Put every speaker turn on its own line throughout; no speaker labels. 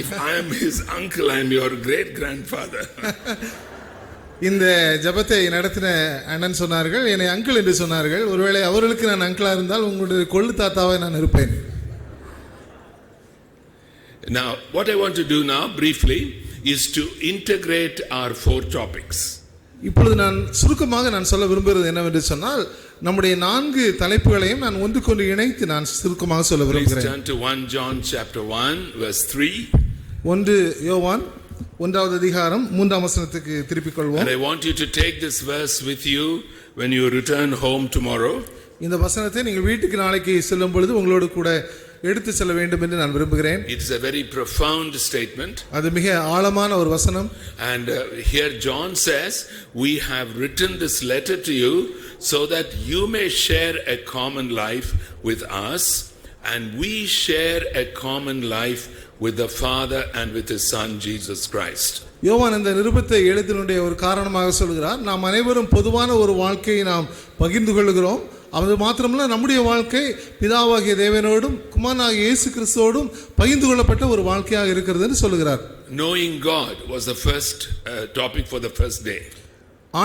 If I am his uncle, I am your great grandfather.
இந்த ஜெபத்தை நடத்தின அண்ணன் சொன்னார்கள், என்னை அங்கிள் என்று சொன்னார்கள். ஒருவேளை அவர்களுக்கு நான் அங்கிளா இருந்தால் உங்களுடைய கொள்ளு தாத்தாவை நான் இருப்பேன்.
Now, what I want to do now briefly is to integrate our 4 topics.
இப்பொழுது நான் சுருக்கமாக நான் சொல்ல விரும்புகிறது என்னவென்று சொன்னால், நம்முடைய 4 தலைப்புகளையும் நான் ஒன்றுக்கொன்று இணைத்து நான் சுருக்கமாக சொல்ல விரும்புகிறேன்.
Please turn to 1 John chapter 1 verse 3.
1 யோவான் 1வது அதிகாரம் 3ஆம் வசனத்துக்கு திருப்பிக் கொள்வோம்.
And I want you to take this verse with you when you return home tomorrow.
இந்த வசனத்தை நீங்கள் வீட்டுக்கு நாளைக்கு செல்லும் பொழுது உங்களோடு கூட எடுத்து செல்ல வேண்டும் என்று நான் விரும்புகிறேன்.
It is a very profound statement.
அது மிக ஆழமான ஒரு வசனம்.
And here John says, we have written this letter to you so that you may share a common life with us, and we share a common life with the Father and with his Son Jesus Christ.
யோவான் இந்த நிருபத்தை எழுதினுடைய ஒரு காரணமாக சொல்கிறார், நாம் அனைவரும் பொதுவான ஒரு வாழ்க்கையை நாம் பகிர்ந்து கொள்கிறோம். அது மாத்திரமல்ல, நம்முடைய வாழ்க்கை பிதாவாகிய தேவனோடும் குமாரனாகிய இயேசு கிறிஸ்துவோடும் பகிர்ந்து கொள்ளப்பட்ட ஒரு வாழ்க்கையாக இருக்கிறது என்று சொல்கிறார்.
Knowing God was the first topic for the first day.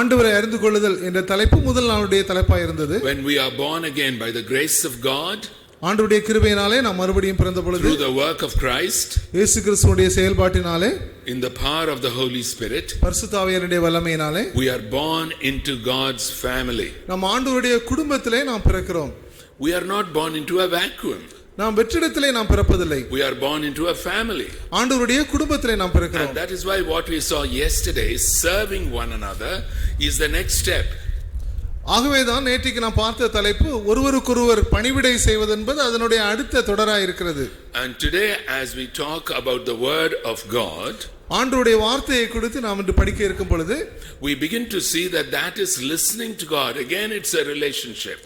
ஆண்டவரை அறிந்து கொள்ளுதல் என்ற தலைப்பு முதல் நாளுடைய தலைப்பாக இருந்தது.
When we are born again by the grace of God,
ஆண்டவருடைய கிருபையினாலே நாம் மறுபடியும் பிறந்த பொழுது,
through the work of Christ,
இயேசு கிறிஸ்துவுடைய செயல்பாட்டினாலே,
in the power of the Holy Spirit,
பரிசுத்த ஆவியானவருடைய வல்லமையினாலே,
we are born into God's family.
நாம் ஆண்டவருடைய குடும்பத்திலே நாம் பிறக்கிறோம்.
We are not born into a vacuum.
நாம் வெற்றிடத்திலே நாம் பிறப்பதில்லை.
We are born into a family.
ஆண்டவருடைய குடும்பத்திலே நாம் பிறக்கிறோம்.
And that is why what we saw yesterday, serving one another, is the next step.
ஆகவேதான் நேற்றுக்கு நாம் பார்த்த தலைப்பு ஒருவருக்கொருவர் பணிவிடை செய்வது என்பது அதனுடைய அடுத்த தொடராக இருக்கிறது.
And today as we talk about the word of God,
ஆண்டவருடைய வார்த்தையை குறித்து நாம் இன்று படிக்க இருக்கும் பொழுது,
we begin to see that is listening to God. Again, it's a relationship.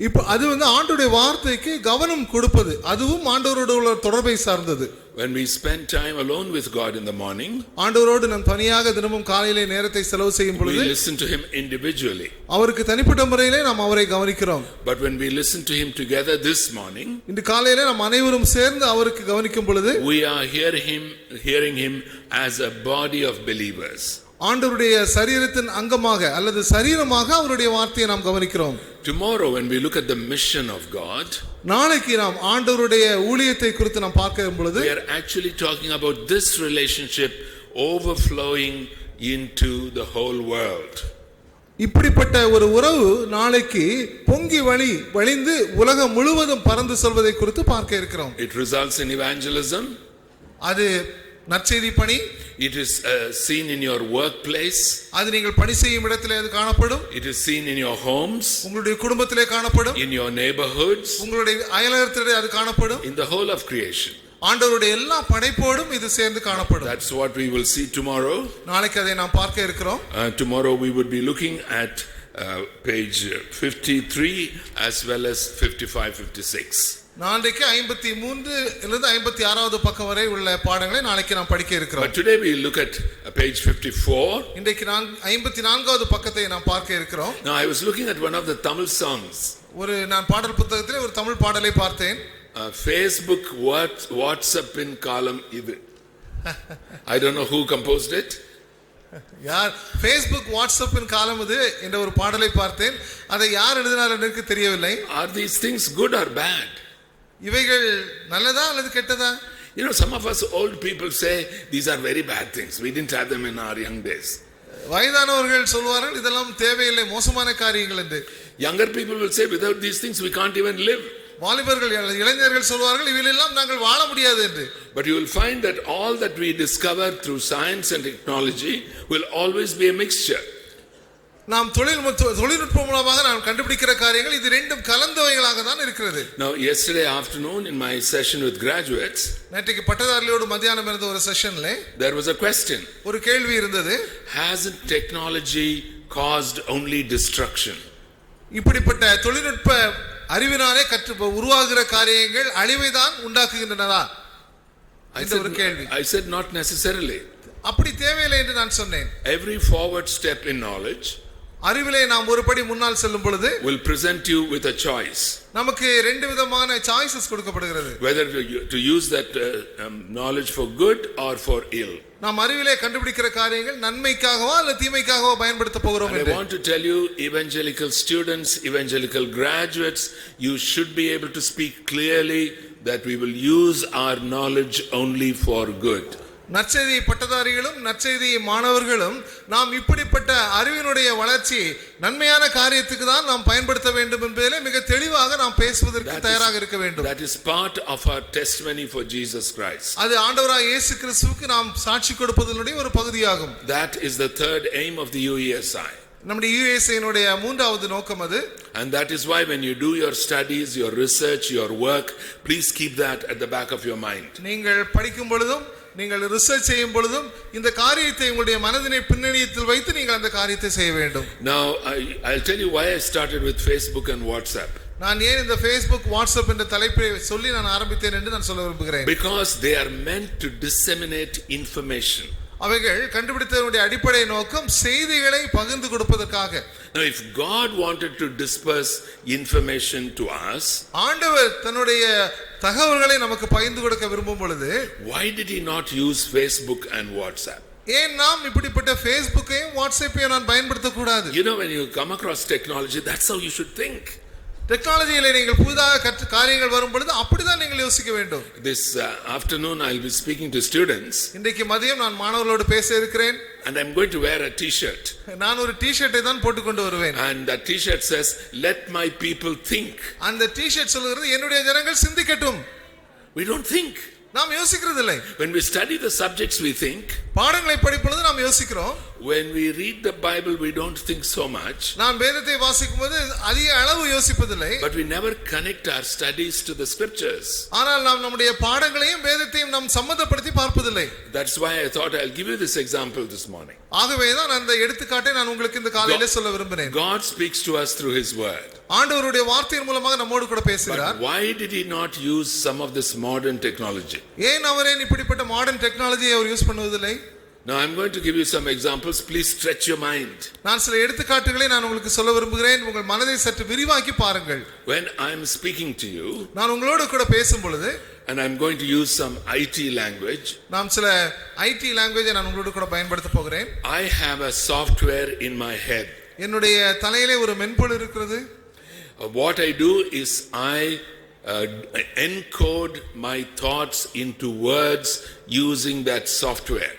இப்போ அது ஆண்டவருடைய வார்த்தைக்கு கவனம் கொடுப்பது, அதுவும் ஆண்டவரோடு உள்ள தொடர்பை சார்ந்தது.
When we spend time alone with God in the morning,
ஆண்டவரோடு நாம் தனியாக தினமும் காலையிலே நேரத்தை செலவு செய்யும் பொழுது,
we listen to him individually.
அவருக்கு தனிப்பட்ட முறையிலே நாம் அவரை கவனிக்கிறோம்.
But when we listen to him together this morning,
இந்த காலையிலே நாம் அனைவரும் சேர்ந்து அவருக்கு கவனிக்கும் பொழுது,
we are hearing him as a body of believers.
ஆண்டவருடைய சரீரத்தின் அங்கமாக அல்லது சரீரமாக அவருடைய வார்த்தையை நாம் கவனிக்கிறோம்.
Tomorrow when we look at the mission of God,
நாளைக்கு நாம் ஆண்டவருடைய ஊழியத்தை குறித்து நாம் பார்க்கும் பொழுது,
we are actually talking about this relationship overflowing into the whole world.
இப்படிப்பட்ட ஒரு உறவு நாளைக்கு பொங்கி வழிந்து உலகம் முழுவதும் பறந்து செல்வதை குறித்து பார்க்க இருக்கிறோம்.
It results in evangelism.
அது நற்செய்தி பணி.
It is seen in your workplace.
அது நீங்கள் பணி செய்யும் இடத்திலே அது காணப்படும்.
It is seen in your homes.
உங்களுடைய குடும்பத்திலே காணப்படும்.
In your neighborhoods.
உங்களுடைய அயலகத்திலே அது காணப்படும்.
In the whole of creation.
ஆண்டவருடைய எல்லா படைப்போடும் இது சேர்ந்து காணப்படும்.
That's what we will see tomorrow.
நாளைக்கு அதை நாம் பார்க்க இருக்கிறோம்.
Tomorrow we would be looking at page 53 as well as 55, 56.
நாளைக்கு 53 இலிருந்து 56வது பக்கம் வரை உள்ள பாடங்களை நாளைக்கு நாம் படிக்க இருக்கிறோம்.
But today we look at page 54.
இன்றைக்கு 54வது பக்கத்தை நாம் பார்க்க இருக்கிறோம்.
Now I was looking at one of the Tamil songs.
நான் பாடல் புத்தகத்திலே ஒரு தமிழ் பாடலை பார்த்தேன்.
Facebook WhatsApp in column idu. I don't know who composed it.
யார் Facebook WhatsApp in column இது என்ற ஒரு பாடலை பார்த்தேன். அதை யார் எழுதினார் எனக்கு தெரியவில்லை.
Are these things good or bad?
இவைகள் நல்லதா அல்லது கெட்டதா?
You know, some of us old people say these are very bad things. We didn't have them in our young days.
வயதானவர்கள் சொல்வார்கள் இதெல்லாம் தேவையில்லை, மோசமான காரியங்கள் என்று.
Younger people will say without these things we can't even live.
வாலிபர்கள் இளைஞர்கள் சொல்வார்கள் இவையெல்லாம் நாங்கள் வாழ முடியாது என்று.
But you will find that all that we discover through science and technology will always be a mixture.
நாம் தொழில்நுட்ப மூலமாக நாம் கண்டுபிடிக்கிற காரியங்கள் இது ரெண்டும் கலந்தவைகளாக தான் இருக்கிறது.
Now yesterday afternoon in my session with graduates,
நேற்றைக்கு பட்டதாரிகளோடு மத்தியானம் இருந்த ஒரு செஷன்ல
there was a question.
ஒரு கேள்வி இருந்தது.
Hasn't technology caused only destruction?
இப்படிப்பட்ட தொழில்நுட்ப அறிவினாலே உருவாகிற காரியங்கள் அழிவை தான் உண்டாக்குகின்றனவா? இந்த ஒரு கேள்வி.
I said not necessarily.
அப்படி தேவையில்லை என்று நான் சொன்னேன்.
Every forward step in knowledge,
அறிவிலே நாம் ஒரு படி முன்னால் செல்லும் பொழுது
will present you with a choice.
நமக்கு ரெண்டு விதமான சாய்ஸஸ் கொடுக்கப்படுகிறது.
Whether to use that knowledge for good or for ill.
நாம் அறிவிலே கண்டுபிடிக்கிற காரியங்கள் நன்மைக்காகவா அல்ல தீமைக்காகவா பயன்படுத்த போகிறோம்
I
என்று.
want to tell you, evangelical students, evangelical graduates, you should be able to speak clearly that we will use our knowledge only for good.
நற்செய்தி பட்டதாரிகளும் நற்செய்தி மாணவர்களும் நாம் இப்படிப்பட்ட அறிவினுடைய வளர்ச்சி நன்மையான காரியத்துக்கு தான் நாம் பயன்படுத்த வேண்டும் என்பதிலே மிக தெளிவாக நாம் பேசுவதற்கு தயாராக இருக்க வேண்டும்.
That is part of our testimony for Jesus Christ.
அது ஆண்டவராகிய இயேசு கிறிஸ்துவுக்கு நாம் சாட்சி கொடுப்பதனுடைய ஒரு பகுதியாகும்.
That is the third aim of the UESI.
நம்முடைய யுஎஸ்ஐனுடைய மூன்றாவது நோக்கம் அது.
And that is why when you do your studies, your research, your work, please keep that at the back of your mind.
நீங்கள் படிக்கும் பொழுதும் நீங்கள் ரிசர்ச் செய்யும் பொழுதும் இந்த காரியத்தை உங்களுடைய மனதினை பின்னணியில் வைத்து நீங்கள் அந்த காரியத்தை செய்ய வேண்டும்.
Now I'll tell you why I started with Facebook and WhatsApp.
நான் ஏன் இந்த Facebook WhatsApp என்ற தலைப்பை சொல்லி நான் ஆரம்பித்தேன் என்று நான் சொல்ல விரும்புகிறேன்.
Because they are meant to disseminate information.
அவைகள் கண்டுபிடித்ததனுடைய அடிப்படை நோக்கம் செய்திகளை பகிர்ந்து கொடுப்பதற்காக.
Now if God wanted to disperse information to us,
ஆண்டவர் தன்னுடைய தகவல்களை நமக்கு பகிர்ந்து கொடுக்க விரும்பும் பொழுது
why did he not use Facebook and WhatsApp?
ஏன் நாம் இப்படிப்பட்ட Facebookையும் WhatsAppையும் நான் பயன்படுத்த கூடாது?
You know, when you come across technology, that's how you should think.
டெக்னாலஜியிலே நீங்கள் புதிதாக காரியங்கள் வரும் பொழுது அப்படிதான் நீங்கள் யோசிக்க வேண்டும்.
This afternoon I'll be speaking to students.
இன்றைக்கு மதியம் நான் மாணவர்களோடு பேச இருக்கிறேன்.
And I'm going to wear a t-shirt.
நான் ஒரு டி-ஷர்ட்டை தான் போட்டுக்கொண்டு வருவேன்.
And that t-shirt says, let my people think.
அந்த டி-ஷர்ட் சொல்கிறது என்னுடைய ஜனங்கள் சிந்திக்கட்டும்.
We don't think.
நாம் யோசிக்கிறதில்லை.
When we study the subjects we think.
பாடங்களை படிப்பொழுது நாம் யோசிக்கிறோம்.
When we read the Bible we don't think so much.
நாம் வேதத்தை வாசிக்கும்போது அதிக அளவு யோசிப்பதில்லை.
But we never connect our studies to the scriptures.
ஆனால் நாம் நம்முடைய பாடங்களையும் வேதத்தையும் நாம் சம்பந்தப்படுத்தி பார்ப்பதில்லை.
That's why I thought I'll give you this example this morning.
ஆகவே தான் அந்த எடுத்துக்காட்டை நான் உங்களுக்கு இந்த காலையிலே சொல்ல விரும்புகிறேன்.
God speaks to us through his word.
ஆண்டவருடைய வார்த்தையின் மூலமாக நம்மோடு கூட பேசுகிறார்.
But why did he not use some of this modern technology?
ஏன் அவரே இப்படிப்பட்ட மாடர்ன் டெக்னாலஜியை அவர் use பண்ணுவதில்லை?
Now I'm going to give you some examples. Please stretch your mind.
நான் சில எடுத்துக்காட்டுகளை நான் உங்களுக்கு சொல்ல விரும்புகிறேன். உங்கள் மனதை சற்று விரிவாக்கி பாருங்கள்.
When I'm speaking to you,
நான் உங்களோடு கூட பேசும் பொழுது
and I'm going to use some IT language.
நாம் சில IT லாங்குவேஜை நான் உங்களோடு கூட பயன்படுத்த போகிறேன்.
I have a software in my head.
என்னுடைய தலையிலே ஒரு மென்பொருள் இருக்கிறது.
What I do is I encode my thoughts into words using that software.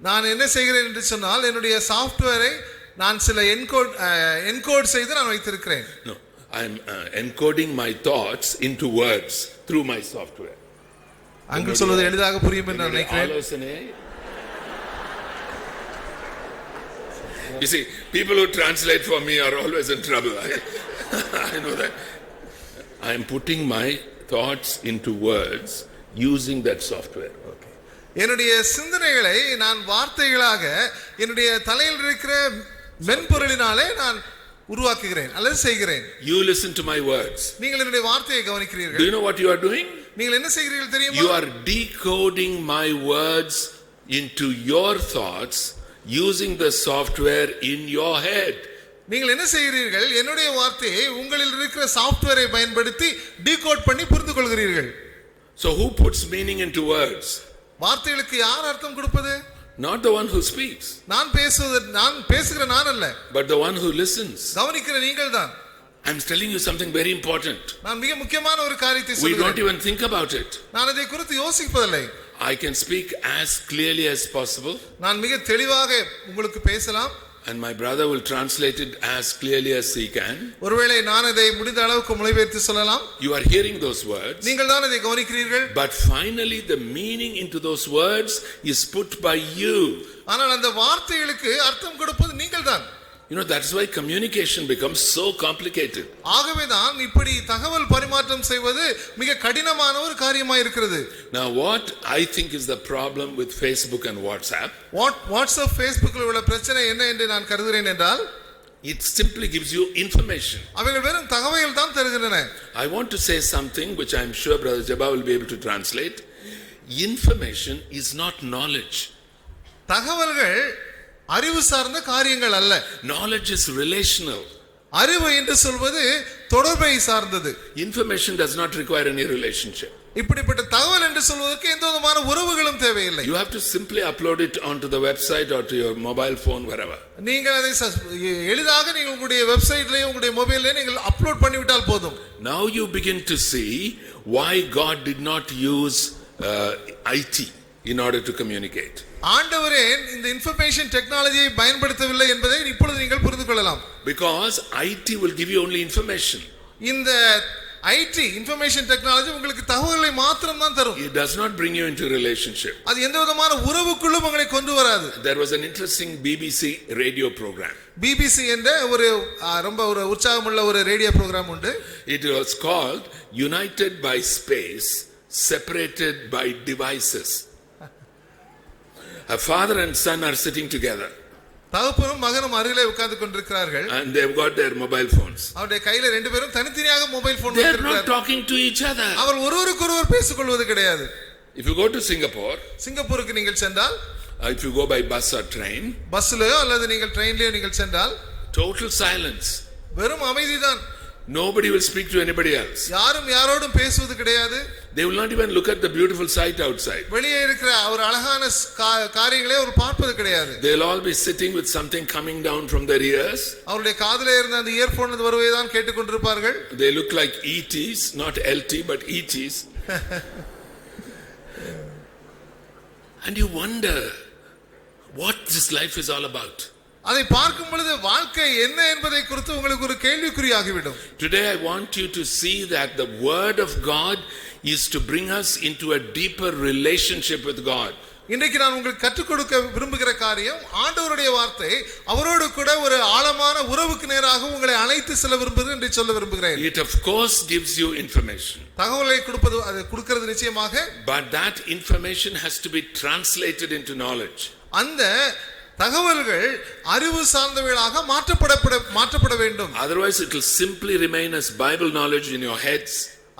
நான் என்ன செய்கிறேன் என்று சொன்னால் என்னுடைய சாஃப்ட்வேரை நான் சில என்கோட் செய்து நான் வைத்திருக்கிறேன்.
No, I'm encoding my thoughts into words through my software.
Uncle சொல்வது எளிதாக புரியும் என்று நினைக்கிறேன்.
You see, people who translate for me are always in trouble. I know that. I am putting my thoughts into words using that software.
என்னுடைய சிந்தனைகளை நான் வார்த்தைகளாக என்னுடைய தலையில் இருக்கிற மென்பொருளினாலே நான் உருவாக்குகிறேன் அல்லது செய்கிறேன்.
You listen to my words.
நீங்கள் என்னுடைய வார்த்தையை கவனிக்கிறீர்கள்.
Do you know what you are doing?
நீங்கள் என்ன செய்கிறீர்கள் தெரியுமா?
You are decoding my words into your thoughts using the software in your head.
நீங்கள் என்ன செய்கிறீர்கள்? என்னுடைய வார்த்தையை உங்களில் இருக்கிற சாஃப்ட்வேரை பயன்படுத்தி டீகோட் பண்ணி புரிந்து கொள்கிறீர்கள்.
So who puts meaning into words?
வார்த்தைகளுக்கு யார் அர்த்தம் கொடுப்பது?
Not the one who speaks.
நான் பேசுகிற நான் அல்ல.
But the one who listens.
கவனிக்கிற நீங்கள் தான்.
I'm telling you something very important.
நான் மிக முக்கியமான ஒரு காரியத்தை
We
சொல்கிறேன்.
don't even think about it.
நான் அதை குறித்து யோசிப்பதில்லை.
I can speak as clearly as possible.
நான் மிக தெளிவாக உங்களுக்கு பேசலாம்.
And my brother will translate it as clearly as he can.
ஒருவேளை நான் அதை முடிந்த அளவுக்கு மொழிபெயர்த்து சொல்லலாம்.
You are hearing those words.
நீங்கள் தான் அதை கவனிக்கிறீர்கள்.
But finally the meaning into those words is put by you.
ஆனால் அந்த வார்த்தைகளுக்கு அர்த்தம் கொடுப்பது நீங்கள் தான்.
You know, that's why communication becomes so complicated.
ஆகவே தான் இப்படி தகவல் பரிமாற்றம் செய்வது மிக கடினமான ஒரு காரியமாக இருக்கிறது.
Now what I think is the problem with Facebook and WhatsApp?
WhatsApp Facebookல உள்ள பிரச்சனை என்ன என்று நான் கருதுகிறேன் என்றால்
it simply gives you information.
அவைகள் வெறும் தகவல் தான் தருகின்றன.
I want to say something which I am sure Brother Jabba will be able to translate. Information is not knowledge.
தகவல்கள் அறிவு சார்ந்த காரியங்கள் அல்ல.
Knowledge is relational.
அறிவு என்று சொல்வது தொடர்பை சார்ந்தது.
Information does not require any relationship.
இப்படிப்பட்ட தகவல் என்று சொல்வதற்கு எந்த விதமான உறவுகளும் தேவையில்லை.
You have to simply upload it onto the website or to your mobile phone, wherever.
நீங்கள் அதை எளிதாக நீங்கள் உங்களுடைய வெப்சைட்லயே உங்களுடைய மொபைல்ல நீங்கள் அப்லோட் பண்ணிவிட்டால் போதும்.
Now you begin to see why God did not use IT in order to communicate.
ஆண்டவரே இந்த இன்ஃபர்மேஷன் டெக்னாலஜியை பயன்படுத்தவில்லை என்பதை இப்பொழுது நீங்கள் புரிந்து கொள்ளலாம்.
Because IT will give you only information.
இந்த ஐடி இன்ஃபர்மேஷன் டெக்னாலஜி உங்களுக்கு தகவல்களை மாத்திரம் தான் தரும்.
It does not bring you into relationship.
அது எந்த விதமான உறவுக்குள்ளும் உங்களை கொண்டு வராது.
There was an interesting BBC radio program.
BBC என்ற ஒரு ரொம்ப ஒரு உற்சாகமுள்ள ஒரு ரேடியோ புரோகிராம் உண்டு.
It was called United by Space, Separated by Devices. A father and son are sitting together.
தகப்பனும் மகனும் அருகிலே உட்கார்ந்து கொண்டிருக்கிறார்கள்.
And they've got their mobile phones.
அவருடைய கையில ரெண்டு பேரும் தனித்தனியாக மொபைல் போன்
They are
வைத்திருக்கிறார்கள்.
not talking to each other.
அவர் ஒருவருக்கொருவர் பேசிக்கொள்வது கிடையாது.
If you go to Singapore,
சிங்கப்பூருக்கு நீங்கள் சென்றால்,
if you go by bus or train,
பஸ்லயோ அல்லது நீங்கள் ட்ரெயின்லயோ நீங்கள் சென்றால்,
total silence.
வெறும் அமைதிதான்.
Nobody will speak to anybody else.
யாரும் யாரோடும் பேசுவது கிடையாது.
They will not even look at the beautiful sight outside.
வெளியே இருக்கிற ஒரு அழகான காரியங்களை அவர் பார்ப்பது கிடையாது.
They'll all be sitting with something coming down from their ears.
அவருடைய காதிலே இருந்த அந்த இயர்போன் வருவதை தான் கேட்டுக்கொண்டிருப்பார்கள்.
They look like ETs, not LT but ETs. And you wonder what this life is all about.
அதை பார்க்கும் பொழுது வாழ்க்கை என்ன என்பதை குறித்து உங்களுக்கு ஒரு கேள்விக்குறியாகிவிடும்.
Today I want you to see that the word of God is to bring us into a deeper relationship with God.
இன்றைக்கு நான் உங்களுக்கு கற்றுக் கொடுக்க விரும்புகிற காரியம் ஆண்டவருடைய வார்த்தை அவரோடு கூட ஒரு ஆழமான உறவுக்கு நேராக உங்களை அழைத்து செல்ல விரும்புகிறேன் என்று சொல்ல விரும்புகிறேன்.
It of course gives you information.
தகவலை கொடுப்பது அது கொடுக்கிறது நிச்சயமாக.
But that information has to be translated into knowledge.
அந்த தகவல்கள் அறிவு சார்ந்தவைகளாக மாற்றப்பட வேண்டும்.
Otherwise it will simply remain as Bible knowledge in your heads.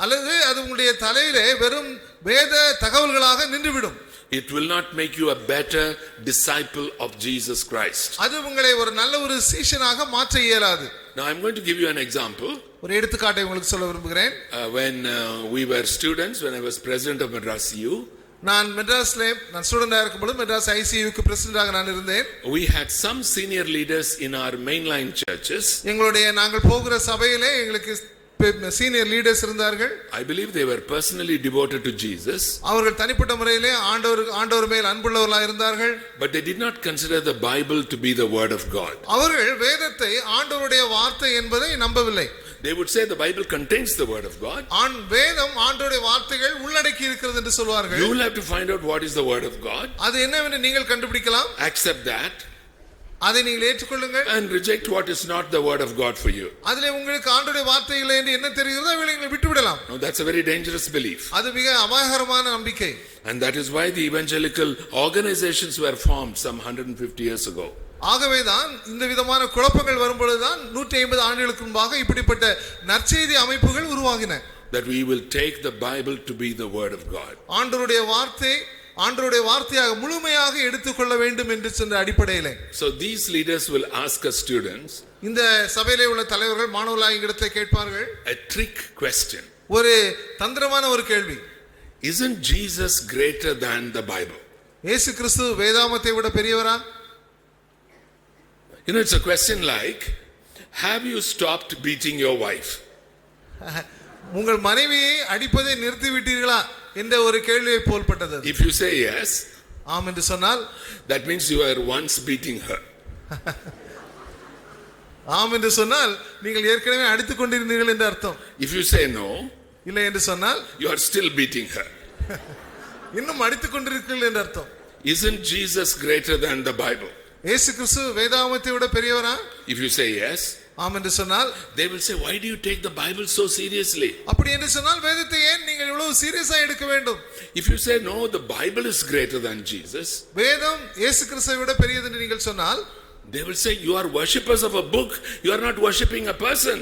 அல்லது அது உங்களுடைய தலையிலே வெறும் வேத தகவல்களாக நின்றுவிடும்.
It will not make you a better disciple of Jesus Christ.
அது உங்களை ஒரு நல்ல ஒரு சீஷனாக மாற்ற இயலாது.
Now I'm going to give you an example.
ஒரு எடுத்துக்காட்டை உங்களுக்கு சொல்ல விரும்புகிறேன்.
When we were students, when I was president of Madras U,
நான் மெட்ராஸ்ல நான் ஸ்டூடெண்டா இருக்கும்போது மெட்ராஸ் ஐசியூக்கு பிரசிடென்டாக நான் இருந்தேன்.
We had some senior leaders in our mainline churches.
எங்களுடைய நாங்கள் போகிற சபையிலே எங்களுக்கு சீனியர் லீடர்ஸ் இருந்தார்கள்.
I believe they were personally devoted to Jesus.
அவர்கள் தனிப்பட்ட முறையிலே ஆண்டவர் மேல் அன்புள்ளவர்களாக இருந்தார்கள்.
But they did not consider the Bible to be the word of God.
அவர்கள் வேதத்தை ஆண்டவருடைய வார்த்தை என்பதை நம்பவில்லை.
They would say the Bible contains the word of God.
வேதம் ஆண்டவருடைய வார்த்தைகள் உள்ளடக்கி இருக்கிறது என்று சொல்வார்கள்.
You will have to find out what is the word of God.
அது என்னவென்று நீங்கள் கண்டுபிடிக்கலாம்.
Accept that.
அதை நீங்கள் ஏற்றுக்கொள்ளுங்கள்.
And reject what is not the word of God for you.
அதிலே உங்களுக்கு ஆண்டவருடைய வார்த்தை இல்லை என்று என்ன தெரிகிறதோ அதை நீங்கள் விட்டுவிடலாம்.
No, that's a very dangerous belief.
அது மிக அபாயகரமான நம்பிக்கை.
And that is why the evangelical organizations were formed some 150 years ago.
ஆகவேதான் இந்த விதமான குழப்பங்கள் வரும்பொழுதுதான் 150 ஆண்டுகளுக்கு முன்பாக இப்படிப்பட்ட நற்செய்தி அமைப்புகள் உருவாகின.
That we will take the Bible to be the word of God.
ஆண்டவருடைய வார்த்தையாக முழுமையாக எடுத்துக்கொள்ள வேண்டும் என்று சொன்ன அடிப்படையிலே.
So these leaders will ask us students.
இந்த சபையிலே உள்ள தலைவர்கள் மாணவர்களாக எங்களிடத்தை கேட்பார்கள்.
A trick question.
ஒரு தந்திரமான ஒரு கேள்வி.
Isn't Jesus greater than the Bible?
இயேசு கிறிஸ்து வேதாகமத்தை விட பெரியவரா?
You know, it's a question like, have you stopped beating your wife?
உங்கள் மனைவியை அடிப்பதை நிறுத்தி விட்டீர்களா என்ற ஒரு கேள்வியை போல்பட்டது.
If you say yes,
ஆம் என்று சொன்னால்,
that means you were once beating her.
ஆம் என்று சொன்னால் நீங்கள் ஏற்கனவே அடித்துக் கொண்டிருந்தீர்கள் என்று அர்த்தம்.
If you say no,
இல்லை என்று சொன்னால்
you are still beating her.
இன்னும் அடித்துக் கொண்டிருக்கிறீர்கள் என்று அர்த்தம்.
Isn't Jesus greater than the Bible?
இயேசு கிறிஸ்து வேதாகமத்தை விட பெரியவரா?
If you say yes,
ஆம் என்று சொன்னால்,
they will say, why do you take the Bible so seriously?
அப்படி என்று சொன்னால் வேதத்தை ஏன் நீங்கள் இவ்வளவு சீரியஸா எடுக்க வேண்டும்?
If you say no, the Bible is greater than Jesus,
வேதம் இயேசு கிறிஸ்துவை விட பெரியது என்று நீங்கள் சொன்னால்,
they will say you are worshippers of a book, you are not worshipping a person.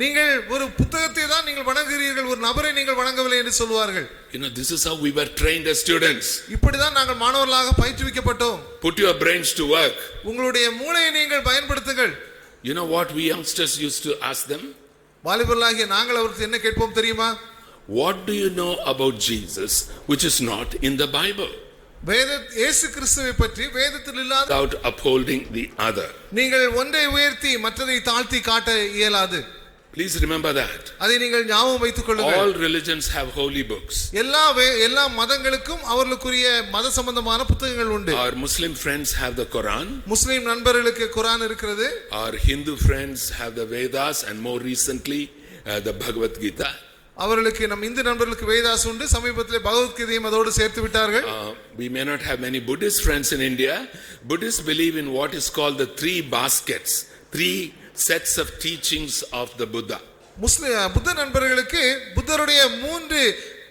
நீங்கள் ஒரு புத்தகத்தை தான் நீங்கள் வணங்குகிறீர்கள், ஒரு நபரை நீங்கள் வணங்கவில்லை என்று சொல்வார்கள்.
This is how we were trained as students.
இப்படிதான் நாங்கள் மாணவர்களாக பயிற்றுவிக்கப்பட்டோம்.
Put your brains to work.
உங்களுடைய மூளையை நீங்கள் பயன்படுத்துங்கள்.
You know what we youngsters used to ask them?
வாலிபர்களாகிய நாங்கள் அவருக்கு என்ன கேட்போம் தெரியுமா?
What do you know about Jesus which is not in the Bible?
இயேசு கிறிஸ்துவை பற்றி வேதத்தில் இல்லாத,
without upholding the other.
நீங்கள் ஒன்றை உயர்த்தி மற்றதை தாழ்த்தி காட்ட இயலாது.
Please remember that.
அதை நீங்கள் ஞாபகம் வைத்துக் கொள்ளுங்கள்.
All religions have holy books.
எல்லா மதங்களுக்கும் அவர்களுக்குரிய மத சம்பந்தமான புத்தகங்கள் உண்டு.
Our Muslim friends have the Quran.
முஸ்லிம் நண்பர்களுக்கு குர்ஆன் இருக்கிறது.
Our Hindu friends have the Vedas and more recently the Bhagavad Gita.
அவர்களுக்கு நம் இந்து நண்பர்களுக்கு வேதாஸ் உண்டு. சமீபத்தில் பகவத்கீதையும் அதோடு சேர்த்து விட்டார்கள்.
We may not have many Buddhist friends in India. Buddhists believe in what is called the three baskets, three sets of teachings of the Buddha.
புத்த நண்பர்களுக்கு புத்தருடைய 3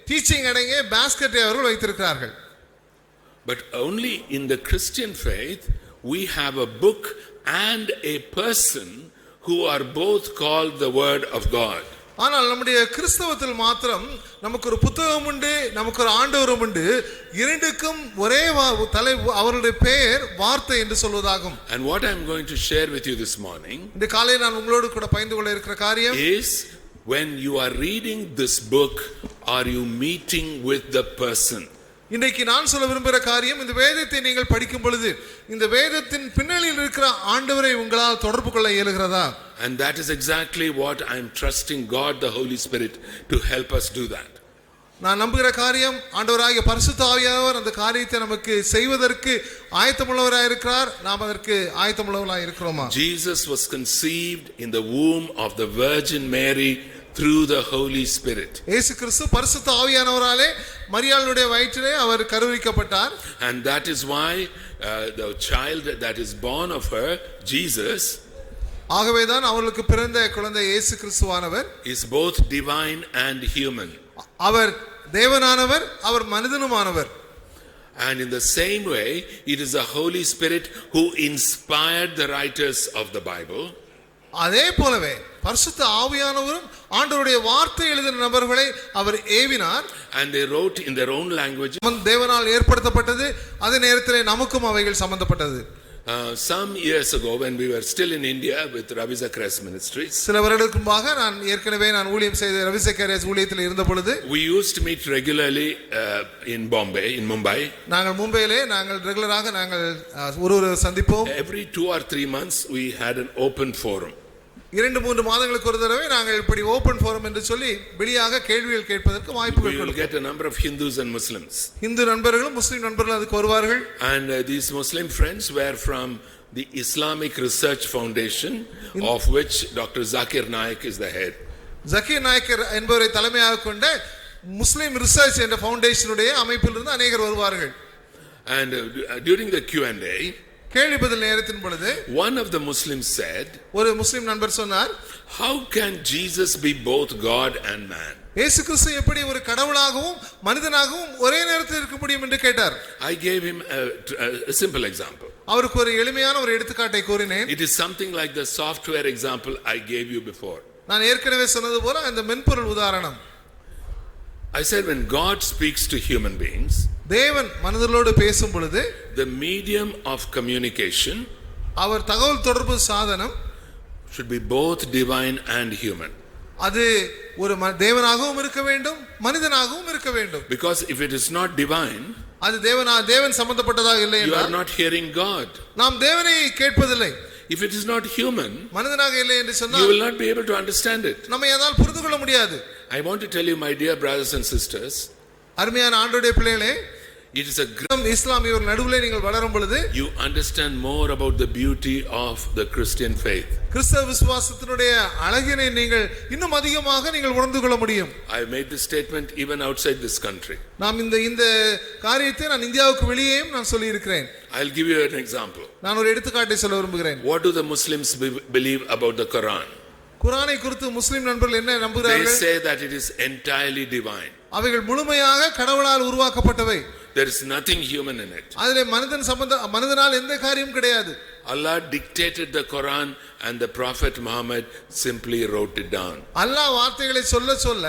டீச்சிங் அடங்கிய பாஸ்கெட்டை அவர்கள் வைத்திருக்கிறார்கள்.
But only in the Christian faith we have a book and a person who are both called the Word of God.
ஆனால் நம்முடைய கிறிஸ்தவத்தில் மாத்திரம் நமக்கு ஒரு புத்தகம் உண்டு, நமக்கு ஒரு ஆண்டவரும் உண்டு. இரண்டுக்கும் ஒரே அவருடைய பெயர் வார்த்தை என்று சொல்வதாகும்.
And what I am going to share with you this morning
இந்த காலையில் நான் உங்களோடு கூட பகிர்ந்து கொள்ள இருக்கிற காரியம்
is, when you are reading this book, are you meeting with the person?
இன்றைக்கு நான் சொல்ல விரும்புகிற காரியம், இந்த வேதத்தை நீங்கள் படிக்கும் பொழுது இந்த வேதத்தின் பின்னணியில் இருக்கிற ஆண்டவரை உங்களால் தொடர்பு கொள்ள இயலுகிறதா?
And that is exactly what I am trusting God the Holy Spirit to help us do that.
நான் நம்புகிற காரியம், ஆண்டவராகிய பரிசுத்த ஆவியானவர் அந்த காரியத்தை நமக்கு செய்வதற்கு ஆயத்தமுள்ளவராய் இருக்கிறார். நாம் அதற்கு ஆயத்தமுள்ளவராய் இருக்கிறோமா?
Jesus was conceived in the womb of the Virgin Mary through the Holy Spirit.
இயேசு கிறிஸ்து பரிசுத்த ஆவியானவராலே மரியாளுடைய வயிற்றிலே அவர் கருவிக்கப்பட்டார்.
And that is why the child that is born of her, Jesus,
ஆகவேதான் அவருக்கு பிறந்த குழந்தை இயேசு கிறிஸ்துவானவர்
is both divine and human.
Our தேவனானவர், our மனிதனுமானவர்.
And in the same way, it is the Holy Spirit who inspired the writers of the Bible.
அதே போலவே பரிசுத்த ஆவியானவரும் ஆண்டவருடைய வார்த்தை எழுதின நபர்களை அவர் ஏவினார்.
And they wrote in their own language.
தேவனால் ஏற்படுத்தப்பட்டது, அதே நேரத்திலே நமக்கும் அவைகள் சம்பந்தப்பட்டது.
Some years ago, when we were still in India with Ravi Zacharias Ministries,
சில வருடங்களுக்கு முன்பாக நான் ஊழியம் செய்த ரவி சக்கரியாஸ் ஊழியத்தில் இருந்த பொழுது,
we used to meet regularly in Mumbai.
நாங்கள் மும்பையிலே நாங்கள் ரெகுலராக நாங்கள் ஒரு சந்திப்போம்.
Every 2 or 3 months we had an open forum.
2-3 மாதங்களுக்கு ஒரு தடவை நாங்கள் இப்படி ஓபன் ஃபோரம் என்று சொல்லி வெளியாக கேள்விகள் கேட்பதற்கு வாய்ப்புகள்
கொடுக்கிறோம். We will get a number of Hindus and Muslims.
Hindu நண்பர்களும் முஸ்லிம் நண்பர்களும் அதுக்கு வருவார்கள்.
And these Muslim friends were from the Islamic Research Foundation, of which Dr. Zakir Naik is the head.
Zakir Naik என்பவரை தலைமையாக கொண்ட முஸ்லிம் ரிசர்ச் என்ற ஃபவுண்டேஷனுடைய அமைப்பிலிருந்து अनेகர் வருவார்கள்.
And during the Q&A,
கேள்வி பதில் நேரத்தின் பொழுது
one of the Muslims said,
ஒரு முஸ்லிம் நண்பர் சொன்னார்,
how can Jesus be both God and man?
இயேசு கிறிஸ்து எப்படி ஒரு கடவுளாகவும் மனிதனாகவும் ஒரே நேரத்தில் இருக்க முடியும் என்று கேட்டார்.
I gave him a simple example.
அவருக்கு ஒரு எளிமையான ஒரு எடுத்துக்காட்டை கூறினேன்.
It is something like the software example I gave you before.
நான் ஏற்கனவே சொன்னது போல அந்த மென்பொருள் உதாரணம்.
I said, when God speaks to human beings,
தேவன் மனிதர்களோடு பேசும் பொழுது,
the medium of communication
அவர் தகவல் தொடர்பு சாதனம்
should be both divine and human.
அது ஒரு தேவனாகவும் இருக்க வேண்டும், மனிதனாகவும் இருக்க வேண்டும்.
Because if it is not divine,
அது தேவன் சம்பந்தப்பட்டதாக இல்லை
you
என்றால்
are not hearing God.
நாம் தேவனை கேட்பதில்லை.
If it is not human,
மனிதனாக இல்லை என்று சொன்னால்
you will not be able to understand it.
நம்மை அதால் புரிந்து கொள்ள முடியாது.
I want to tell you, my dear brothers and sisters,
அருமையான ஆண்டவருடைய பிள்ளைகளே,
it is a great
இஸ்லாமிய நடுவிலே நீங்கள் வளரும் பொழுது
you understand more about the beauty of the Christian faith.
கிறிஸ்தவ விசுவாசத்தினுடைய அழகினை நீங்கள் இன்னும் அதிகமாக நீங்கள் உணர்ந்து கொள்ள முடியும்.
I made this statement even outside this country.
நாம் இந்த காரியத்தை நான் இந்தியாவுக்கு வெளியேயும் நான் சொல்லி இருக்கிறேன்.
I'll give you an example.
நான் ஒரு எடுத்துக்காட்டை சொல்ல விரும்புகிறேன்.
What do the Muslims believe about the Quran?
குர்ஆனை குறித்து முஸ்லிம் நண்பர்கள் என்ன நம்புகிறார்கள்?
They say that it is entirely divine.
அவைகள் முழுமையாக கடவுளால் உருவாக்கப்பட்டவை.
There is nothing human in it.
அதிலே மனிதனால் எந்த காரியம் கிடையாது.
Allah dictated the Quran and the Prophet Muhammad simply wrote it down.
அல்லாஹ் வார்த்தைகளை சொல்ல சொல்ல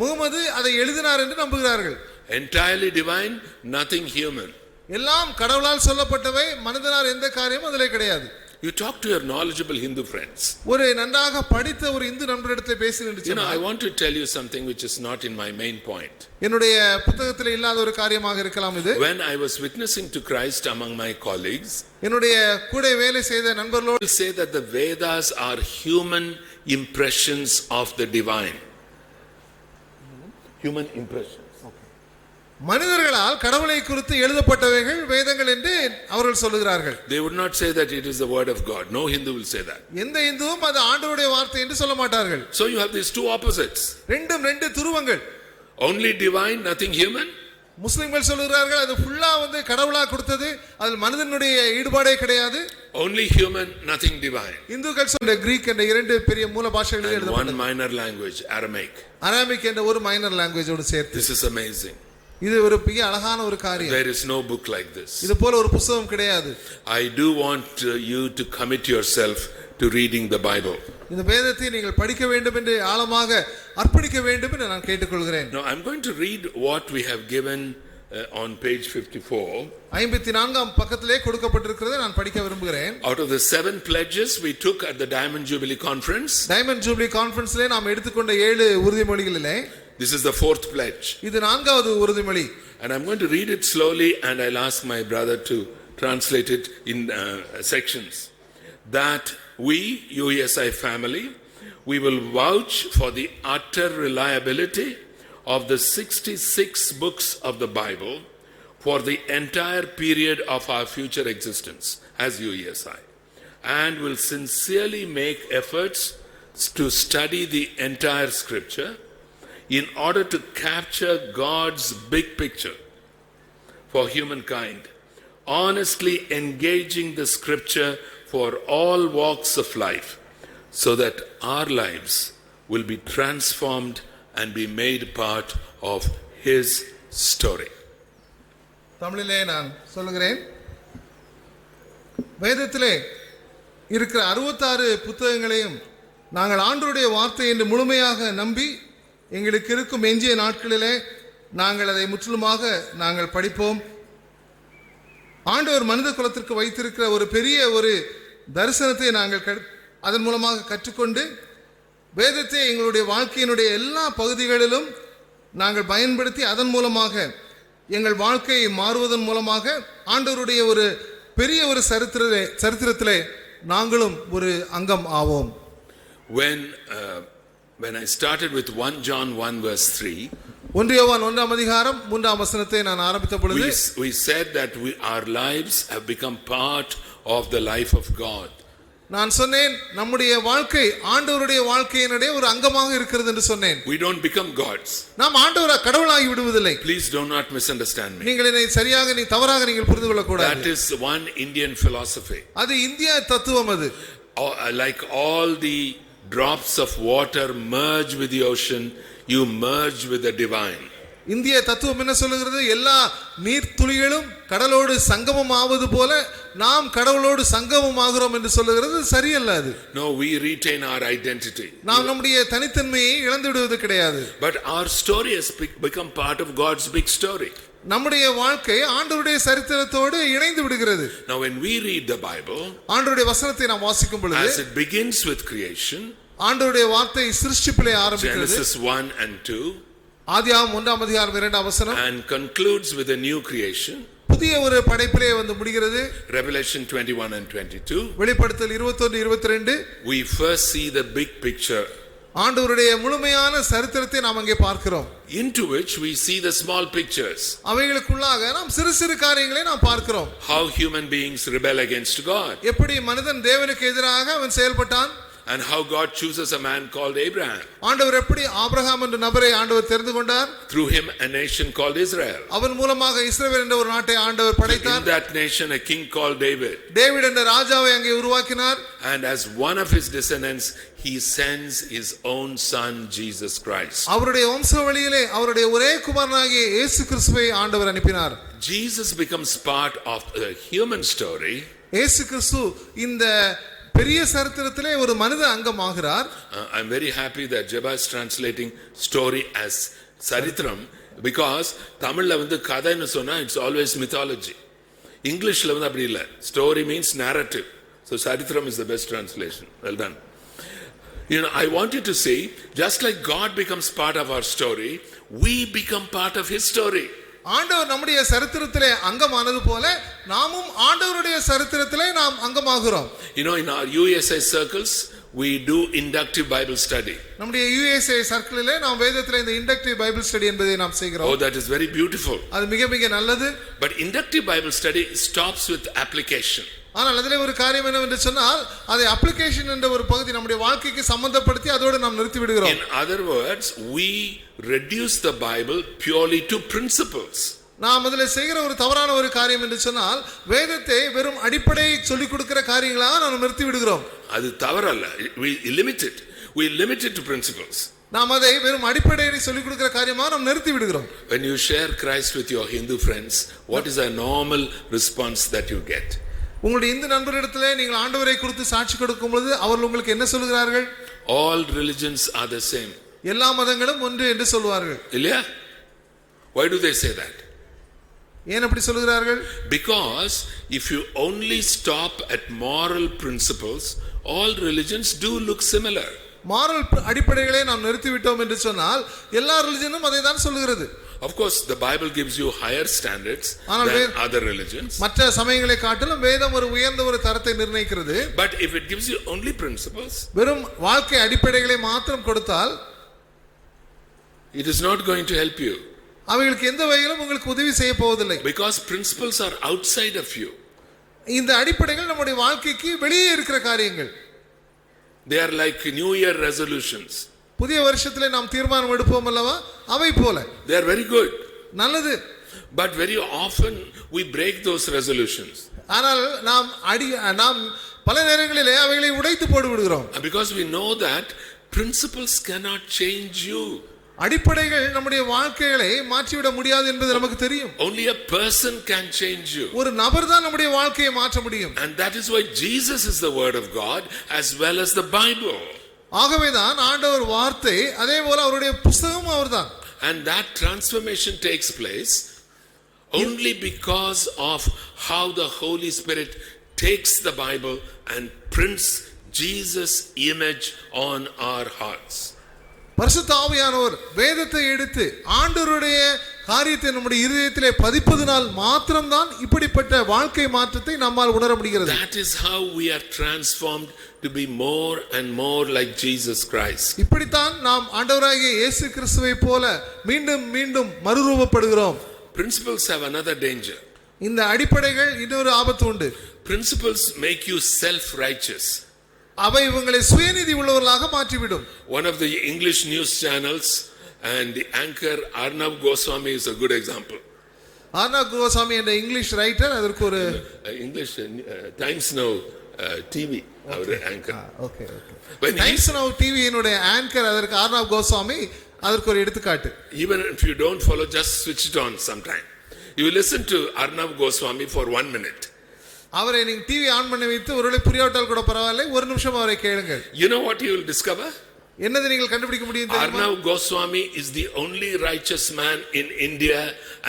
முகமது அதை எழுதினார் என்று நம்புகிறார்கள்.
Entirely divine, nothing human.
எல்லாம் கடவுளால் சொல்லப்பட்டவை, மனிதனால் எந்த காரியமும் அதிலே கிடையாது.
You talk to your knowledgeable Hindu friends.
ஒரு நன்றாக படித்த ஒரு இந்து நண்பரிடத்தில் பேசினேன்.
I want to tell you something which is not in my main point.
என்னுடைய புத்தகத்தில் இல்லாத ஒரு காரியமாக இருக்கலாம் இது.
When I was witnessing to Christ among my colleagues,
என்னுடைய கூட வேலை செய்த நண்பர்களோடு
say that the Vedas are human impressions of the divine. Human impressions.
மனிதர்களால் கடவுளை குறித்து எழுதப்பட்டவைகள் வேதங்கள் என்று அவர்கள் சொல்லுகிறார்கள்.
They would not say that it is the word of God. No Hindu will say that.
எந்த இந்துவும் அது ஆண்டவருடைய வார்த்தை என்று சொல்ல மாட்டார்கள்.
So you have these two opposites.
ரெண்டு துருவங்கள்.
Only divine, nothing human.
முஸ்லிம்கள் சொல்லுகிறார்கள் அது ஃபுல்லா கடவுளா கொடுத்தது, அதில் மனிதனுடைய ஈடுபாடே கிடையாது.
Only human, nothing divine.
இந்துக்கள் சொல்ற கிரீக் என்ற இரண்டு பெரிய மூல பாஷைகளில் எழுதப்பட்டது.
One minor language, Aramaic.
Aramaic என்ற ஒரு மைனர் லாங்குவேஜோடு சேர்த்து.
This is amazing.
இது ஒரு மிக அழகான ஒரு காரியம்.
There is no book like this.
இது போல ஒரு புத்தகம் கிடையாது.
I do want you to commit yourself to reading the Bible.
இந்த வேதத்தை நீங்கள் படிக்க வேண்டும் என்று ஆழமாக அர்ப்பணிக்க வேண்டும் என்று நான் கேட்டுக்கொள்கிறேன்.
Now I'm going to read what we have given on page 54.
54ஆம் பக்கத்திலே கொடுக்கப்பட்டிருக்கிறதை நான் படிக்க விரும்புகிறேன்.
Out of the 7 pledges we took at the Diamond Jubilee Conference.
Diamond Jubilee Conference-லே நாம் எடுத்துக்கொண்ட 7 உறுதிமொழிகளிலே
this is the 4th pledge.
இது 4வது உறுதிமொழி.
And I'm going to read it slowly and I'll ask my brother to translate it in sections. That we, UESI family, we will vouch for the utter reliability of the 66 books of the Bible for the entire period of our future existence as UESI, and will sincerely make efforts to study the entire scripture in order to capture God's big picture for humankind, honestly engaging the scripture for all walks of life, so that our lives will be transformed and be made part of His story.
தமிழிலே நான் சொல்லுகிறேன். வேதத்திலே இருக்கிற 66 புத்தகங்களையும் நாங்கள் ஆண்டவருடைய வார்த்தை என்று முழுமையாக நம்பி எங்களுக்கு இருக்கும் எஞ்சிய நாட்களிலே நாங்கள் அதை முற்றிலுமாக நாங்கள் படிப்போம். ஆண்டவர் மனித குலத்திற்கு வைத்திருக்கிற ஒரு பெரிய ஒரு தரிசனத்தை நாங்கள் அதன் மூலமாக கற்றுக்கொண்டு வேதத்தை எங்களுடைய வாழ்க்கையினுடைய எல்லா பகுதிகளிலும் நாங்கள் பயன்படுத்தி அதன் மூலமாக எங்கள் வாழ்க்கையை மாறுவதன் மூலமாக ஆண்டவருடைய ஒரு பெரிய ஒரு சரித்திரத்திலே நாங்களும் ஒரு அங்கம் ஆவோம்.
When I started with 1 John 1 verse 3,
1 யோவான் 1ஆம் அதிகாரம் 3ஆம் வசனத்தை நான் ஆரம்பித்த பொழுது
we said that our lives have become part of the life of God.
நான் சொன்னேன் நம்முடைய வாழ்க்கை ஆண்டவருடைய வாழ்க்கையினுடைய ஒரு அங்கமாக இருக்கிறது என்று சொன்னேன்.
We don't become gods.
நாம் ஆண்டவரை கடவுளாகி விடுவதில்லை.
Please do not misunderstand me.
நீங்கள் என்னை சரியாக தவறாக நீங்கள் புரிந்து கொள்ள கூடாது.
That is one Indian philosophy.
அது இந்திய தத்துவம். அது
like all the drops of water merge with the ocean, you merge with the divine.
இந்திய தத்துவம் என்ன சொல்லுகிறது? எல்லா நீர் துளிகளும் கடலோடு சங்கமம் ஆவது போல நாம் கடவுளோடு சங்கமம் ஆகிறோம் என்று சொல்லுகிறது. சரியல்ல அது.
No, we retain our identity.
நாம் நம்முடைய தனித்தன்மையை இழந்து விடுவது கிடையாது.
But our story has become part of God's big story.
நம்முடைய வாழ்க்கை ஆண்டவருடைய சரித்திரத்தோடு இணைந்து விடுகிறது.
Now when we read the Bible,
ஆண்டவருடைய வசனத்தை நாம் வாசிக்கும் பொழுது
as it begins with creation,
ஆண்டவருடைய வார்த்தை சிருஷ்டிப்பிலே ஆரம்பிக்கிறது.
Genesis 1 and 2,
ஆதியாகமம் 1ஆம் அதிகாரம் 2ஆம் வசனம்,
and concludes with a new creation,
புதிய ஒரு படைப்பிலே முடிகிறது.
Revelation 21 and 22,
வெளிப்படுத்தல் 21 22,
we first see the big picture,
ஆண்டவருடைய முழுமையான சரித்திரத்தை நாம் அங்கே பார்க்கிறோம்.
into which we see the small pictures,
அவைகளுக்குள்ளாக நாம் சிறு சிறு காரியங்களை நாம் பார்க்கிறோம்.
how human beings rebel against God,
எப்படி மனிதன் தேவனுக்கு எதிராக அவன் செயல்பட்டான்,
And how God chooses a man called Abraham.
ஆண்டவர் எப்படி ஆபிரகாம் என்ற நபரை ஆண்டவர் தெரிந்து கொண்டார்?
Through him a nation called Israel.
அவன் மூலமாக இஸ்ரவேல் என்ற ஒரு நாட்டை ஆண்டவர் படைத்தார்.
In that nation a king called David.
David என்ற ராஜாவை அங்கே உருவாக்கினார்.
And as one of his descendants he sends his own son Jesus Christ.
அவருடைய வம்சாவளியிலே அவருடைய ஒரே குமாரனாகிய இயேசு கிறிஸ்துவை ஆண்டவர் அனுப்பினார்.
Jesus becomes part of the human story.
இயேசு கிறிஸ்து இந்த பெரிய சரித்திரத்திலே ஒரு மனித அங்கமாகிறார்.
I'm very happy that Jeba is translating story as Sarithram, because தமிழ்ல வந்து கதைன்னு சொன்னா it's always mythology. இங்கிலீஷ்ல வந்து அப்படி இல்ல. Story means narrative. So Sarithram is the best translation. Well done. You know, I wanted to say, just like God becomes part of our story, we become part of his story.
ஆண்டவர் நம்முடைய சரித்திரத்திலே அங்கமானது போல நாமும் ஆண்டவருடைய சரித்திரத்திலே நாம் அங்கமாகிறோம்.
You know, in our USA circles we do inductive Bible study.
நம்முடைய USA சர்க்கிளிலே நாம் வேதத்திலே இந்த இண்டக்டிவ் பைபிள் ஸ்டடி என்பதை நாம் செய்கிறோம்.
Oh, that is very beautiful.
அது மிக மிக நல்லது.
But inductive Bible study stops with application.
ஆனால் அதிலே ஒரு காரியம் என்னவென்று சொன்னால் அதை அப்ளிகேஷன் என்ற ஒரு பகுதி நம்முடைய வாழ்க்கைக்கு சம்பந்தப்படுத்தி அதோடு நாம் நிறுத்தி விடுகிறோம்.
In other words, we reduce the Bible purely to principles.
நாம் அதிலே செய்கிற ஒரு தவறான ஒரு காரியம் என்று சொன்னால் வேதத்தை வெறும் அடிப்படை சொல்லிக் கொடுக்கிற காரியங்களாக நாம் நிறுத்தி விடுகிறோம்.
அது தவறல்ல. We limit it. We limit it to principles.
நாம் அதை வெறும் அடிப்படையை சொல்லிக் கொடுக்கிற காரியமாக நாம் நிறுத்தி விடுகிறோம்.
When you share Christ with your Hindu friends, what is a normal response that you get?
உங்களுடைய இந்து நண்பரிடத்திலே நீங்கள் ஆண்டவரை குறித்து சாட்சி கொடுக்கும் பொழுது அவர்கள் உங்களுக்கு என்ன சொல்கிறார்கள்?
All religions are the same.
எல்லா மதங்களும் ஒன்று என்று சொல்வார்கள்.
இல்லையா? Why do they say that?
ஏன் அப்படி சொல்கிறார்கள்?
Because if you only stop at moral principles, all religions do look similar.
Moral அடிப்படைகளை நாம் நிறுத்தி விட்டோம் என்று சொன்னால் எல்லா ரிலிஜனும் அதை தான் சொல்கிறது.
Of course, the Bible gives you higher standards than other religions.
மற்ற சமயங்களை காட்டிலும் வேதம் ஒரு உயர்ந்த ஒரு தரத்தை நிர்ணயிக்கிறது.
But if it gives you only principles,
வெறும் வாழ்க்கை அடிப்படைகளை மாத்திரம் கொடுத்தால்
it is not going to help you.
அவைகளுக்கு எந்த வகையிலும் உங்களுக்கு உதவி செய்ய போவதில்லை.
Because principles are outside of you.
இந்த அடிப்படைகள் நம்முடைய வாழ்க்கைக்கு வெளியே இருக்கிற காரியங்கள்.
They are like New Year resolutions.
புதிய வருஷத்திலே நாம் தீர்மானம் எடுப்போம் அல்லவா, அவை போல.
They are very good.
நல்லது.
But very often we break those resolutions.
ஆனால் நாம் பல நேரங்களிலே அவைகளை உடைத்து போட்டு விடுகிறோம்.
Because we know that principles cannot change you.
அடிப்படைகள் நம்முடைய வாழ்க்கைகளை மாற்றிவிட முடியாது என்பது நமக்கு தெரியும்.
Only a person can change you.
ஒரு நபர் தான் நம்முடைய வாழ்க்கையை மாற்ற முடியும்.
And that is why Jesus is the word of God as well as the Bible.
ஆகவேதான் ஆண்டவர் வார்த்தை, அதே போல அவருடைய புத்தகமும் அவர்தான்.
And that transformation takes place only because of how the Holy Spirit takes the Bible and prints Jesus' image on our hearts.
பரிசுத்த ஆவியானவர் வேதத்தை எடுத்து ஆண்டவருடைய காரியத்தை நம்முடைய இதயத்திலே பதிப்பதனால் மாத்திரம்தான் இப்படிப்பட்ட வாழ்க்கை மாற்றத்தை நம்மால் உணர முடிகிறது.
That is how we are transformed to be more and more like Jesus Christ.
இப்படித்தான் நாம் ஆண்டவராகிய இயேசு கிறிஸ்துவை போல மீண்டும் மீண்டும் மறுரூபப்படுகிறோம்.
Principles have another danger.
இந்த அடிப்படைகள் இன்னொரு ஆபத்து உண்டு.
Principles make you self-righteous.
அவை உங்களை சுயநீதி உள்ளவர்களாக மாற்றிவிடும்.
One of the English news channels and the anchor Arnav Goswami is a good example.
Arnav Goswami என்ற இங்கிலீஷ் ரைட்டர், அதற்கு ஒரு
English Times Now TV our anchor.
Okay. Times Now TV யினுடைய anchor அதற்கு Arnav Goswami, அதற்கு ஒரு எடுத்துக்காட்டு.
Even if you don't follow, just switch it on sometime. You listen to Arnav Goswami for 1 minute.
அவரை நீங்க TV on பண்ணி வைத்து ஒருவேளை புரியாவிட்டால் கூட பரவாயில்லை, ஒரு நிமிஷம் அவரை கேளுங்கள்.
You know what you will discover?
என்னதை நீங்கள் கண்டுபிடிக்க முடியும் தெரியுமா?
Arnav Goswami is the only righteous man in India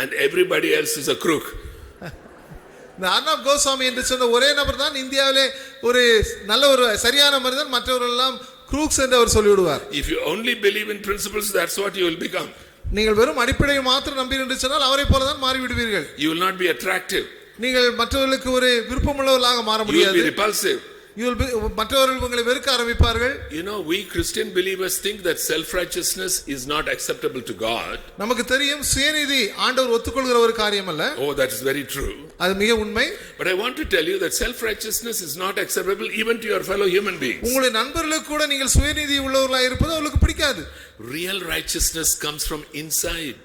and everybody else is a crook.
இந்த Arnav Goswami என்று சொன்ன ஒரே நபர் தான் இந்தியாவிலே ஒரு நல்ல ஒரு சரியான மனிதன், மற்றவர்கள் எல்லாம் க்ரூக்ஸ் என்று அவர் சொல்லிவிடுவார்.
If you only believe in principles, that's what you will become.
நீங்கள் வெறும் அடிப்படையை மாத்திரம் நம்பி என்று சொன்னால் அவரை போல தான் மாறி விடுவீர்கள்.
You will not be attractive.
நீங்கள் மற்றவர்களுக்கு ஒரு விருப்பமுள்ளவர்களாக மாற முடியாது.
You will be repulsive.
மற்றவர்கள் உங்களை வெறுக்க ஆரம்பிப்பார்கள்.
You know, we Christian believers think that self-righteousness is not acceptable to God.
நமக்கு தெரியும் சுயநீதி ஆண்டவர் ஒத்துக்கொள்கிற ஒரு காரியம் அல்ல.
Oh, that is very true.
அது மிக உண்மை.
But I want to tell you that self-righteousness is not acceptable even to your fellow human beings.
உங்களுடைய நண்பர்களுக்கு கூட நீங்கள் சுயநீதி உள்ளவர்களாக இருப்பது அவங்களுக்கு பிடிக்காது.
Real righteousness comes from inside.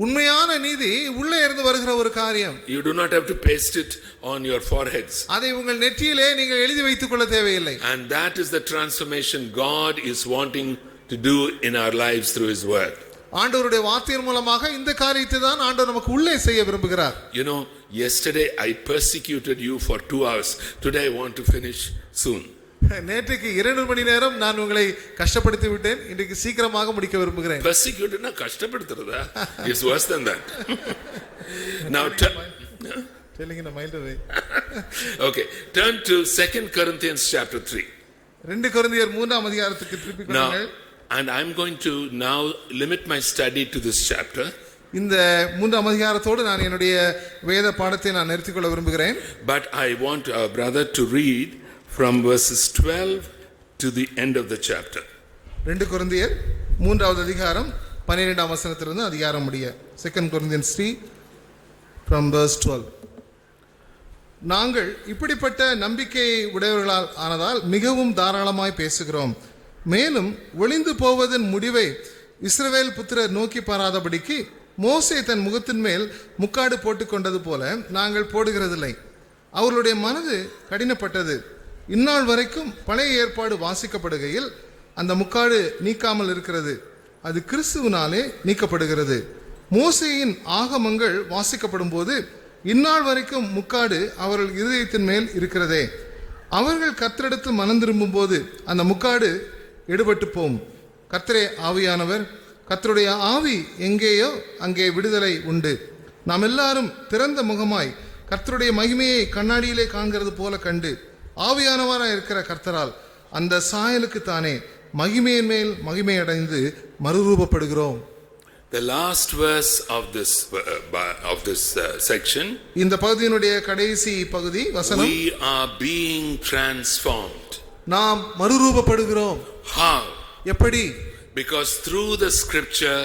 உண்மையான நீதி உள்ளே இருந்து வருகிற ஒரு காரியம்.
You do not have to paste it on your foreheads.
அதை உங்கள் நெற்றியிலே நீங்கள் எழுதி வைத்துக் கொள்ள தேவையில்லை.
And that is the transformation God is wanting to do in our lives through his word.
ஆண்டவருடைய வார்த்தையின் மூலமாக இந்த காரியத்தை தான் ஆண்டவர் நமக்கு உள்ளே செய்ய விரும்புகிறார்.
You know, yesterday I persecuted you for 2 hours. Today I want to finish soon.
நேற்றுக்கு 2 மணி நேரம் நான் உங்களை கஷ்டப்படுத்தி விட்டேன். இன்றைக்கு சீக்கிரமாக முடிக்க விரும்புகிறேன்.
Persecutedனா கஷ்டப்படுத்துறதா? It's worse than that. Now
telling in a milder way.
Okay, turn to 2 Corinthians chapter 3.
2 கொரிந்தியர் 3ஆம் அதிகாரத்துக்கு திருப்பிக் கொள்ளுங்கள்.
And I'm going to now limit my study to this chapter.
இந்த 3ஆம் அதிகாரத்தோடு நான் என்னுடைய வேத பாடத்தை நான் நிறுத்திக் கொள்ள விரும்புகிறேன்.
But I want our brother to read from verses 12 to the end of the chapter.
2 கொரிந்தியர் 3ஆவது அதிகாரம் 12ஆம் வசனத்திலிருந்து அதிகாரம் முடிய. 2 Corinthians 3 from verse 12. நாங்கள் இப்படிப்பட்ட நம்பிக்கையை உடையவர்களால் ஆனதால் மிகவும் தாராளமாய் பேசுகிறோம். மேலும் ஒளிந்து போவதன் முடிவை இஸ்ரவேல் புத்திரர் நோக்கி பாராதபடிக்கு மோசே தன் முகத்தின் மேல் முக்காடு போட்டுக்கொண்டது போல நாங்கள் போடுகிறதில்லை. அவர்களுடைய மனது கடினப்பட்டது. இந்நாள் வரைக்கும் பழைய ஏற்பாடு வாசிக்கப்படுகையில் அந்த முக்காடு நீக்காமல் இருக்கிறது. அது கிறிஸ்துவினாலே நீக்கப்படுகிறது. மோசேயின் ஆகமங்கள் வாசிக்கப்படும் போது இந்நாள் வரைக்கும் முக்காடு அவர்கள் இருதயத்தின் மேல் இருக்கிறதே. அவர்கள் கர்த்தரிடத்தில் மனம் திரும்பும் போது அந்த முக்காடு எடுபட்டு போம். கர்த்தரே ஆவியானவர். கர்த்தருடைய ஆவி எங்கேயோ அங்கே விடுதலை உண்டு. நாம் எல்லாரும் திறந்த முகமாய் கர்த்தருடைய மகிமையை கண்ணாடியிலே காண்கிறது போல கண்டு ஆவியானவராய் இருக்கிற கர்த்தரால் அந்த சாயலுக்கு தானே மகிமையின் மேல் மகிமை அடைந்து மறுரூபப்படுகிறோம்.
The last verse of this section,
இந்த பகுதியினுடைய கடைசி பகுதி வசனம்,
we are being transformed.
நாம் மறுரூபப்படுகிறோம்.
How?
எப்படி?
Because through the scripture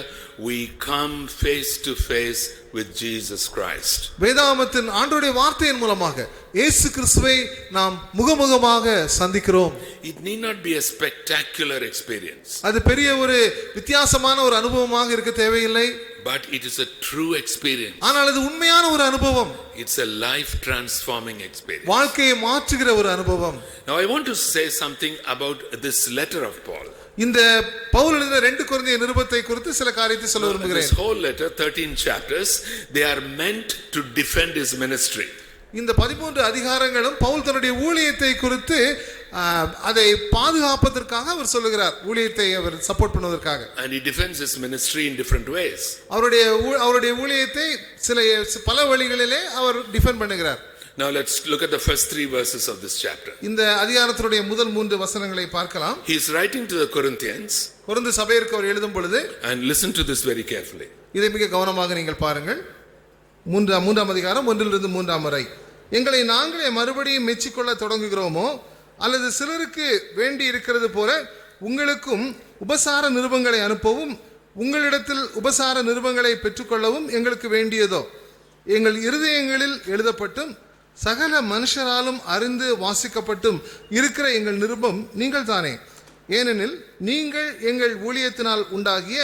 we come face to face with Jesus Christ.
வேதாகமத்தின் ஆண்டவருடைய வார்த்தையின் மூலமாக இயேசு கிறிஸ்துவை நாம் முகமுகமாக சந்திக்கிறோம்.
It need not be a spectacular experience.
அது பெரிய ஒரு வித்தியாசமான ஒரு அனுபவமாக இருக்க தேவையில்லை.
But it is a true experience.
ஆனால் அது உண்மையான ஒரு அனுபவம்.
It's a life transforming experience.
வாழ்க்கையை மாற்றுகிற ஒரு அனுபவம்.
Now I want to say something about this letter of Paul.
இந்த பவுல் எழுதின 2 கொரிந்தியர் நிருபத்தை குறித்து சில காரியத்தை சொல்ல விரும்புகிறேன்.
This whole letter, 13 chapters, they are meant to defend his ministry.
இந்த 13 அதிகாரங்களும் பவுல் தன்னுடைய ஊழியத்தை குறித்து அதை பாதுகாப்பதற்காக அவர் சொல்லுகிறார். ஊழியத்தை அவர் சப்போர்ட் பண்ணுவதற்காக.
And he defends his ministry in different ways.
அவருடைய ஊழியத்தை பல வழிகளிலே அவர் டிஃபெண்ட் பண்ணுகிறார்.
Now let's look at the first 3 verses of this chapter.
இந்த அதிகாரத்தினுடைய முதல் 3 வசனங்களை பார்க்கலாம்.
He is writing to the Corinthians.
கொரிந்து சபையிற்கு அவர் எழுதும் பொழுது,
and listen to this very carefully.
இதை மிக கவனமாக நீங்கள் பாருங்கள். 3ஆம் அதிகாரம் 1 முதல் 3 வரை. எங்களை நாங்களே மறுபடியும் மெச்சிக்கொள்ள தொடங்குகிறோமோ அல்லது சிலருக்கு வேண்டி இருக்கிறது போல உங்களுக்கும் உபசார நிருபங்களை அனுப்பவும் உங்களிடத்தில் உபசார நிருபங்களை பெற்றுக்கொள்ளவும் எங்களுக்கு வேண்டியதோ எங்கள் இருதயங்களில் எழுதப்பட்டும் சகல மனுஷராலும் அறிந்து வாசிக்கப்பட்டும் இருக்கிற எங்கள் நிருபம் நீங்கள் தானே. ஏனெனில் நீங்கள் எங்கள் ஊழியத்தினால் உண்டாகிய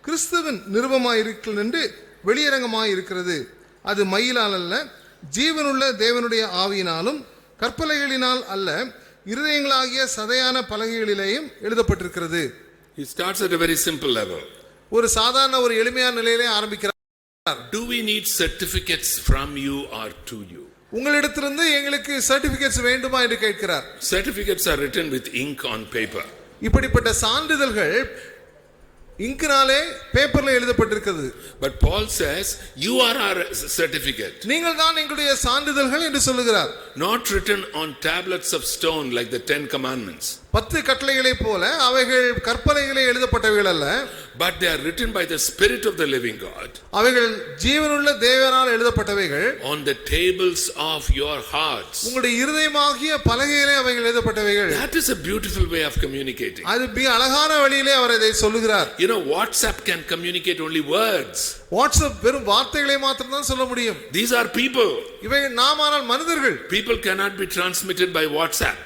கிறிஸ்துவின் நிருபமாயிருக்கிறது என்று வெளியரங்கமாயிருக்கிறது. அது மயிலால் அல்ல, ஜீவனுள்ள தேவனுடைய ஆவியினாலும் கற்பலகைகளினால் அல்ல, இருதயங்களாகிய சதையான பலகைகளிலேயும் எழுதப்பட்டிருக்கிறது.
He starts at a very simple level.
ஒரு சாதாரண ஒரு எளிமையான நிலையிலே ஆரம்பிக்கிறார்.
Do we need certificates from you or to you?
உங்களிடத்திலிருந்து எங்களுக்கு சர்டிபிகேட்ஸ் வேண்டுமா என்று கேட்கிறார்.
Certificates are written with ink on paper.
இப்படிப்பட்ட சான்றிதழ்கள் இங்கினாலே பேப்பர்ல எழுதப்பட்டிருக்கிறது.
But Paul says you are our certificate.
நீங்கள் தான் எங்களுடைய சான்றிதழ்கள் என்று சொல்லுகிறார்.
Not written on tablets of stone like the 10 commandments.
10 கட்டளைகளைப் போல அவைகள் கற்பனைகளே எழுதப்பட்டவைகள் அல்ல,
but they are written by the Spirit of the living God
அவைகள் ஜீவனுள்ள தேவனால் எழுதப்பட்டவைகள்.
on the tables of your hearts.
உங்களுடைய இருதயமாகிய பலகையிலே அவைகள் எழுதப்பட்டவைகள்.
That is a beautiful way of communicating.
அது மிக அழகான வழியிலே அவர் இதை சொல்லுகிறார்.
You know, WhatsApp can communicate only words.
WhatsApp வெறும் வார்த்தைகளை மாத்திரம் தான் சொல்ல முடியும்.
These are people.
இவைகள் நாமானால் மனிதர்கள்.
People cannot be transmitted by WhatsApp.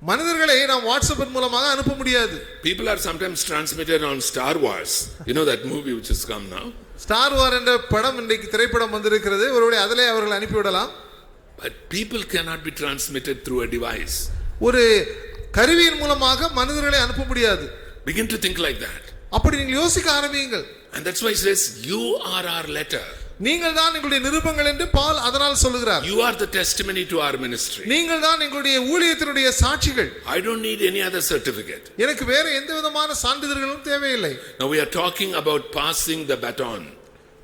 மனிதர்களை நாம் வாட்ஸ்அப் மூலமாக அனுப்ப முடியாது.
People are sometimes transmitted on Star Wars. You know that movie which has come now?
Star வார் என்ற படம் இன்றைக்கு திரைப்படம் வந்திருக்கிறது. ஒருவேளை அதிலே அவர்கள் அனுப்பிவிடலாம்.
But people cannot be transmitted through a device.
ஒரு கருவியின் மூலமாக மனிதர்களை அனுப்ப முடியாது.
Begin to think like that.
அப்படி நீங்கள் யோசிக்க ஆரம்பியுங்கள்.
And that's why he says, you are our letter.
நீங்கள் தான் எங்களுடைய நிருபங்கள் என்று பவுல் அதனால் சொல்லுகிறார்.
You are the testimony to our ministry.
நீங்கள் தான் எங்களுடைய ஊழியத்தினுடைய சாட்சிகள்.
I don't need any other certificate.
எனக்கு வேற எந்த விதமான சான்றிதழ்களும் தேவையில்லை.
Now we are talking about passing the baton.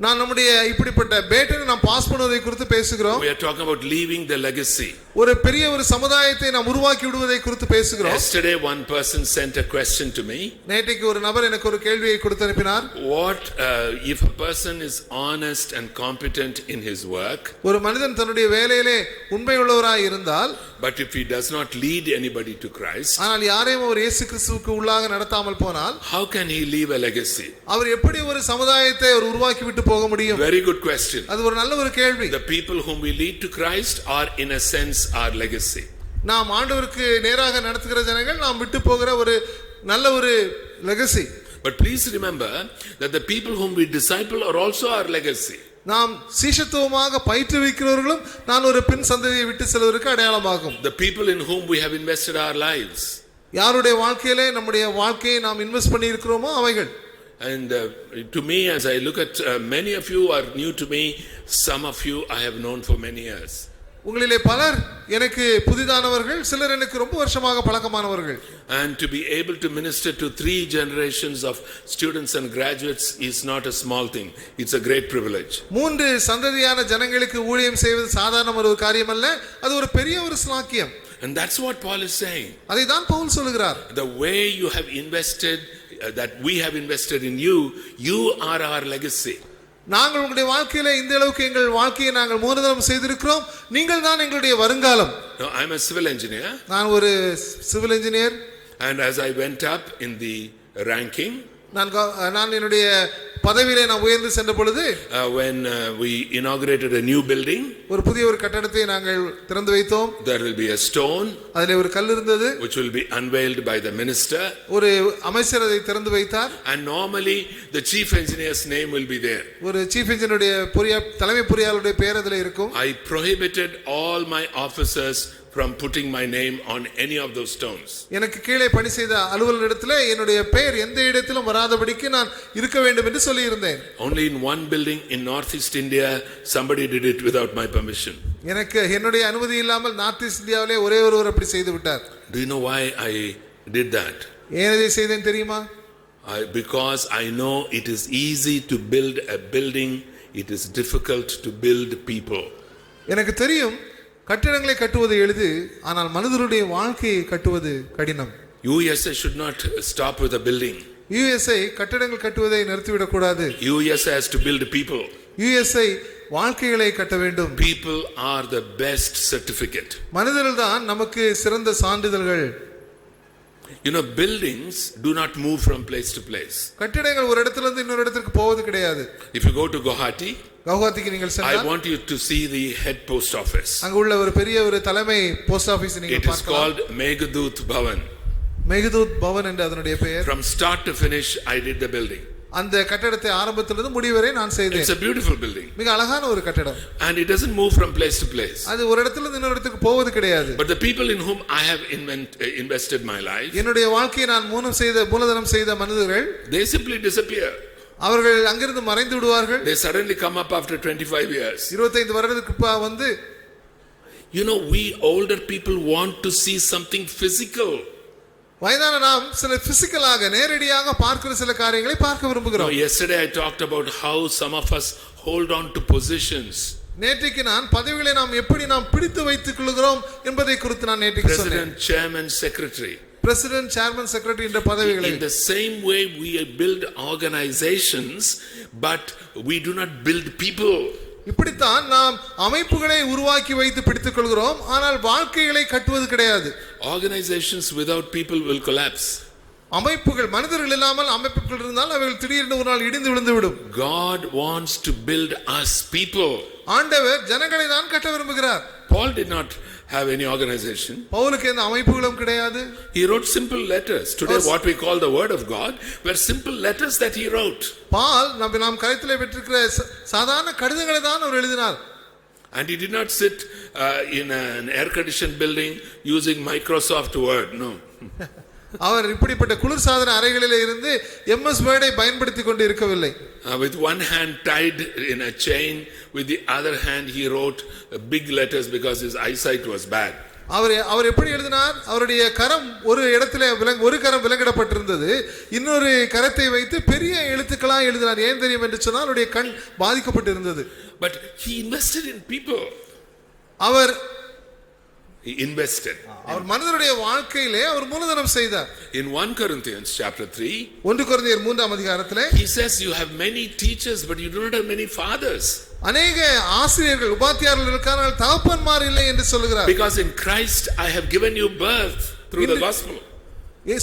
நான் நம்முடைய இப்படிப்பட்ட பேட்டனை நாம் பாஸ் பண்ணுவதை குறித்து பேசுகிறோம்.
We are talking about leaving the legacy.
ஒரு பெரிய ஒரு சமுதாயத்தை நாம் உருவாக்கி விடுவதை குறித்து பேசுகிறோம்.
Yesterday one person sent a question to me.
நேற்றுக்கு ஒரு நபர் எனக்கு ஒரு கேள்வியை கொடுத்து அனுப்பினார்.
What if a person is honest and competent in his work?
ஒரு மனிதன் தன்னுடைய வேலையிலே உண்மையுள்ளவராய் இருந்தால்,
but if he does not lead anybody to Christ,
ஆனால் யாரையும் அவர் இயேசு கிறிஸ்துவுக்கு உள்ளாக நடத்தாமல் போனால்,
how can he leave a legacy?
அவர் எப்படி ஒரு சமுதாயத்தை அவர் உருவாக்கி விட்டு போக முடியும்?
Very good question.
அது ஒரு நல்ல ஒரு கேள்வி.
The people whom we lead to Christ are in a sense our legacy.
நாம் ஆண்டவருக்கு நேராக நடத்துகிற ஜனங்கள் நாம் விட்டு போகிற ஒரு நல்ல ஒரு legacy.
But please remember that the people whom we disciple are also our legacy.
நாம் சீஷத்துவமாக பயிற்றுவிக்கிறவர்களும் நான் ஒரு பின் சந்ததியை விட்டு செல்வதற்கு அடையாளமாகும்.
The people in whom we have invested our lives.
யாருடைய வாழ்க்கையிலே நம்முடைய வாழ்க்கையை நாம் இன்வெஸ்ட் பண்ணி இருக்கிறோமோ அவைகள்.
And to me, as I look at many of you are new to me, some of you I have known for many years.
உங்களிலே பலர் எனக்கு புதிதானவர்கள், சிலர் எனக்கு ரொம்ப வருஷமாக பழக்கமானவர்கள்.
And to be able to minister to 3 generations of students and graduates is not a small thing. It's a great privilege.
3 சந்ததியான ஜனங்களுக்கு ஊழியம் செய்வது சாதாரண ஒரு காரியம் அல்ல, அது ஒரு பெரிய ஒரு ஸ்லாக்கியம்.
And that's what Paul is saying.
அதை தான் பவுல் சொல்கிறார்.
The way you have invested, that we have invested in you, you are our legacy.
நாங்கள் உங்களுடைய வாழ்க்கையில இந்த அளவுக்கு எங்கள் வாழ்க்கையை நாங்கள் மூலதனம் செய்திருக்கிறோம், நீங்கள் தான் எங்களுடைய வருங்காலம்.
Now, I'm a civil engineer.
நான் ஒரு civil engineer.
And as I went up in the ranking,
நான் என்னுடைய பதவியிலே நான் உயர்ந்து சென்ற பொழுது,
when we inaugurated a new building,
ஒரு புதிய ஒரு கட்டடத்தை நாங்கள் திறந்து வைத்தோம்.
there will be a stone
அதிலே ஒரு கல் இருந்தது,
which will be unveiled by the minister.
ஒரு அமைச்சர் அதை திறந்து வைத்தார்.
And normally the chief engineer's name will be there.
ஒரு சீஃப் இன்ஜினியருடைய தலைமை பொறியாளருடைய பெயர் அதிலே இருக்கும்.
I prohibited all my officers from putting my name on any of those stones.
எனக்கு கீழே பணி செய்த அலுவலரிடத்திலே என்னுடைய பெயர் எந்த இடத்திலும் வராதபடிக்கு நான் இருக்க வேண்டும் என்று சொல்லி இருந்தேன்.
Only in one building in northeast India somebody did it without my permission.
எனக்கு என்னுடைய அனுமதி இல்லாமல் நார்த் ஈஸ்ட் இந்தியாவிலே ஒரே ஒருவர் அப்படி செய்து விட்டார்.
Do you know why I did that?
ஏன் இதை செய்தேன் தெரியுமா?
Because I know it is easy to build a building, it is difficult to build people.
எனக்கு தெரியும் கட்டிடங்களை கட்டுவது எளிது, ஆனால் மனிதருடைய வாழ்க்கையை கட்டுவது கடினம்.
USA should not stop with a building.
USA கட்டிடங்கள் கட்டுவதை நிறுத்திவிடக் கூடாது.
USA has to build people.
USA வாழ்க்கைகளை கட்ட வேண்டும்.
People are the best certificate.
மனிதர்கள் தான் நமக்கு சிறந்த சான்றிதழ்கள்.
You know, buildings do not move from place to place.
கட்டிடங்கள் ஒரு இடத்திலிருந்து இன்னொரு இடத்துக்கு போவது கிடையாது.
If you go to Guwahati,
கவுஹாத்திக்கு நீங்கள்
I
சென்றால்
want you to see the head post office.
அங்க உள்ள ஒரு பெரிய ஒரு தலைமை போஸ்ட் ஆபீஸ் நீங்கள்
It is
பார்க்கலாம்.
called Meghdut Bhavan.
Meghdut Bhavan என்று அதனுடைய பெயர்.
From start to finish I did the building.
அந்த கட்டடத்தை ஆரம்பத்திலிருந்து முடிவு வரை நான் செய்தேன்.
It's a beautiful building.
மிக அழகான ஒரு கட்டடம்.
And it doesn't move from place to place.
அது ஒரு இடத்திலிருந்து இன்னொரு இடத்துக்கு போவது கிடையாது.
But the people in whom I have invested my life,
என்னுடைய வாழ்க்கையை நான் மூலதனம் செய்த மனிதர்கள்,
they simply disappear.
அவர்கள் அங்கிருந்து மறைந்து விடுவார்கள்.
They suddenly come up after 25 years.
25 வருடத்துக்கு வந்து,
you know, we older people want to see something physical.
வயதான நாம் சில பிசிக்கலாக நேரடியாக பார்க்கிற சில காரியங்களை பார்க்க விரும்புகிறோம்.
Yesterday I talked about how some of us hold on to positions.
நேற்றுக்கு நான் பதவிகளை நாம் எப்படி நாம் பிடித்து வைத்துக் கொள்கிறோம் என்பதை குறித்து நான் நேற்றுக்கு சொன்னேன்.
President, chairman, secretary.
President, chairman, secretary என்ற பதவிகளை.
In the same way we build organizations, but we do not build people.
இப்படித்தான் நாம் அமைப்புகளை உருவாக்கி வைத்து பிடித்துக் கொள்கிறோம், ஆனால் வாழ்க்கைகளை கட்டுவது கிடையாது.
Organizations without people will collapse.
அமைப்புகள், மனிதர்கள் இல்லாமல் அமைப்புகள் இருந்தால் அவைகள் திடீரென்று ஒரு நாள் இடிந்து விழுந்து விடும்.
God wants to build us people.
ஆண்டவர் ஜனங்களை தான் கட்ட விரும்புகிறார்.
Paul did not have any organization.
பவுலுக்கு எந்த அமைப்புகளும் கிடையாது.
He wrote simple letters. Today what we call the word of God were simple letters that he wrote.
பால் நாம் கரைத்திலே பெற்றிருக்கிற சாதாரண கடிதங்களை தான் அவர் எழுதினார்.
And he did not sit in an air conditioned building using Microsoft Word. No.
அவர் இப்படிப்பட்ட குளிர்சாதன அறைகளிலே இருந்து MS Word-ஐ பயன்படுத்திக் கொண்டு இருக்கவில்லை.
With one hand tied in a chain, with the other hand he wrote big letters because his eyesight was bad.
அவர் எப்படி எழுதினார்? அவருடைய கரம் ஒரு இடத்திலே ஒரு கரம் விலங்கிடப்பட்டிருந்தது, இன்னொரு கரத்தை வைத்து பெரிய எழுத்துக்களாக எழுதினார். ஏன் தெரியும் என்று சொன்னால் அவருடைய கண் பாதிக்கப்பட்டிருந்தது.
But he invested in people. He invested.
அவர் மனிதனுடைய வாழ்க்கையிலே அவர் மூலதனம் செய்தார்.
In 1 Corinthians chapter 3,
1 கொரிந்தியர் 3ஆம் அதிகாரத்திலே
he says you have many teachers but you do not have many fathers.
அநேக ஆசிரியர்கள், உபாத்தியார்கள் இருக்கார்கள், தகப்பன்மார் இல்லை என்று சொல்கிறார்.
Because in Christ I have given you birth through the gospel.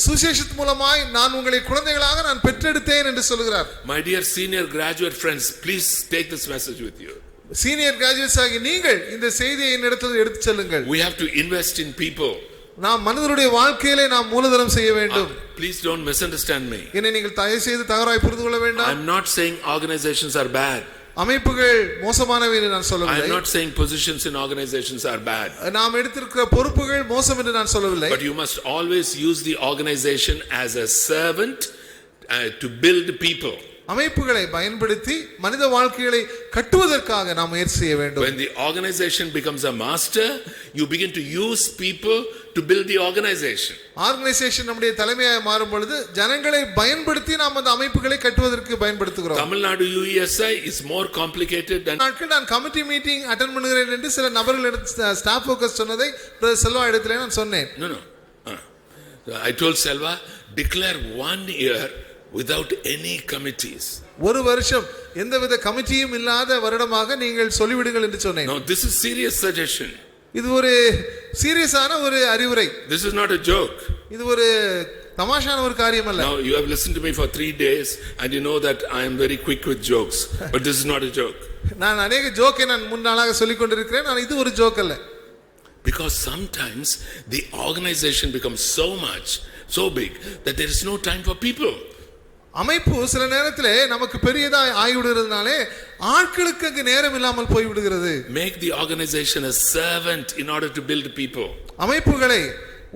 சுவிசேஷத்தின் மூலமாய் நான் உங்களை குழந்தைகளாக நான் பெற்றெடுத்தேன் என்று சொல்கிறார்.
My dear senior graduate friends, please take this message with you.
Senior graduates ஆகி நீங்கள் இந்த செய்தியை என்னிடத்தில் எடுத்து செல்லுங்கள்.
We have to invest in people.
நாம் மனிதனுடைய வாழ்க்கையிலே நாம் மூலதனம் செய்ய வேண்டும்.
Please don't misunderstand me.
என்னை நீங்கள் தயவு செய்து தவறாய் புரிந்து கொள்ள வேண்டாம்.
I'm not saying organizations are bad.
அமைப்புகள் மோசமானவை என்று நான் சொல்லவில்லை.
I'm not saying positions in organizations are bad.
நாம் எடுத்திருக்கிற பொறுப்புகள் மோசம் என்று நான் சொல்லவில்லை.
But you must always use the organization as a servant to build people.
அமைப்புகளை பயன்படுத்தி மனித வாழ்க்கைகளை கட்டுவதற்காக நாம் முயற்சி செய்ய வேண்டும்.
When the organization becomes a master, you begin to use people to build the organization.
Organisation நம்முடைய தலைமையாக மாறும் பொழுது ஜனங்களை பயன்படுத்தி நாம் அந்த அமைப்புகளை கட்டுவதற்கு பயன்படுத்துகிறோம்.
Tamil Nadu UESI is more complicated than
நாட்கள் நான் கமிட்டி மீட்டிங் அட்டெண்ட் பண்ணுகிறேன் என்று சில நபர்கள் ஸ்டாஃப் ஃபோக்கஸ் சொன்னதை செல்வா இடத்திலே நான் சொன்னேன்.
No. I told Selva, declare 1 year without any committees.
ஒரு வருஷம் எந்தவித கமிட்டியும் இல்லாத வருடமாக நீங்கள் சொல்லிவிடுங்கள் என்று சொன்னேன்.
No, this is serious suggestion.
இது ஒரு சீரியஸான ஒரு அறிவுரை.
This is not a joke.
இது ஒரு தமாஷான ஒரு காரியம் அல்ல.
Now you have listened to me for 3 days and you know that I am very quick with jokes, but this is not a joke.
நான் अनेक ஜோக்கை நான் முன்னாளாக சொல்லிக் கொண்டிருக்கிறேன், நான் இது ஒரு ஜோக் அல்ல.
Because sometimes the organization becomes so big that there is no time for people.
அமைப்பு சில நேரத்திலே நமக்கு பெரியதா ஆகிவிடுகிறதுனாலே ஆட்களுக்கு அங்கு நேரம் இல்லாமல் போய்விடுகிறது.
Make the organization a servant in order to build people.
அமைப்புகளை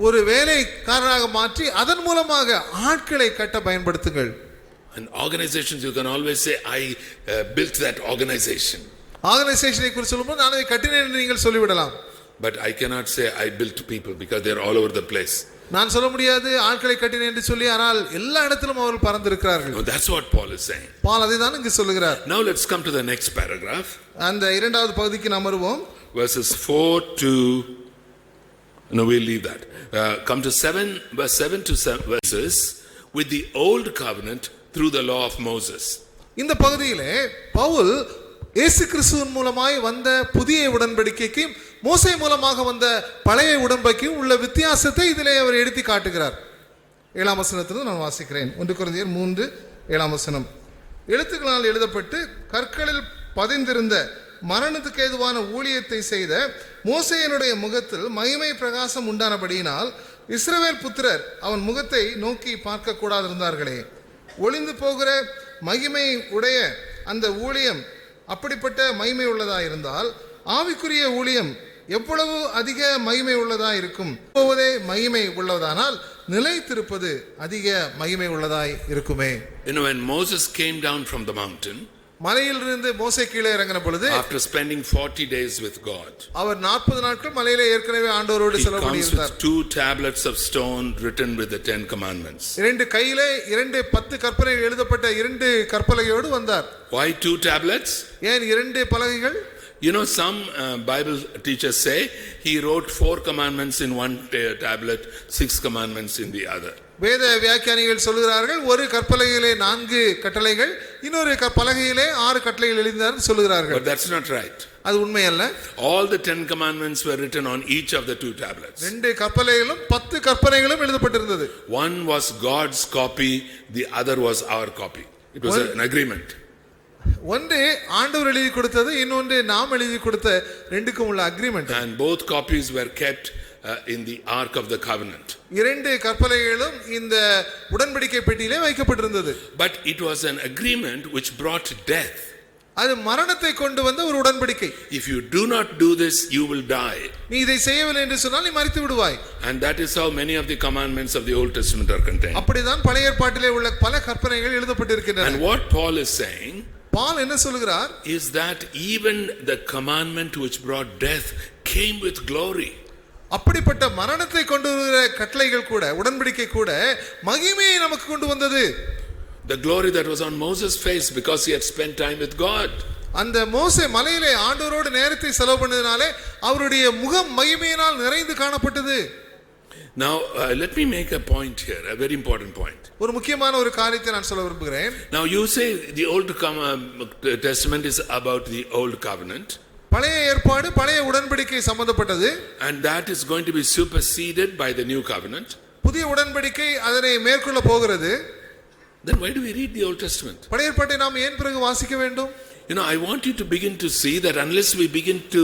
ஒரு வேலைக்காரராக மாற்றி அதன் மூலமாக ஆட்களை கட்ட பயன்படுத்துங்கள்.
And organizations you can always say I built that organization.
ஆர்கனைசேஷனை குறித்து சொல்லும்போது நான் அதை கட்டினேன் என்று நீங்கள் சொல்லிவிடலாம்.
But I cannot say I built people because they are all over the place.
நான் சொல்ல முடியாது ஆட்களை கட்டினேன் என்று சொல்லி, ஆனால் எல்லா இடத்திலும் அவர்கள் பறந்திருக்கிறார்கள்.
No, that's what Paul is saying.
பால் அதை தான் இங்கு சொல்லுகிறார்.
Now let's come to the next paragraph.
அந்த இரண்டாவது பகுதிக்கு நாம் வருவோம்.
Verses 4 to no, we'll leave that. Come to 7 verse 7 to 7 verses with the old covenant through the law of Moses.
இந்த பகுதியிலே பவுல் இயேசு கிறிஸ்துவின் மூலமாய் வந்த புதிய உடன்படிக்கைக்கு மோசே மூலமாக வந்த பழைய உடன்படிக்கைக்கு உள்ள வித்தியாசத்தை இதிலே அவர் எடுத்து காட்டுகிறார். 7ஆம் வசனத்திலிருந்து நான் வாசிக்கிறேன். 1 கொரிந்தியர் 3:7 வசனம். எழுத்துக்களால் எழுதப்பட்டு கற்களில் பதிந்திருந்த மரணத்துக்கு ஏதுவான ஊழியத்தை செய்த மோசேயினுடைய முகத்தில் மகிமை பிரகாசம் உண்டானபடியினால் இஸ்ரவேல் புத்திரர் அவன் முகத்தை நோக்கி பார்க்க கூடாதிருந்தார்களே. ஒளிந்து போகிற மகிமை உடைய அந்த ஊழியம் அப்படிப்பட்ட மகிமை உள்ளதா இருந்தால் ஆவிக்குரிய ஊழியம் எவ்வளவு அதிக மகிமை உள்ளதா இருக்கும். போவதே மகிமை உள்ளதானால் நிலைத்திருப்பது அதிக மகிமை உள்ளதாய் இருக்குமே.
You know, when Moses came down from the mountain,
மலையிலிருந்து மோசே கீழே இறங்கின பொழுது,
after spending 40 days with God,
அவர் 40 நாட்கள் மலையிலே ஏற்கனவே ஆண்டவரோடு செலவு பண்ணியிருந்தார்.
2 tablets of stone written with the 10 commandments.
2 கையிலே 10 கற்பனைகள் எழுதப்பட்ட 2 கற்பலகையோடு வந்தார்.
Why 2 tablets?
ஏன் 2 பலகைகள்?
You know, some Bible teachers say he wrote 4 commandments in one tablet, 6 commandments in the other.
வேத வியாக்கியானிகள் சொல்கிறார்கள் ஒரு கற்பலகையிலே 4 கட்டளைகள், இன்னொரு பலகையிலே 6 கட்டளைகள் எழுதினார் சொல்கிறார்கள்.
But that's not right.
அது உண்மை அல்ல.
All the 10 commandments were written on each of the 2 tablets.
2 கற்பலைகளும் 10 கற்பனைகளும் எழுதப்பட்டிருந்தது.
One was God's copy, the other was our copy. It was an agreement.
ஒன்று ஆண்டவர் எழுதி கொடுத்தது, இன்னொன்று நாம் எழுதி கொடுத்த, ரெண்டுக்கும் உள்ள agreement.
And both copies were kept in the ark of the covenant.
2 கற்பலைகளும் இந்த உடன்படிக்கை பெட்டியிலே வைக்கப்பட்டிருந்தது.
But it was an agreement which brought death.
அது மரணத்தை கொண்டு வந்த ஒரு உடன்படிக்கை.
If you do not do this, you will die.
நீ இதை செய்யவில்லை என்று சொன்னால் நீ மரித்து விடுவாய்.
And that is how many of the commandments of the Old Testament are contained.
அப்படிதான் பழைய ஏற்பாட்டிலே உள்ள பல கற்பனைகள் எழுதப்பட்டிருக்கின்றன.
And what Paul is saying
பால் என்ன சொல்கிறார்
is that even the commandment which brought death came with glory.
அப்படிப்பட்ட மரணத்தை கொண்டு வருகிற கட்டளைகள் கூட, உடன்படிக்கை கூட மகிமையை நமக்கு கொண்டு வந்தது.
The glory that was on Moses' face because he had spent time with God.
அந்த மோசே மலையிலே ஆண்டவரோடு நேரத்தை செலவு பண்ணதினாலே அவருடைய முகம் மகிமையினால் நிறைந்து காணப்பட்டது.
Now let me make a point here, a very important point.
ஒரு முக்கியமான ஒரு காரியத்தை நான் சொல்ல விரும்புகிறேன்.
Now you say the Old Testament is about the old covenant.
பழைய ஏற்பாடு பழைய உடன்படிக்கை சம்பந்தப்பட்டது.
And that is going to be superseded by the new covenant.
புதிய உடன்படிக்கை அதனை மேற்கொள்ள போகிறது.
Then why do we read the Old Testament?
பழைய ஏற்பாட்டை நாம் ஏன் பிறகு வாசிக்க வேண்டும்?
You know, I want you to begin to see that unless we begin to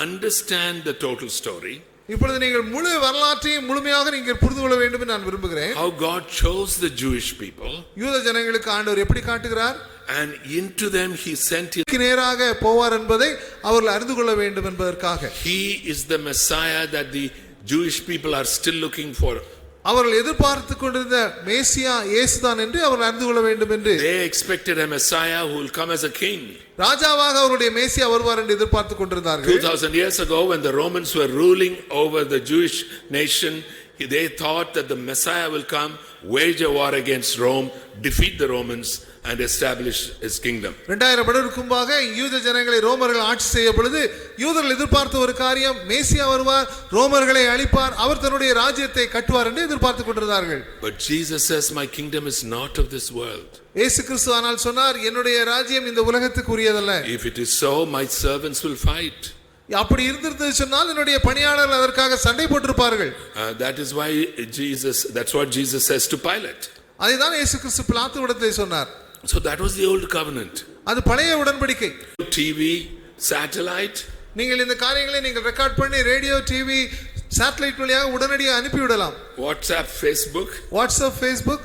understand the total story,
இப்பொழுது நீங்கள் முழு வரலாற்றையும் முழுமையாக நீங்கள் புரிந்து கொள்ள வேண்டும் என்று நான் விரும்புகிறேன்.
how God chose the Jewish people,
யூத ஜனங்களுக்கு ஆண்டவர் எப்படி காட்டுகிறார்,
and into them he sent his,
நேராக போவார் என்பதை அவர்கள் அறிந்து கொள்ள வேண்டும் என்பதற்காக.
he is the Messiah that the Jewish people are still looking for.
அவர்கள் எதிர்பார்த்து கொண்டிருந்த மேசியா இயேசுதான் என்று அவர்கள் அறிந்து கொள்ள வேண்டும் என்று.
They expected a Messiah who will come as a king.
ராஜாவாக அவருடைய மேசியா வருவார் என்று எதிர்பார்த்து கொண்டிருந்தார்கள்.
2000 years ago when the Romans were ruling over the Jewish nation, they thought that the Messiah will come, wage a war against Rome, defeat the Romans and establish his kingdom. 2000
வருடங்களுக்கு முன்பாக யூத ஜனங்களை ரோமர்கள் ஆட்சி செய்ய பொழுது யூதர்கள் எதிர்பார்த்த ஒரு காரியம், மேசியா வருவார், ரோமர்களை அழிப்பார், அவர் தன்னுடைய ராஜ்யத்தை கட்டுவார் என்று எதிர்பார்த்து கொண்டிருந்தார்கள்.
But Jesus says, my kingdom is not of this world.
இயேசு கிறிஸ்து ஆனால் சொன்னார், என்னுடைய ராஜ்யம் இந்த உலகத்துக்கு உரியதல்ல.
If it is so, my servants will fight.
அப்படி இருந்திருந்தது சொன்னால் என்னுடைய பணியாளர்கள் அதற்காக சண்டை போட்டிருப்பார்கள்.
That is why that's what Jesus says to Pilate.
அதுதான் இயேசு கிறிஸ்து பிலாத்துவிடத்திலே சொன்னார்.
So that was the old covenant.
அது பழைய உடன்படிக்கை.
TV, satellite.
நீங்கள் இந்த காரியங்களை நீங்கள் ரெக்கார்ட் பண்ணி ரேடியோ, டிவி, சாட்டலைட் வழியாக உடனடியாக அனுப்பி விடலாம்.
WhatsApp, Facebook.
WhatsApp, Facebook.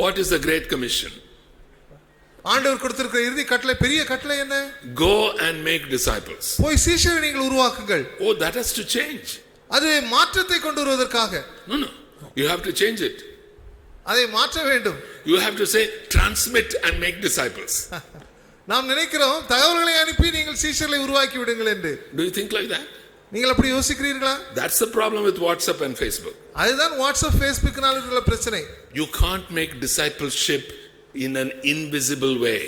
What is the Great Commission?
ஆண்டவர் கொடுத்திருக்கிற இறுதி கட்டளை, பெரிய கட்டளை என்ன?
Go and make disciples.
போய் சீஷரை நீங்கள் உருவாக்குங்கள்.
Oh, that has to change.
அது மாற்றத்தை கொண்டு வருவதற்காக.
No. You have to change it.
அதை மாற்ற வேண்டும்.
You have to say transmit and make disciples.
நாம் நினைக்கிறோம் தகவல்களை அனுப்பி நீங்கள் சீஷர்களை உருவாக்கி விடுங்கள் என்று.
Do you think like that?
நீங்கள் அப்படி யோசிக்கிறீர்களா?
That's the problem with WhatsApp and Facebook.
அதுதான் வாட்ஸ்அப், ஃபேஸ்புக்னால உள்ள பிரச்சனை.
You can't make discipleship in an invisible way.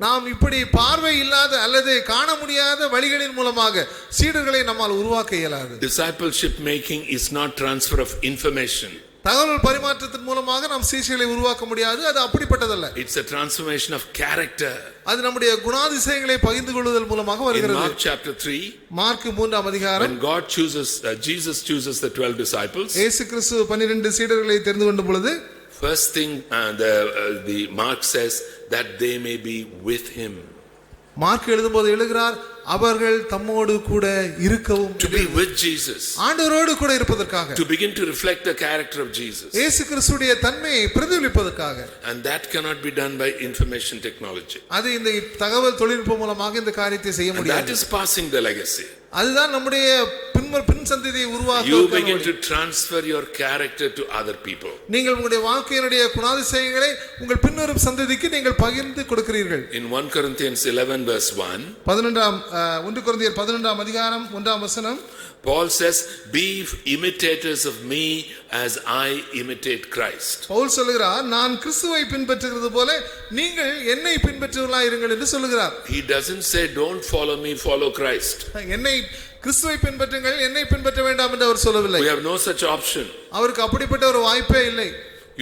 நாம் இப்படி பார்வை இல்லாத அல்லது காண முடியாத வழிகளின் மூலமாக சீடர்களை நம்மால் உருவாக்க இயலாது.
Discipleship making is not transfer of information.
தகவல் பரிமாற்றத்தின் மூலமாக நாம் சீஷர்களை உருவாக்க முடியாது. அது அப்படிப்பட்டதல்ல.
It's a transformation of character.
அது நம்முடைய குணாதிசயங்களை பகிர்ந்து கொள்வதல் மூலமாக வருகிறது.
In Mark chapter 3,
மார்க் 3ஆம் அதிகாரம்,
when Jesus chooses the 12 disciples,
இயேசு கிறிஸ்து 12 சீடர்களை தெரிந்து கொண்ட பொழுது,
first thing the Mark says that they may be with him.
Mark எழுதும்போது எழுதுகிறார், அவர்கள் தம்மோடு கூட இருக்கவும்,
to be with Jesus,
ஆண்டவரோடு கூட இருப்பதற்காக,
to begin to reflect the character of Jesus.
இயேசு கிறிஸ்துவின் தன்மையை பிரதிபலிப்பதற்காக.
And that cannot be done by information technology.
அது இந்த தகவல் தொழில்நுட்பம் மூலமாக இந்த காரியத்தை செய்ய முடியாது.
That is passing the legacy.
அதுதான் நம்முடைய பின் சந்ததியை
you
உருவாக்க
begin to transfer your character to other people.
நீங்கள் உங்களுடைய வாழ்க்கையினுடைய குணாதிசயங்களை உங்கள் பின்வரும் சந்ததிக்கு நீங்கள் பகிர்ந்து கொடுக்கிறீர்கள்.
In 1 Corinthians 11 verse 1,
1 கொரிந்தியர் 11ஆம் அதிகாரம் 1ஆம் வசனம்,
Paul says, be imitators of me as I imitate Christ.
Pavul சொல்லுகிறார், நான் கிறிஸ்துவை பின்பற்றுகிறது போல நீங்கள் என்னை பின்பற்றுவர்களாய் இருங்கள் என்று சொல்லுகிறார்.
He doesn't say don't follow me, follow Christ.
என்னை கிறிஸ்துவை பின்பற்றுங்கள், என்னை பின்பற்ற வேண்டாம் என்று அவர் சொல்லவில்லை.
We have no such option.
அவருக்கு அப்படிப்பட்ட ஒரு வாய்ப்பே இல்லை.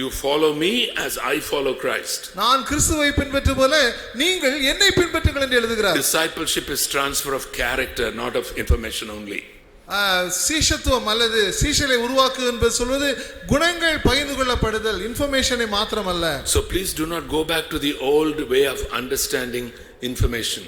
You follow me as I follow Christ.
நான் கிறிஸ்துவை பின்பற்று போல நீங்கள் என்னை பின்பற்றுங்கள் என்று எழுதுகிறார்.
Discipleship is transfer of character, not of information only.
சீஷத்துவம் அல்லது சீஷலை உருவாக்கு என்பது சொல்வது குணங்கள் பகிர்ந்து கொள்ளப்படுதல், இன்ஃபர்மேஷனை மாத்திரமல்ல.
So please do not go back to the old way of understanding information.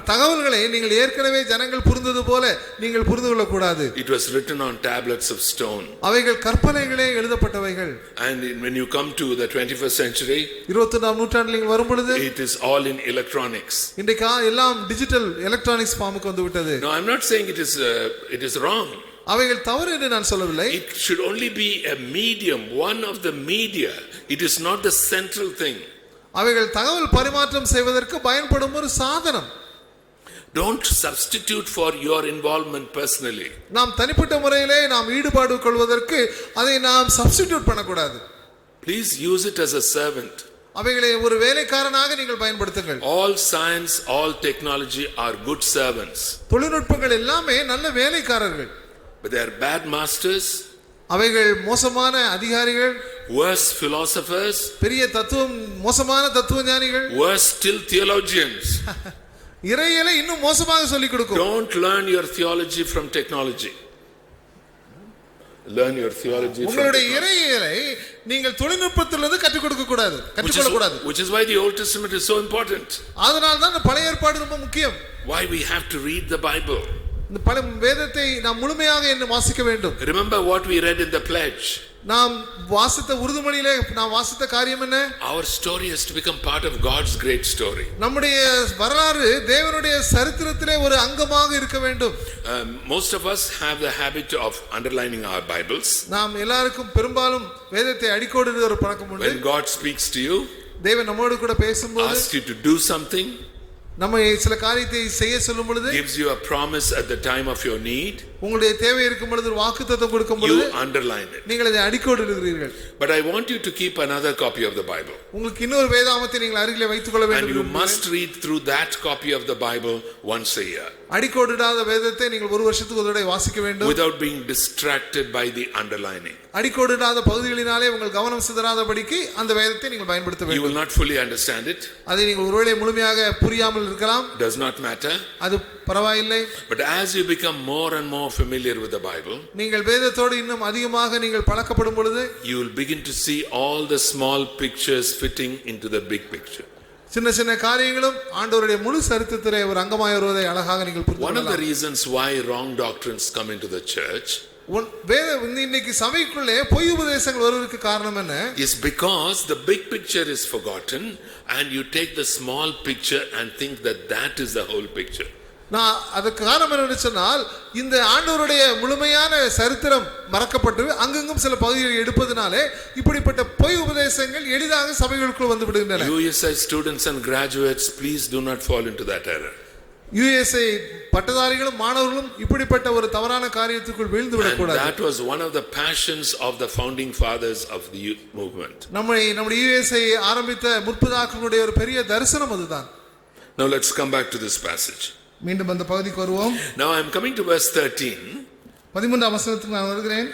தகவல்களை நீங்கள் ஏற்கனவே ஜனங்கள் புரிந்தது போல நீங்கள் புரிந்து கொள்ளக்கூடாது.
It was written on tablets of stone.
அவைகள் கற்பனைகளே எழுதப்பட்டவைகள்.
And when you come to the 21st century,
21ஆம் நூற்றாண்டில் நீங்கள் வரும் பொழுது
it is all in electronics.
இன்றைக்கு எல்லாம் டிஜிட்டல் எலக்ட்ரானிக்ஸ் ஃபார்முக்கு வந்து விட்டது.
No, I'm not saying it is wrong.
அவைகள் தவறு என்று நான் சொல்லவில்லை.
It should only be a medium, one of the media. It is not the central thing.
அவைகள் தகவல் பரிமாற்றம் செய்வதற்கு பயன்படும் ஒரு சாதனம்.
Don't substitute for your involvement personally.
நாம் தனிப்பட்ட முறையிலே நாம் ஈடுபாடு கொள்வதற்கு அதை நாம் சப்ஸ்டிட்யூட் பண்ணக்கூடாது.
Please use it as a servant.
அவைகளை ஒரு வேலைக்காரனாக நீங்கள் பயன்படுத்துங்கள்.
All science, all technology are good servants.
தொழில்நுட்பங்கள் எல்லாமே நல்ல வேலைக்காரர்கள்.
But they are bad masters.
அவைகள் மோசமான அதிகாரிகள்,
worse philosophers,
பெரிய மோசமான தத்துவ ஞானிகள்,
worse still theologians.
இறையியலை இன்னும் மோசமாக சொல்லிக் கொடுக்கும்.
Don't learn your theology from technology. Learn your theology from
உங்களுடைய இறையியலை நீங்கள் தொழில்நுட்பத்திலிருந்து கற்றுக் கொடுக்க கூடாது, கற்றுக்கொள்ள கூடாது.
Which is why the Old Testament is so important.
அதனால தான் பழைய ஏற்பாடு ரொம்ப முக்கியம்.
Why we have to read the Bible.
இந்த பழைய வேதத்தை நாம் முழுமையாக வாசிக்க வேண்டும்.
Remember what we read in the pledge.
நாம் வாசித்த உறுதிமொழியிலே நாம் வாசித்த காரியம் என்ன?
Our story has to become part of God's great story.
நம்முடைய வரலாறு தேவனுடைய சரித்திரத்திலே ஒரு அங்கமாக இருக்க வேண்டும்.
Most of us have the habit of underlining our Bibles.
நாம் எல்லாருக்கும் பெரும்பாலும் வேதத்தை அடிக்கோடுகிற ஒரு பழக்கம் உண்டு.
When God speaks to you,
தேவன் நம்மோடு கூட பேசும்போது,
asks you to do something,
நம்ம சில காரியத்தை செய்ய சொல்லும் பொழுது,
gives you a promise at the time of your need,
உங்களுடைய தேவை இருக்கும் பொழுது வாக்குத்தத்தம் கொடுக்கும் பொழுது
you underline it.
நீங்கள் அதை அடிக்கோடிடுகிறீர்கள்.
But I want you to keep another copy of the Bible.
உங்களுக்கு இன்னொரு வேதாகமத்தை நீங்கள் அருகிலே வைத்துக் கொள்ள வேண்டும்.
And you must read through that copy of the Bible once a year.
அடிக்கோடிடாத வேதத்தை நீங்கள் ஒரு வருஷத்துக்கு ஒரு தடவை வாசிக்க வேண்டும்.
Without being distracted by the underlining.
அடிக்கோடிடாத பகுதிகளினாலே உங்கள் கவனம் சிதறாதபடிக்கு அந்த வேதத்தை நீங்கள் பயன்படுத்த வேண்டும்.
You will not fully understand it.
அதை நீங்கள் ஒருவேளை முழுமையாக புரியாமல் இருக்கலாம்.
Does not matter.
அது பரவாயில்லை.
But as you become more and more familiar with the Bible,
நீங்கள் வேதத்தோடு இன்னும் அதிகமாக நீங்கள் பழக்கப்படும் பொழுது,
you will begin to see all the small pictures fitting into the big picture.
சின்ன சின்ன காரியங்களும் ஆண்டவருடைய முழு சரித்திரத்திலே ஒரு அங்கமாய் வருவதை அழகாக நீங்கள் புரிந்து
கொள்ளலாம். One of the
கொள்ளலாம்.
reasons why wrong doctrines come into the church,
இன்னைக்கு சபைக்குள்ளே பொய் உபதேசங்கள் வருவதற்கு காரணம் என்ன?
is because the big picture is forgotten and you take the small picture and think that that is the whole picture.
நான் அதுக்கு காரணம் என்னன்னு சொன்னால், இந்த ஆண்டவருடைய முழுமையான சரித்திரம் மறக்கப்பட்டு அங்கங்கும் சில பகுதிகளை எடுப்பதனாலே இப்படிப்பட்ட பொய் உபதேசங்கள் எளிதாக சபைகளுக்குள் வந்து விடுகின்றன.
USI students and graduates, please do not fall into that error.
USI பட்டதாரிகளும் மாணவர்களும் இப்படிப்பட்ட ஒரு தவறான காரியத்துக்குள் வீழ்ந்து விடக்கூடாது.
That was one of the passions of the founding fathers of the youth movement.
நம்முடைய USI ஆரம்பித்த முற்பதாக்களுடைய ஒரு பெரிய தரிசனம் அதுதான்.
Now let's come back to this passage.
மீண்டும் அந்த பகுதிக்கு வருவோம்.
Now I am coming to verse 13.
13ஆம் வசனத்துக்கு நான் வருகிறேன்.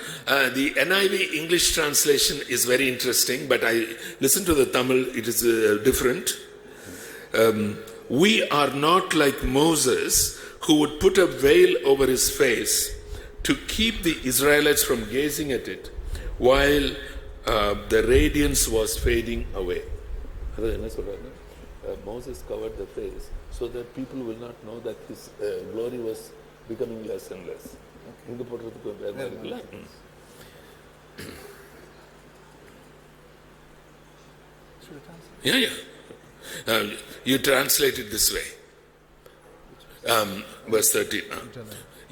The NIV English translation is very interesting, but I listen to the Tamil, it is different. We are not like Moses, who would put a veil over his face to keep the Israelites from gazing at it while the radiance was fading away. Moses covered the face so that people will not know that his glory was becoming less and less. Yeah. You translate it this way. Verse 13.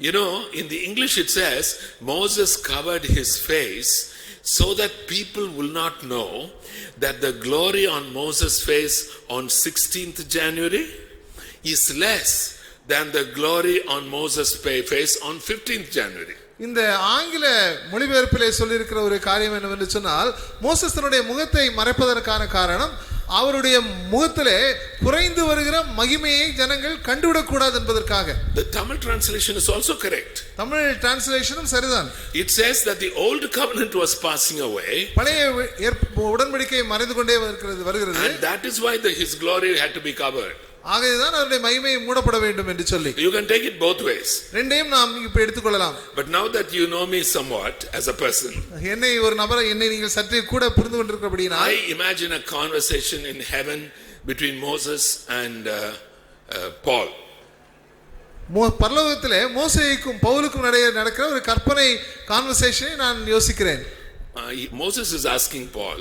You know, in the English it says, Moses covered his face so that people will not know that the glory on Moses' face on 16th January is less than the glory on Moses' face on 15th January.
இந்த ஆங்கில மொழிபெயர்ப்பிலே சொல்லியிருக்கிற ஒரு காரியம் என்னவென்று சொன்னால், Moses தன்னுடைய முகத்தை மறைப்பதற்கான காரணம் அவருடைய முகத்திலே குறைந்து வருகிற மகிமையை ஜனங்கள் கண்டுவிடக்கூடாது என்பதற்காக.
The Tamil translation is also correct.
Tamil டிரான்ஸ்லேஷனும் சரிதான்.
It says that the old covenant was passing away.
பழைய உடன்படிக்கை மறைந்து கொண்டே வருகிறது.
And that is why his glory had to be covered.
ஆகையால் அவருடைய மகிமை மூடப்பட வேண்டும் என்று சொல்லி.
You can take it both ways.
ரெண்டையும் நாம் இப்ப எடுத்துக்கொள்ளலாம்.
But now that you know me somewhat as a person,
என்னை ஒரு நபரை நீங்கள் சற்றே கூட புரிந்து கொண்டிருக்கிறபடியால்
I imagine a conversation in heaven between Moses and Paul.
பரலோகத்திலே மோசேக்கும் பவுலுக்கும் இடையே நடக்கிற ஒரு கற்பனை கான்வர்சேஷனை நான் யோசிக்கிறேன்.
Moses is asking Paul,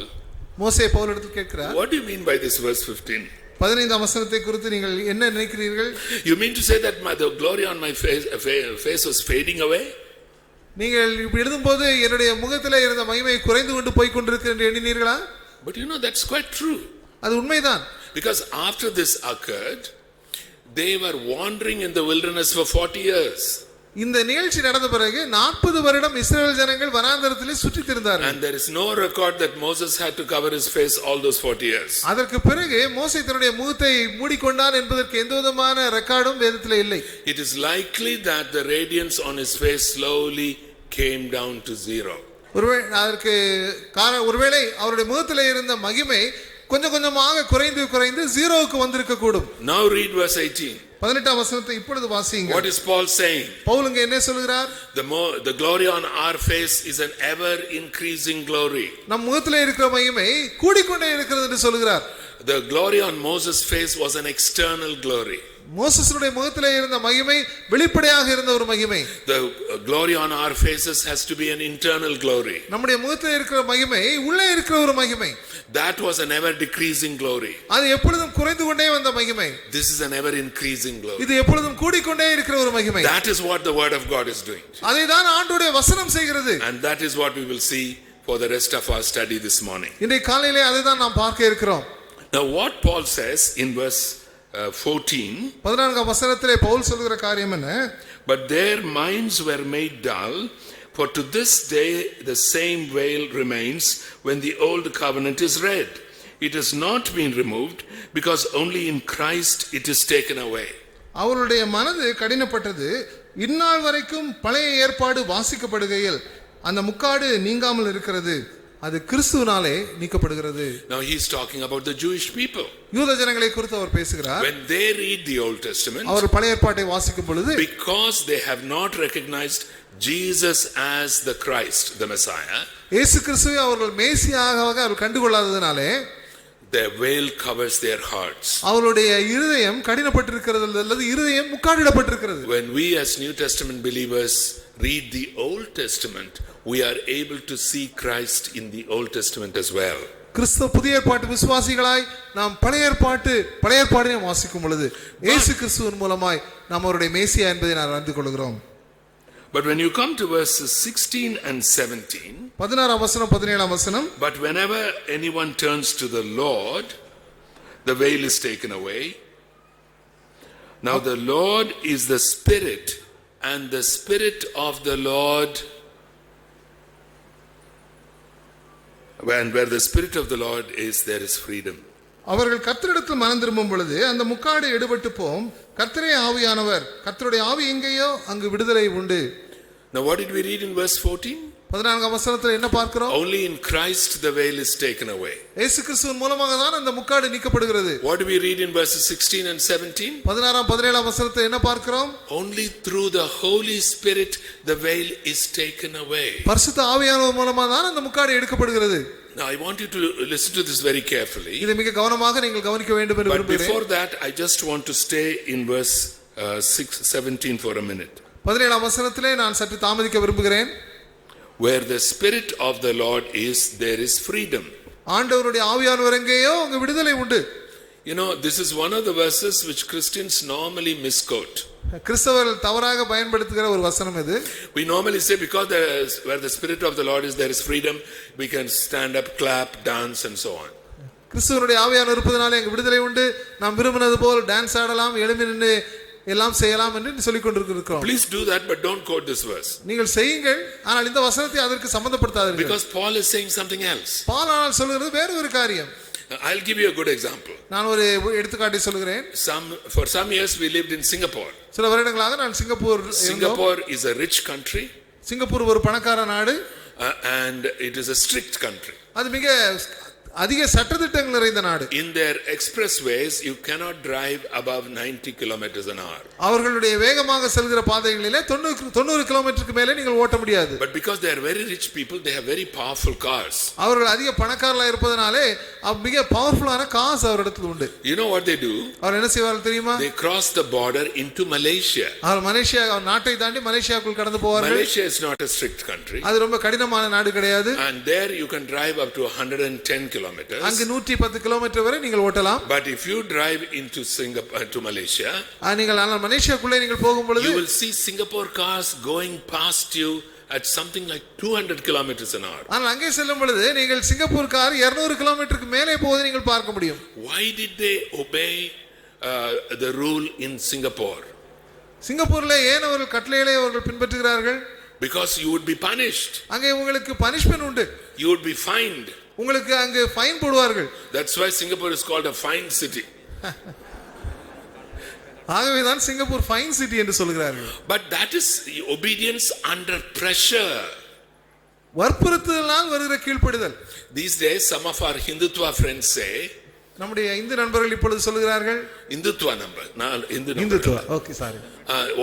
மோசே பவுலிடத்தில் கேட்கிறார்,
what do you mean by this verse 15?
15ஆம் வசனத்தை குறித்து நீங்கள் என்ன நினைக்கிறீர்கள்?
You mean to say that the glory on my face was fading away?
நீங்கள் இப்படி எழுதும்போது என்னுடைய முகத்திலே இருந்த மகிமை குறைந்து கொண்டு போய் கொண்டிருக்கிறது என்று எண்ணினீர்களா?
But you know, that's quite true.
அது உண்மைதான்.
Because after this occurred, they were wandering in the wilderness for 40 years.
இந்த நிகழ்ச்சி நடந்த பிறகு 40 வருடம் இஸ்ரவேல் ஜனங்கள் வனாந்தரத்திலே சுற்றித் திரிந்தார்கள்.
And there is no record that Moses had to cover his face all those 40 years.
அதற்கு பிறகு மோசே தன்னுடைய முகத்தை மூடிக்கொண்டான் என்பதற்கு எந்தவிதமான ரெக்கார்டும் வேதத்திலே இல்லை.
It is likely that the radiance on his face slowly came down to zero.
ஒருவேளை அவருடைய முகத்திலே இருந்த மகிமை கொஞ்சம் கொஞ்சமாக குறைந்து ஜீரோவுக்கு வந்திருக்க கூடும்.
Now read verse 18.
18ஆம் வசனத்தை இப்பொழுது வாசியுங்கள்.
What is Paul saying?
Pavul இங்கே என்ன சொல்கிறார்?
The glory on our face is an ever increasing glory.
நம் முகத்திலே இருக்கிற மகிமை கூடிக்கொண்டே இருக்கிறது என்று சொல்கிறார்.
The glory on Moses' face was an external glory.
மோசேசுடைய முகத்திலே இருந்த மகிமை வெளிப்படையாக இருந்த ஒரு மகிமை.
The glory on our faces has to be an internal glory.
நம்முடைய முகத்திலே இருக்கிற மகிமை உள்ளே இருக்கிற ஒரு மகிமை.
That was an ever decreasing glory.
அது எப்பொழுதும் குறைந்து கொண்டே வந்த மகிமை.
This is an ever increasing glory.
இது எப்பொழுதும் கூடிக்கொண்டே இருக்கிற ஒரு மகிமை.
That is what the word of God is doing.
அதைதான் ஆண்டவருடைய வசனம் செய்கிறது.
And that is what we will see for the rest of our study this morning.
இன்றைய காலையிலே அதைதான் நாம் பார்க்க இருக்கிறோம்.
Now what Paul says in verse 14,
14ஆம் வசனத்திலே பவுல் சொல்கிற காரியம் என்ன?
But their minds were made dull, for to this day the same veil remains when the old covenant is read. It has not been removed, because only in Christ it is taken away.
அவருடைய மனது கடினப்பட்டது, இந்நாள் வரைக்கும் பழைய ஏற்பாடு வாசிக்கப்படுகையில் அந்த முக்காடு நீங்காமல் இருக்கிறது, அது கிறிஸ்துவினாலே நீக்கப்படுகிறது.
Now he is talking about the Jewish people.
யூத ஜனங்களை குறித்து அவர் பேசுகிறார்.
When they read the Old Testament,
அவர் பழைய ஏற்பாட்டை வாசிக்கும் பொழுது,
because they have not recognized Jesus as the Christ, the Messiah,
இயேசு கிறிஸ்துவை அவர்கள் மேசியாக அவர் கண்டுகொள்ளாததினாலே
their veil covers their hearts.
அவருடைய இருதயம் கடினப்பட்டிருக்கிறது, அல்லது இருதயம் முக்காடிடப்பட்டிருக்கிறது.
When we as New Testament believers read the Old Testament, we are able to see Christ in the Old Testament as well.
கிறிஸ்து புதிய ஏற்பாட்டு விசுவாசிகளாய் நாம் பழைய ஏற்பாட்டினை வாசிக்கும் பொழுது இயேசு கிறிஸ்துவின் மூலமாய் நாம் அவருடைய மேசியா என்பதை நாம் அறிந்து கொள்கிறோம்.
But when you come to verses 16 and 17,
16ஆம் வசனம் 17ஆம் வசனம்,
but whenever anyone turns to the Lord, the veil is taken away. Now the Lord is the Spirit, and the Spirit of the Lord, and where the Spirit of the Lord is, there is freedom.
அவர்கள் கர்த்தரிடத்தில் மனம் திரும்பும் பொழுது அந்த முக்காடு எடுபட்டு போம். கர்த்தரே ஆவியானவர், கர்த்தருடைய ஆவி எங்கேயோ அங்கு விடுதலை உண்டு.
Now what did we read in verse 14?
14ஆம் வசனத்தில் என்ன பார்க்கிறோம்?
Only in Christ the veil is taken away.
இயேசு கிறிஸ்துவின் மூலமாக தான் அந்த முக்காடு நீக்கப்படுகிறது.
What do we read in verses 16 and 17?
16ஆம் 17ஆம் வசனத்தில் என்ன பார்க்கிறோம்?
Only through the Holy Spirit the veil is taken away.
பரிசுத்த ஆவியானவர் மூலமாக தான் அந்த முக்காடு எடுக்கப்படுகிறது.
Now I want you to listen to this very carefully.
இதை மிக கவனமாக நீங்கள் கவனிக்க வேண்டும் என்று விரும்புகிறேன்.
But before that I just want to stay in verse 17 for a minute.
17ஆம் வசனத்திலே நான் சற்று தாமதிக்க விரும்புகிறேன்.
Where the Spirit of the Lord is, there is freedom.
ஆண்டவருடைய ஆவியானவர் எங்கேயோ அங்கு விடுதலை உண்டு.
You know, this is one of the verses which Christians normally misquote.
கிறிஸ்தவர்கள் தவறாக பயன்படுத்துகிற ஒரு வசனம் இது.
We normally say because where the Spirit of the Lord is, there is freedom. We can stand up, clap, dance and so on.
கிறிஸ்துவனுடைய ஆவியானவர் இருப்பதனால எங்க விடுதலை உண்டு, நாம் விரும்பினது போல் டான்ஸ் ஆடலாம், எழும்பி நின்று எல்லாம் செய்யலாம் என்று சொல்லிக் கொண்டிருக்கிறோம்.
Please do that, but don't quote this verse.
நீங்கள் செய்யுங்கள், ஆனால் இந்த வசனத்தை அதற்கு சம்பந்தப்படுத்தாதீர்கள்.
Because Paul is saying something else.
Pavul சொல்கிறது வேற ஒரு காரியம்.
I'll give you a good example.
நான் ஒரு எடுத்துக்காட்டு சொல்கிறேன்.
For some years we lived in Singapore.
சில வருடங்களாக நான்
Singapore is a rich country.
Singapore ஒரு பணக்கார நாடு.
And it is a strict country.
அது மிக அதிக சட்டதிட்டங்கள் நிறைந்த நாடு.
In their expressways you cannot drive above 90 kilometers an hour.
அவர்களுடைய வேகமாக செல்கிற பாதைகளிலே 90 கிலோமீட்டருக்கு மேலே நீங்கள் ஓட்ட முடியாது.
But because they are very rich people, they have very powerful cars.
அவர்கள் அதிக பணக்காரர்களாக இருப்பதனாலே மிக பவர்ஃபுல்லான கார்ஸ் அவரிடத்தில் உண்டு.
You know what they do?
அவர் என்ன செய்வார்கள் தெரியுமா?
They cross the border into Malaysia.
அவர் மலேசியா நாட்டை தாண்டி மலேசியாக்குள் கடந்து போவார்கள்.
Malaysia is not a strict country.
அது ரொம்ப கடினமான நாடு கிடையாது.
And there you can drive up to 110 kilometers.
அங்க 110 கிலோமீட்டர் வரை நீங்கள் ஓட்டலாம்.
But if you drive into Singapore to Malaysia,
நீங்கள் மலேசியாக்குள்ளே நீங்கள் போகும் பொழுது
you will see Singapore cars going past you at something like 200 kilometers an hour.
ஆனால் அங்கே செல்லும் பொழுது நீங்கள் சிங்கப்பூர் கார் 200 கிலோமீட்டருக்கு மேலே போவதை நீங்கள் பார்க்க முடியும்.
Why did they obey the rule in Singapore?
சிங்கப்பூர்ல ஏன் அவர்கள் கட்டளைகளை அவர்கள் பின்பற்றுகிறார்கள்?
Because you would be punished.
அங்கே உங்களுக்கு பனிஷ்மென்ட் உண்டு.
You would be fined.
உங்களுக்கு அங்கே ஃபைன் போடுவார்கள்.
That's why Singapore is called a fine city.
ஆகவே தான் சிங்கப்பூர் ஃபைன் சிட்டி என்று சொல்கிறார்கள்.
But that is obedience under pressure.
வற்புறுத்தலினால் வருகிற கீழ்ப்படிதல்.
These days some of our Hindutva friends say,
நம்முடைய இந்து நண்பர்கள் இப்பொழுது சொல்கிறார்கள்,
Hindutva Hindu.
Okay, sorry.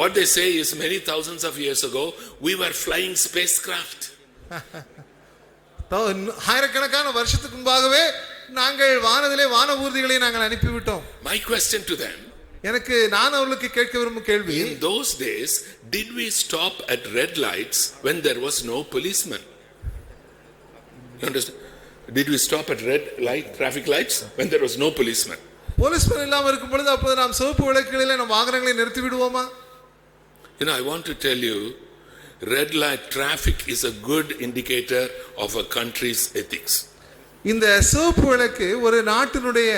What they say is many thousands of years ago we were flying spacecraft.
ஆயிரக்கணக்கான வருஷத்துக்கு முன்பாகவே நாங்கள் வானத்திலே வான ஊர்திகளை நாங்கள் அனுப்பிவிட்டோம்.
My question to them,
நான் அவர்களுக்கு கேட்க விரும்பும் கேள்வி,
in those days did we stop at red lights when there was no policeman? You understand? Did we stop at traffic lights when there was no policeman?
Policeman இல்லாம இருக்கும் பொழுது அப்போது நாம் சிவப்பு விளக்குகளிலே நம் வாகனங்களை நிறுத்தி விடுவோமா?
You know, I want to tell you, red light traffic is a good indicator of a country's ethics.
இந்த சிவப்பு விளக்கு ஒரு நாட்டினுடைய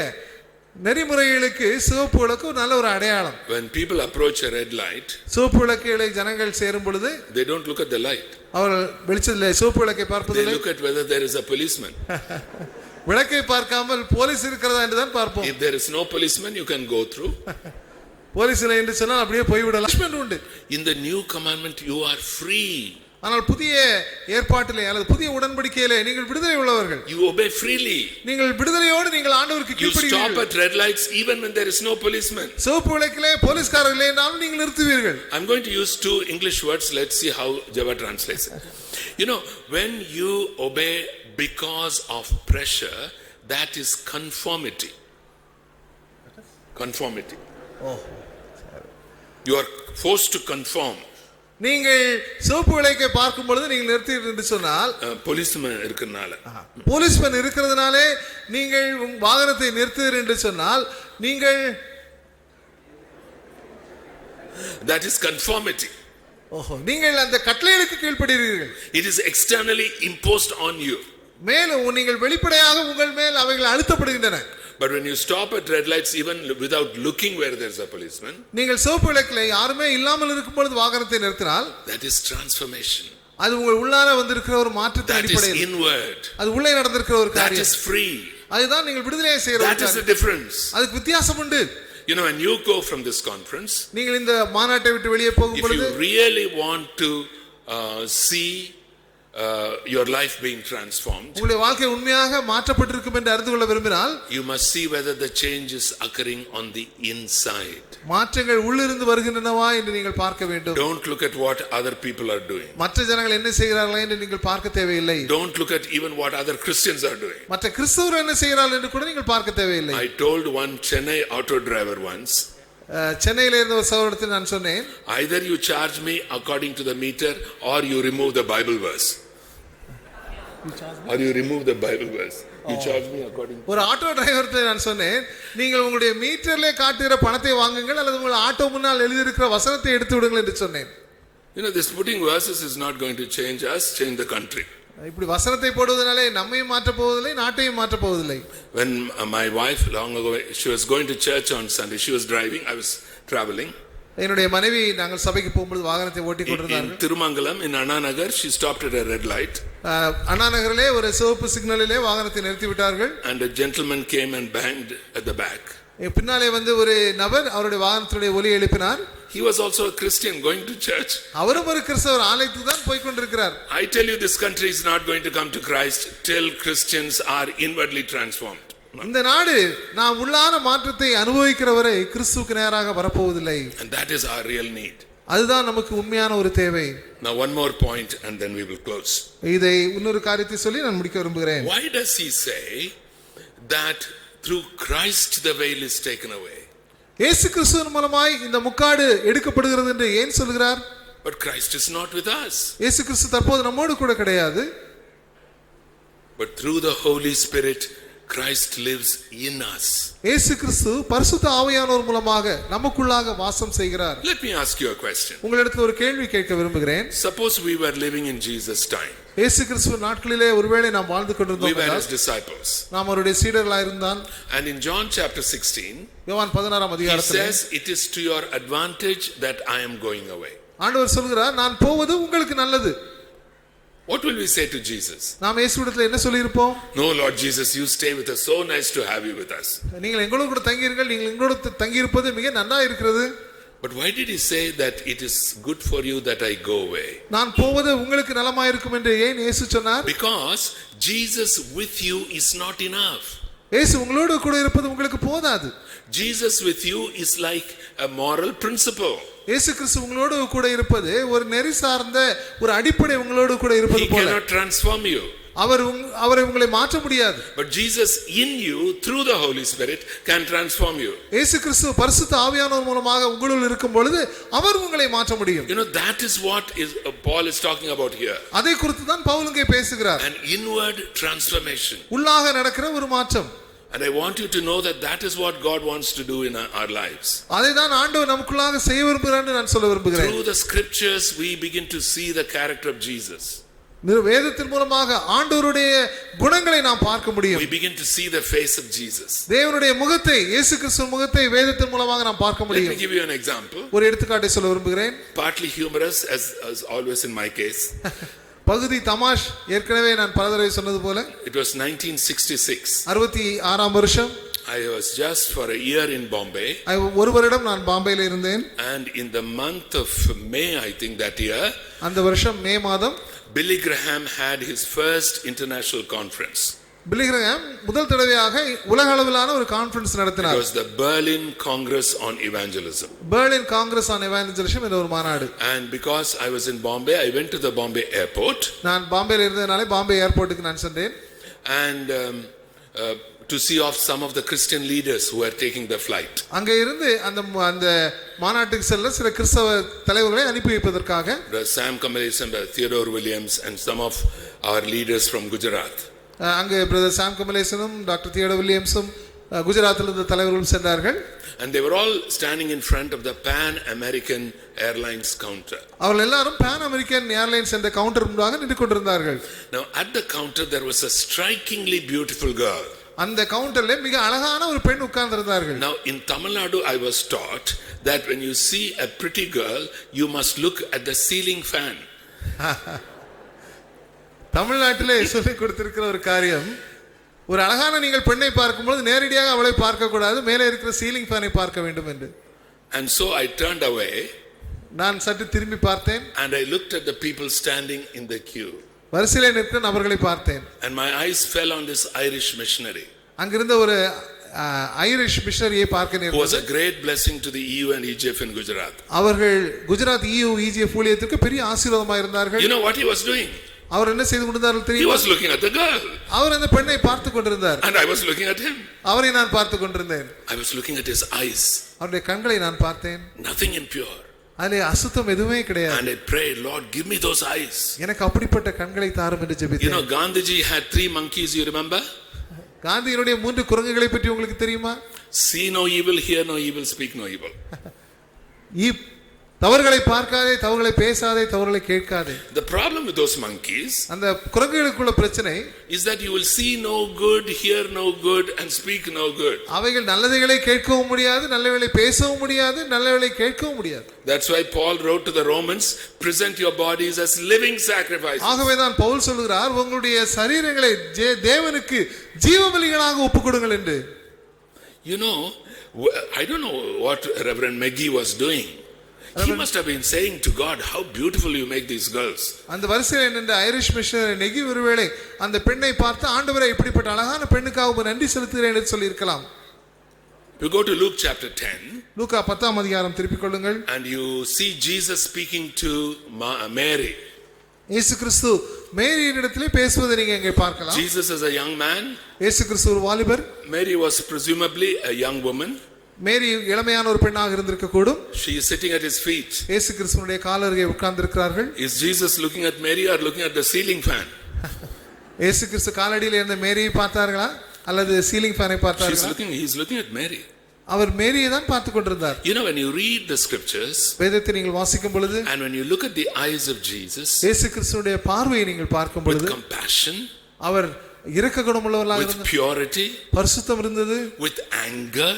நெறிமுறைகளுக்கு சிவப்பு விளக்கு ஒரு நல்ல ஒரு அடையாளம்.
When people approach a red light,
சிவப்பு விளக்குகளை ஜனங்கள் சேரும் பொழுது
they don't look at the light.
அவர்கள் வெளிச்சத்திலே சிவப்பு விளக்கை பார்ப்பதில்லை.
They look at whether there is a policeman.
விளக்கை பார்க்காமல் போலீஸ் இருக்கிறதா என்று தான் பார்ப்போம்.
If there is no policeman, you can go through.
Police இல்லை என்று சொன்னால் அப்படியே போய்விடலாம். உண்டு.
In the new commandment you are free.
ஆனால் புதிய ஏற்பாட்டிலே அல்லது புதிய உடன்படிக்கையிலே நீங்கள் விடுதலை உள்ளவர்கள்.
You obey freely.
நீங்கள் விடுதலையோடு நீங்கள் ஆண்டவருக்கு கீழ்ப்படிவீர்கள்.
You stop at red lights even when there is no policeman.
சிவப்பு விளக்கிலே போலீஸ்காரர் இல்லை என்றாலும் நீங்கள் நிறுத்துவீர்கள்.
I'm going to use two English words. Let's see how Java translates it. You know, when you obey because of pressure, that is conformity. Conformity.
Oh.
You are forced to conform.
நீங்கள் சிவப்பு விளக்கை பார்க்கும் பொழுது நீங்கள் நிறுத்தீர்கள் என்று சொன்னால்
policeman இருக்கிறதுனால
நீங்கள் வாகனத்தை நிறுத்துவீர்கள் என்று சொன்னால் நீங்கள்
that is conformity.
நீங்கள் அந்த கட்டளைகளுக்கு கீழ்ப்படிகிறீர்கள்.
It is externally imposed on you.
மேலும் நீங்கள் வெளிப்படையாக உங்கள் மேல் அவைகள் அழுத்தப்படுகின்றன.
But when you stop at red lights even without looking where there's a policeman,
நீங்கள் சிவப்பு விளக்கிலே யாருமே இல்லாமல் இருக்கும் பொழுது வாகனத்தை நிறுத்தினால்
that is transformation.
அது உங்கள் உள்ளார வந்திருக்கிற ஒரு மாற்றத்தின் அடிப்படையில்,
that is inward.
அது உள்ளே நடந்திருக்கிற ஒரு காரியம்.
That is free.
அதுதான் நீங்கள் விடுதலையை செய்யறது.
That is the difference.
அதுக்கு வித்தியாசம் உண்டு.
You know, when you go from this conference,
நீங்கள் இந்த மாநாட்டை விட்டு வெளியே போகும் பொழுது,
if you really want to see your life being transformed,
உங்களுடைய வாழ்க்கை உண்மையாக மாற்றப்பட்டிருக்கும் என்று அறிந்து கொள்ள விரும்பினால்,
you must see whether the change is occurring on the inside.
மாற்றங்கள் உள்ளிருந்து வருகின்றனவா என்று நீங்கள் பார்க்க வேண்டும்.
Don't look at what other people are doing.
மற்ற ஜனங்கள் என்ன செய்கிறார்கள் என்று நீங்கள் பார்க்க தேவையில்லை.
Don't look at even what other Christians are doing.
மற்ற கிறிஸ்தவர்கள் என்ன செய்கிறார்கள் என்று கூட நீங்கள் பார்க்க தேவையில்லை.
I told one Chennai auto driver once,
சென்னையில இருந்த ஒரு சகோதரத்தில் நான் சொன்னேன்,
either you charge me according to the meter or you remove the Bible verse. Or you remove the Bible verse. You charge me according.
ஒரு auto டிரைவர்கிட்ட நான் சொன்னேன், நீங்கள் உங்களுடைய மீட்டர்ல காட்டுகிற பணத்தை வாங்குங்கள் அல்லது உங்கள் ஆட்டோ முன்னால் எழுதியிருக்கிற வசனத்தை எடுத்து விடுங்கள் என்று சொன்னேன்.
You know, this putting verses is not going to change us, change the country.
இப்படி வசனத்தை போடுவதனாலே நம்மையும் மாற்ற போவதில்லை, நாட்டையும் மாற்ற போவதில்லை.
When my wife long ago, she was going to church on Sunday. She was driving, I was traveling.
என்னுடைய மனைவி நாங்கள் சபைக்கு போகும்போது வாகனத்தை ஓட்டி கொண்டிருந்தார்கள்.
In Tirumangalam, in Anna Nagar, she stopped at a red light.
அண்ணா நகரிலே ஒரு சிவப்பு சிக்னலிலே வாகனத்தை நிறுத்தி விட்டார்கள்.
And a gentleman came and banged at the back.
பின்னாலே வந்து ஒரு நபர் அவருடைய வாகனத்துடைய ஒலி எழுப்பினார்.
He was also a Christian going to church.
அவரும் ஒரு கிறிஸ்தவர், ஆலயத்துக்கு தான் போய் கொண்டிருக்கிறார்.
I tell you, this country is not going to come to Christ till Christians are inwardly transformed.
இந்த நாடு நாம் உள்ளான மாற்றத்தை அனுபவிக்கிற வரை கிறிஸ்துவுக்கு நேராக வரப்போவதில்லை.
And that is our real need.
அதுதான் நமக்கு உண்மையான ஒரு தேவை.
Now one more point and then we will close.
இதை இன்னொரு காரியத்தை சொல்லி நான் முடிக்க விரும்புகிறேன்.
Why does he say that through Christ the veil is taken away?
இயேசு கிறிஸ்துவின் மூலமாய் இந்த முக்காடு எடுக்கப்படுகிறது என்று ஏன் சொல்கிறார்?
But Christ is not with us.
இயேசு கிறிஸ்து தற்போது நம்மோடு கூட கிடையாது.
But through the Holy Spirit Christ lives in us.
இயேசு கிறிஸ்து பரிசுத்த ஆவியானவர் மூலமாக நமக்குள்ளாக வாசம் செய்கிறார்.
Let me ask you a question.
உங்களிடத்தில் ஒரு கேள்வி கேட்க விரும்புகிறேன்.
Suppose we were living in Jesus' time.
இயேசு கிறிஸ்துவின் நாட்களிலே ஒருவேளை நாம் வாழ்ந்து கொண்டிருந்தோம்
We were
என்றால்
his disciples.
நாம் அவருடைய சீடர்களாக இருந்தால்,
And in John chapter 16,
யோவான் 16
he
அதிகாரத்தில்
says, it is to your advantage that I am going away.
ஆண்டவர் சொல்கிறார், நான் போவது உங்களுக்கு நல்லது.
What will we say to Jesus?
நாம் இயேசுவிடத்தில் என்ன சொல்லியிருப்போம்?
No, Lord Jesus, you stay with us. So nice to have you with us.
நீங்கள் எங்களோடு கூட தங்கியிருங்கள், நீங்கள் எங்களோடு தங்கியிருப்பது மிக நன்றா இருக்கிறது.
But why did he say that it is good for you that I go away?
நான் போவது உங்களுக்கு நலமாயிருக்கும் என்று ஏன் இயேசு சொன்னார்?
Because Jesus with you is not enough.
இயேசு உங்களோடு கூட இருப்பது உங்களுக்கு போதாது.
Jesus with you is like a moral principle.
இயேசு கிறிஸ்து உங்களோடு கூட இருப்பது ஒரு நெறி சார்ந்த ஒரு அடிப்படை உங்களோடு கூட இருப்பது
He
போல.
cannot transform you.
அவரை உங்களை மாற்ற முடியாது.
But Jesus in you through the Holy Spirit can transform you.
இயேசு கிறிஸ்து பரிசுத்த ஆவியானவர் மூலமாக உங்களுள் இருக்கும் பொழுது அவர் உங்களை மாற்ற முடியும்.
You know, that is what Paul is talking about here.
அதை குறித்து தான் பவுல் இங்கே பேசுகிறார்.
An inward transformation.
உள்ளாக நடக்கிற ஒரு மாற்றம்.
And I want you to know that that is what God wants to do in our lives.
அதை தான் ஆண்டவர் நமக்குள்ளாக செய்ய விரும்புகிறார் என்று நான் சொல்ல விரும்புகிறேன்.
Through the scriptures we begin to see the character of Jesus.
வேதத்தின் மூலமாக ஆண்டவருடைய குணங்களை நாம் பார்க்க முடியும்.
We begin to see the face of Jesus.
தேவனுடைய முகத்தை, இயேசு கிறிஸ்துவின் முகத்தை வேதத்தின் மூலமாக நாம் பார்க்க முடியும்.
Let me give you an example.
ஒரு எடுத்துக்காட்டை சொல்ல விரும்புகிறேன்.
Partly humorous as always in my case.
பகுதி தமாஷ், ஏற்கனவே நான் பல தடவை சொன்னது போல.
It was 1966.
66ஆம் வருஷம்.
I was just for a year in Bombay.
ஒரு வருடம் நான் பாம்பேல இருந்தேன்.
And in the month of May, I think that year,
அந்த வருஷம் மே மாதம்
Billy Graham had his first international conference.
Billy Graham முதல் தடவையாக உலக அளவிலான ஒரு கான்ஃபரன்ஸ் நடத்தினார்.
It was the Berlin Congress on Evangelism.
Berlin Congress on Evangelism என்ற ஒரு மாநாடு.
And because I was in Bombay, I went to the Bombay airport.
நான் பாம்பேல இருந்ததனால பாம்பே ஏர்போர்ட்டுக்கு நான் சென்றேன்.
And to see off some of the Christian leaders who were taking the flight.
அங்க இருந்து அந்த மாநாட்டுக்கு செல்ல சில கிறிஸ்தவ தலைவர்களை அனுப்பி வைப்பதற்காக
Sam Kamalesan, Theodore Williams and some of our leaders from Gujarat.
அங்க பிரதர் சாம் கமலேசனும் டாக்டர் தியோடர் வில்லியம்ஸும் குஜராத்தில் இருந்த தலைவர்களும் சென்றார்கள்.
And they were all standing in front of the Pan American Airlines counter.
அவர்கள் எல்லாரும் Pan American Airlines என்ற கவுண்டர் முன்பாக நின்று கொண்டிருந்தார்கள்.
Now at the counter there was a strikingly beautiful girl.
அந்த கவுண்டர்ல மிக அழகான ஒரு பெண் உட்கார்ந்திருந்தார்கள்.
Now in Tamil Nadu I was taught that when you see a pretty girl you must look at the ceiling fan.
தமிழ்நாட்டிலே சொல்லி கொடுத்திருக்கிற ஒரு காரியம், ஒரு அழகான நீங்கள் பெண்ணை பார்க்கும்போது நேரடியாக அவளை பார்க்க கூடாது, மேலே இருக்கிற சீலிங் ஃபேனை பார்க்க வேண்டும் என்று.
And so I turned away.
நான் சற்று திரும்பி பார்த்தேன்.
And I looked at the people standing in the queue.
வரிசையிலே நிற்கிற நபர்களை பார்த்தேன்.
And my eyes fell on this Irish missionary.
அங்கிருந்த ஒரு ஐரிஷ் மிஷனரியை பார்க்க நேர்ந்தது.
Who was a great blessing to the EU and EGF in Gujarat.
அவர்கள் Gujarat EU EGF ஊழியத்திற்கு பெரிய ஆசீர்வாதமாக இருந்தார்கள்.
You know what he was doing?
அவர் என்ன செய்து கொண்டிருந்தார் தெரியுமா?
He was looking at the girl.
அவர் அந்த பெண்ணை பார்த்து கொண்டிருந்தார்.
And I was looking at him.
அவரை நான் பார்த்து கொண்டிருந்தேன்.
I was looking at his eyes.
அவருடைய கண்களை நான் பார்த்தேன்.
Nothing impure.
அதிலே அசுத்தம் எதுவுமே கிடையாது.
And I prayed, Lord, give me those eyes.
எனக்கு அப்படிப்பட்ட கண்களை தாரும் என்று ஜெபித்தேன்.
You know, Gandhiji had 3 monkeys, you remember?
காந்தியினுடைய 3 குரங்குகளை பற்றி உங்களுக்கு தெரியுமா?
See no evil, hear no evil, speak no evil.
தவறுகளை பார்க்காதே, தவறுகளை பேசாதே, தவறுகளை கேட்காதே.
The problem with those monkeys
அந்த குரங்குகளுக்குள்ள பிரச்சனை
is that you will see no good, hear no good and speak no good.
அவைகள் நல்லதைகளை கேட்கவும் முடியாது, நல்லவைகளை பேசவும் முடியாது, நல்லவைகளை கேட்கவும் முடியாது.
That's why Paul wrote to the Romans, present your bodies as living sacrifices.
ஆகவேதான் பவுல் சொல்கிறார், உங்களுடைய சரீரங்களை தேவனுக்கு ஜீவபலிகளாக ஒப்புக்கொடுங்கள் என்று.
You know, I don't know what Reverend Maggie was doing. He must have been saying to God, how beautiful you make these girls.
அந்த வரிசையில் நின்ற Irish missionary Negi ஒருவேளை அந்த பெண்ணை பார்த்து, ஆண்டவரே இப்படிப்பட்ட அழகான பெண்ணுக்காக நன்றி செலுத்துகிறேன் என்று சொல்லி இருக்கலாம்.
You go to Luke chapter 10.
லூக்கா 10ஆம் அதிகாரம் திருப்பிக் கொள்ளுங்கள்.
And you see Jesus speaking to Mary.
இயேசு கிறிஸ்து மேரியினிடத்திலே பேசுவதை நீங்க இங்கே பார்க்கலாம்.
Jesus is a young man.
இயேசு கிறிஸ்து ஒரு வாலிபர்.
Mary was presumably a young woman.
மேரி இளமையான ஒரு பெண்ணாக இருந்திருக்க கூடும்.
She is sitting at his feet.
இயேசு கிறிஸ்துவினுடைய கால் அருகே உட்கார்ந்திருக்கிறார்கள்.
Is Jesus looking at Mary or looking at the ceiling fan?
இயேசு கிறிஸ்து காலடியில் இருந்த மேரியை பார்த்தார்களா அல்லது சீலிங் ஃபேனை பார்த்தார்களா?
He is looking at Mary.
அவர் மேரியை தான் பார்த்து கொண்டிருந்தார்.
You know, when you read the scriptures,
வேதத்தை நீங்கள் வாசிக்கும் பொழுது,
and when you look at the eyes of Jesus,
இயேசு கிறிஸ்துவினுடைய பார்வையை நீங்கள் பார்க்கும் பொழுது,
with compassion,
அவர் இரக்க குணமுள்ளவராக
with
இருந்தார்,
purity,
பரிசுத்தம் இருந்தது,
with anger,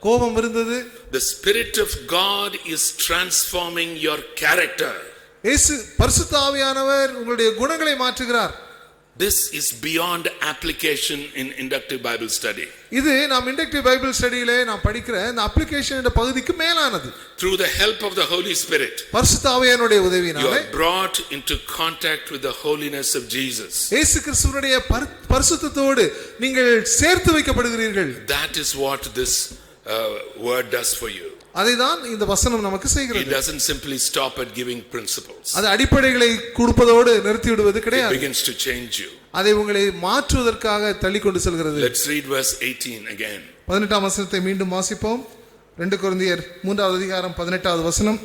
கோபம் இருந்தது.
the Spirit of God is transforming your character.
இயேசு பரிசுத்த ஆவியானவர் உங்களுடைய குணங்களை மாற்றுகிறார்.
This is beyond application in inductive Bible study.
இது நாம் இண்டக்டிவ் பைபிள் ஸ்டடியிலே நாம் படிக்கிற இந்த அப்ளிகேஷன் என்ற பகுதிக்கு மேலானது.
Through the help of the Holy Spirit,
பரிசுத்த ஆவியானுடைய
you
உதவியினாலே
are brought into contact with the holiness of Jesus.
இயேசு கிறிஸ்துவினுடைய பரிசுத்தத்தோடு நீங்கள் சேர்த்து வைக்கப்படுகிறீர்கள்.
That is what this word does for you.
அதைதான் இந்த வசனம் நமக்கு
It
செய்கிறது.
doesn't simply stop at giving principles.
அது அடிப்படைகளை கொடுப்பதோடு நிறுத்தி விடுவது
It
கிடையாது.
begins to change you.
அதை உங்களை மாற்றுவதற்காக தள்ளி கொண்டு செல்கிறது.
Let's read verse 18 again.
18ஆம் வசனத்தை மீண்டும் வாசிப்போம். 2 கொரிந்தியர் 3ஆவது அதிகாரம் 18வது வசனம்.